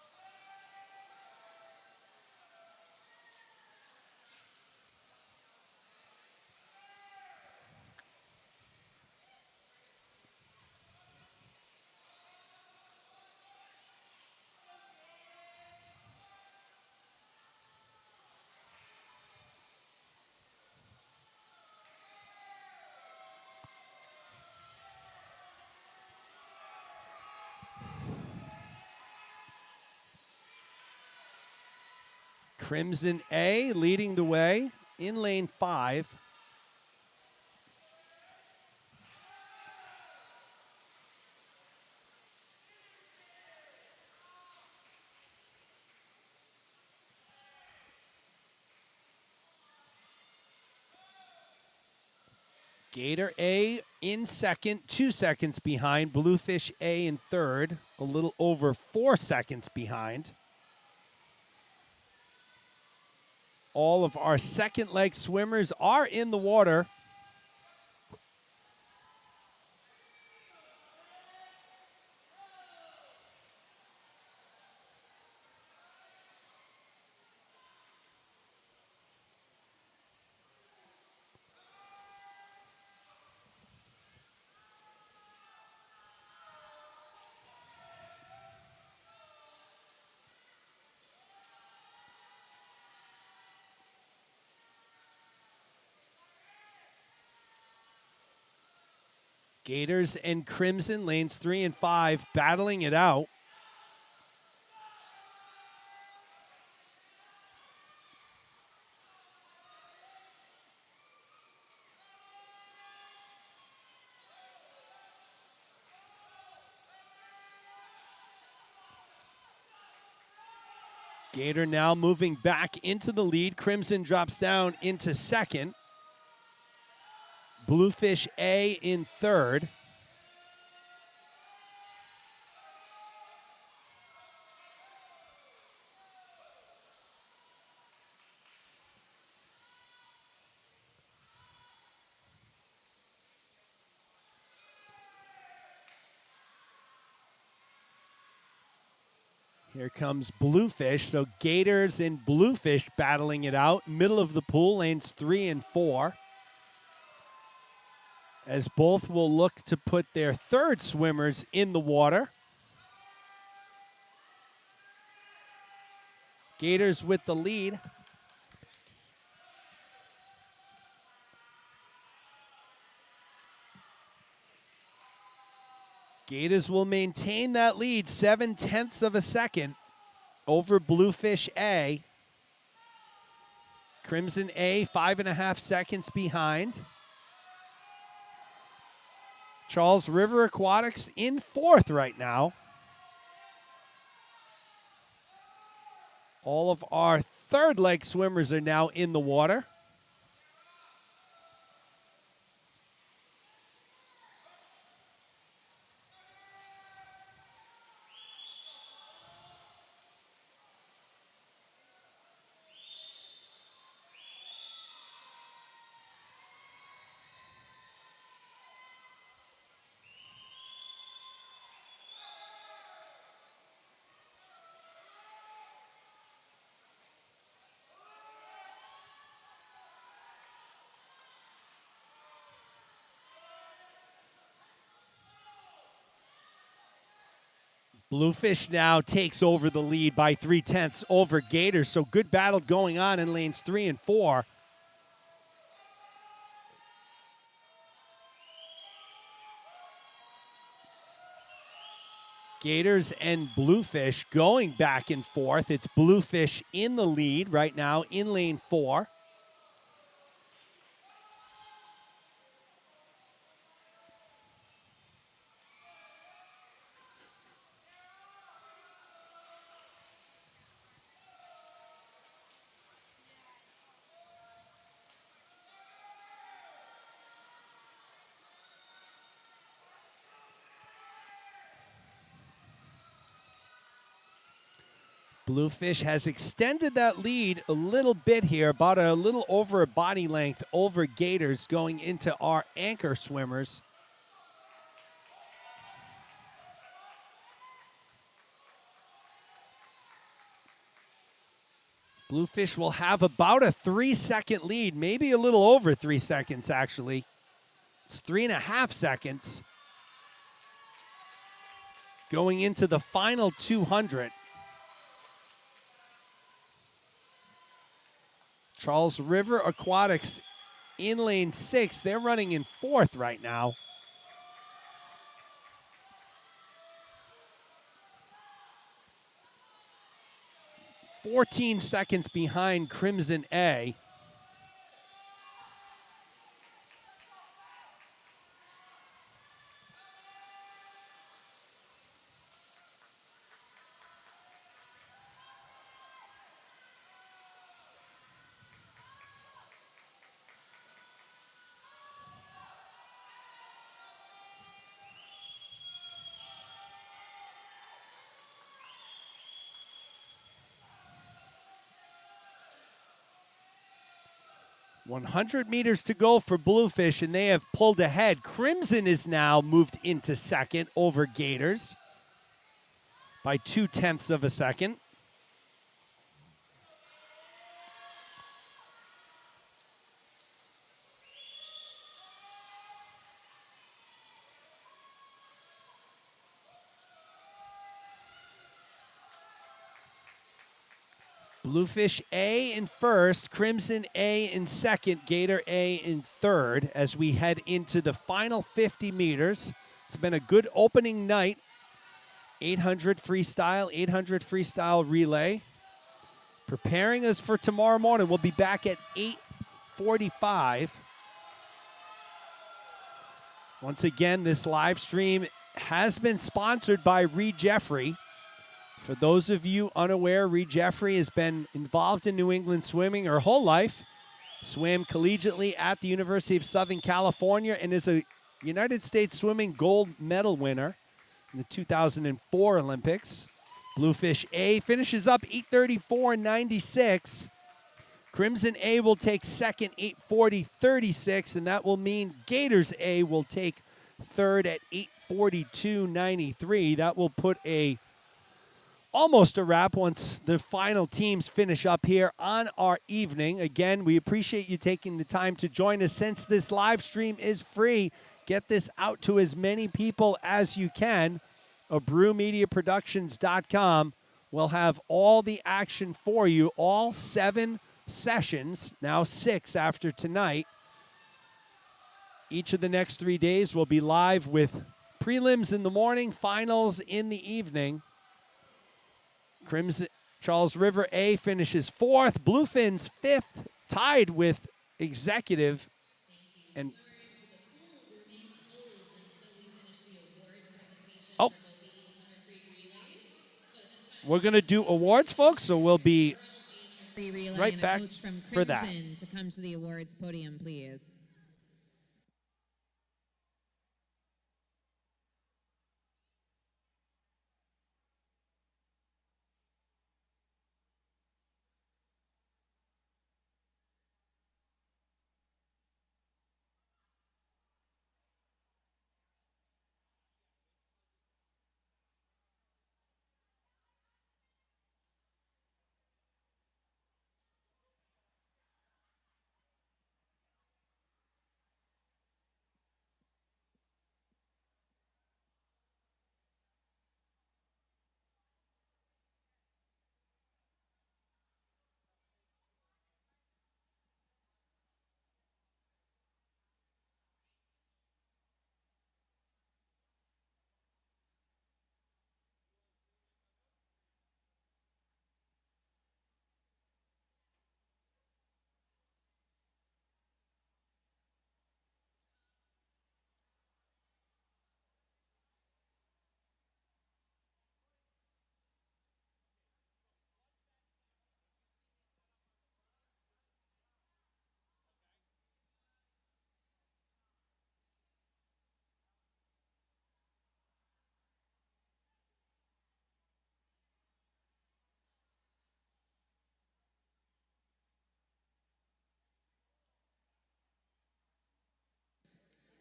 Crimson A leading the way in lane 5. Gator A in second, 2 seconds behind. Bluefish A in third, a little over 4 seconds behind. All of our second leg swimmers are in the water. Gators and Crimson, lanes 3 and 5, battling it out. Gator now moving back into the lead. Crimson drops down into second. Bluefish A in third. Here comes Bluefish. So Gators and Bluefish battling it out. Middle of the pool, lanes 3 and 4. As both will look to put their third swimmers in the water. Gators with the lead. Gators will maintain that lead 0.7 of a second over Bluefish A. Crimson A 5.5 seconds behind. Charles River Aquatics in fourth right now. All of our third leg swimmers are now in the water. Bluefish now takes over the lead by 0.3 over Gators. So good battle going on in lanes 3 and 4. Gators and Bluefish going back and forth. It's Bluefish in the lead right now in lane 4. Bluefish has extended that lead a little bit here, about a little over a body length over Gators going into our anchor swimmers. Bluefish will have about a 3-second lead, maybe a little over 3 seconds actually. It's 3.5 seconds going into the final 200. Charles River Aquatics in lane 6. They're running in fourth right now. 14 seconds behind Crimson A. .100 meters to go for Bluefish, and they have pulled ahead. Crimson is now moved into second over Gators by 0.2 of a second. Bluefish A in first, Crimson A in second, Gator A in third as we head into the final 50 meters. It's been a good opening night. 800 freestyle relay. Preparing us for tomorrow morning. We'll be back at 8:45. Once again, this live stream has been sponsored by Reed Jeffrey. For those of you unaware, Reed Jeffrey has been involved in New England swimming her whole life. Swam collegiately at the University of Southern California and is a United States swimming gold medal winner in the 2004 Olympics. Bluefish A finishes up 8:34.96. Crimson A will take second, 8:40.36, and that will mean Gators A will take third at 8:42.93. That will put almost a wrap once the final teams finish up here on our evening. Again, we appreciate you taking the time to join us. Since this live stream is free, get this out to as many people as you can. AbrewMediaProductions.com will have all the action for you, all 7 sessions, now 6 after tonight. Each of the next 3 days will be live with prelims in the morning, finals in the evening. Crimson Charles River A finishes 4th, Bluefins 5th, tied with Executive. And oh, we're going to do awards, folks, so we'll be right back for that. To come to the awards podium, please.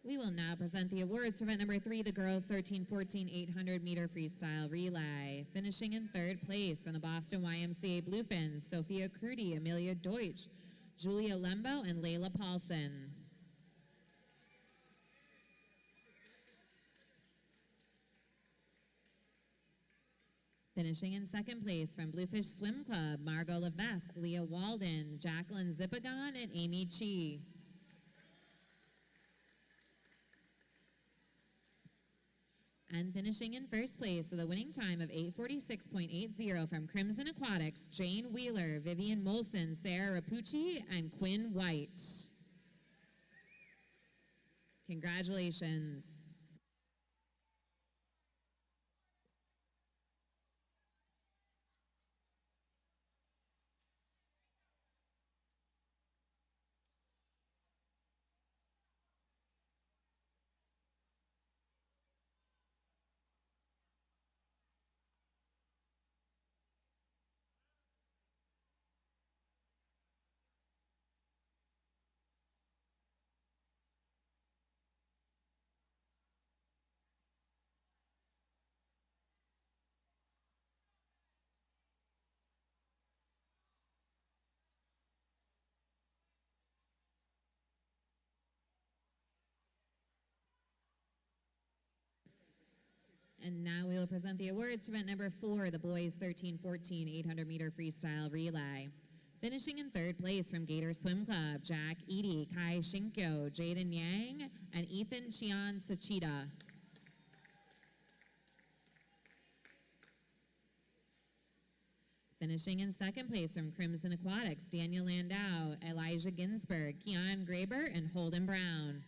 We will now present the awards for event number 3, the girls 13-14 800-meter freestyle relay. Finishing in 3rd place from the Boston YMCA Bluefins, Sophia Crudy, Amelia Deutsch, Julia Lembo, and Layla Paulson. Finishing in 2nd place from Bluefish Swim Club, Margot Levesque, Leah Walden, Jacqueline Zippagon, and Amy Chi. And finishing in first place with a winning time of 8:46.80 from Crimson Aquatics, Jane Wheeler, Vivian Molson, Sarah Rapucci, and Quinn White. Congratulations. And now we will present the awards for event number 4, the boys 13-14 800-meter freestyle relay. Finishing in third place from Gator Swim Club, Jack Eady, Kai Shinkyo, Jaden Yang, and Ethan Chian Sochita. Finishing in second place from Crimson Aquatics, Daniel Landau, Elijah Ginsberg, Keon Graber, and Holden Brown.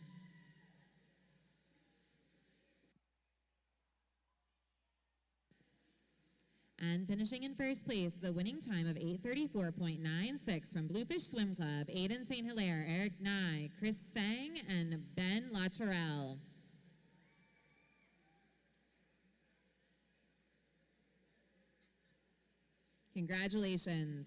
And finishing in first place, the winning time of 8:34.96 from Bluefish Swim Club, Aiden St. Hilaire, Eric Nye, Chris Sang, and Ben Latorelle. Congratulations.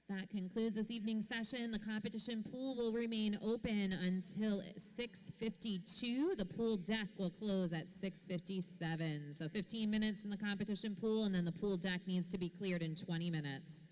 That concludes this evening's session. The competition pool will remain open until 6:52. The pool deck will close at 6:57. So 15 minutes in the competition pool, and then the pool deck needs to be cleared in 20 minutes.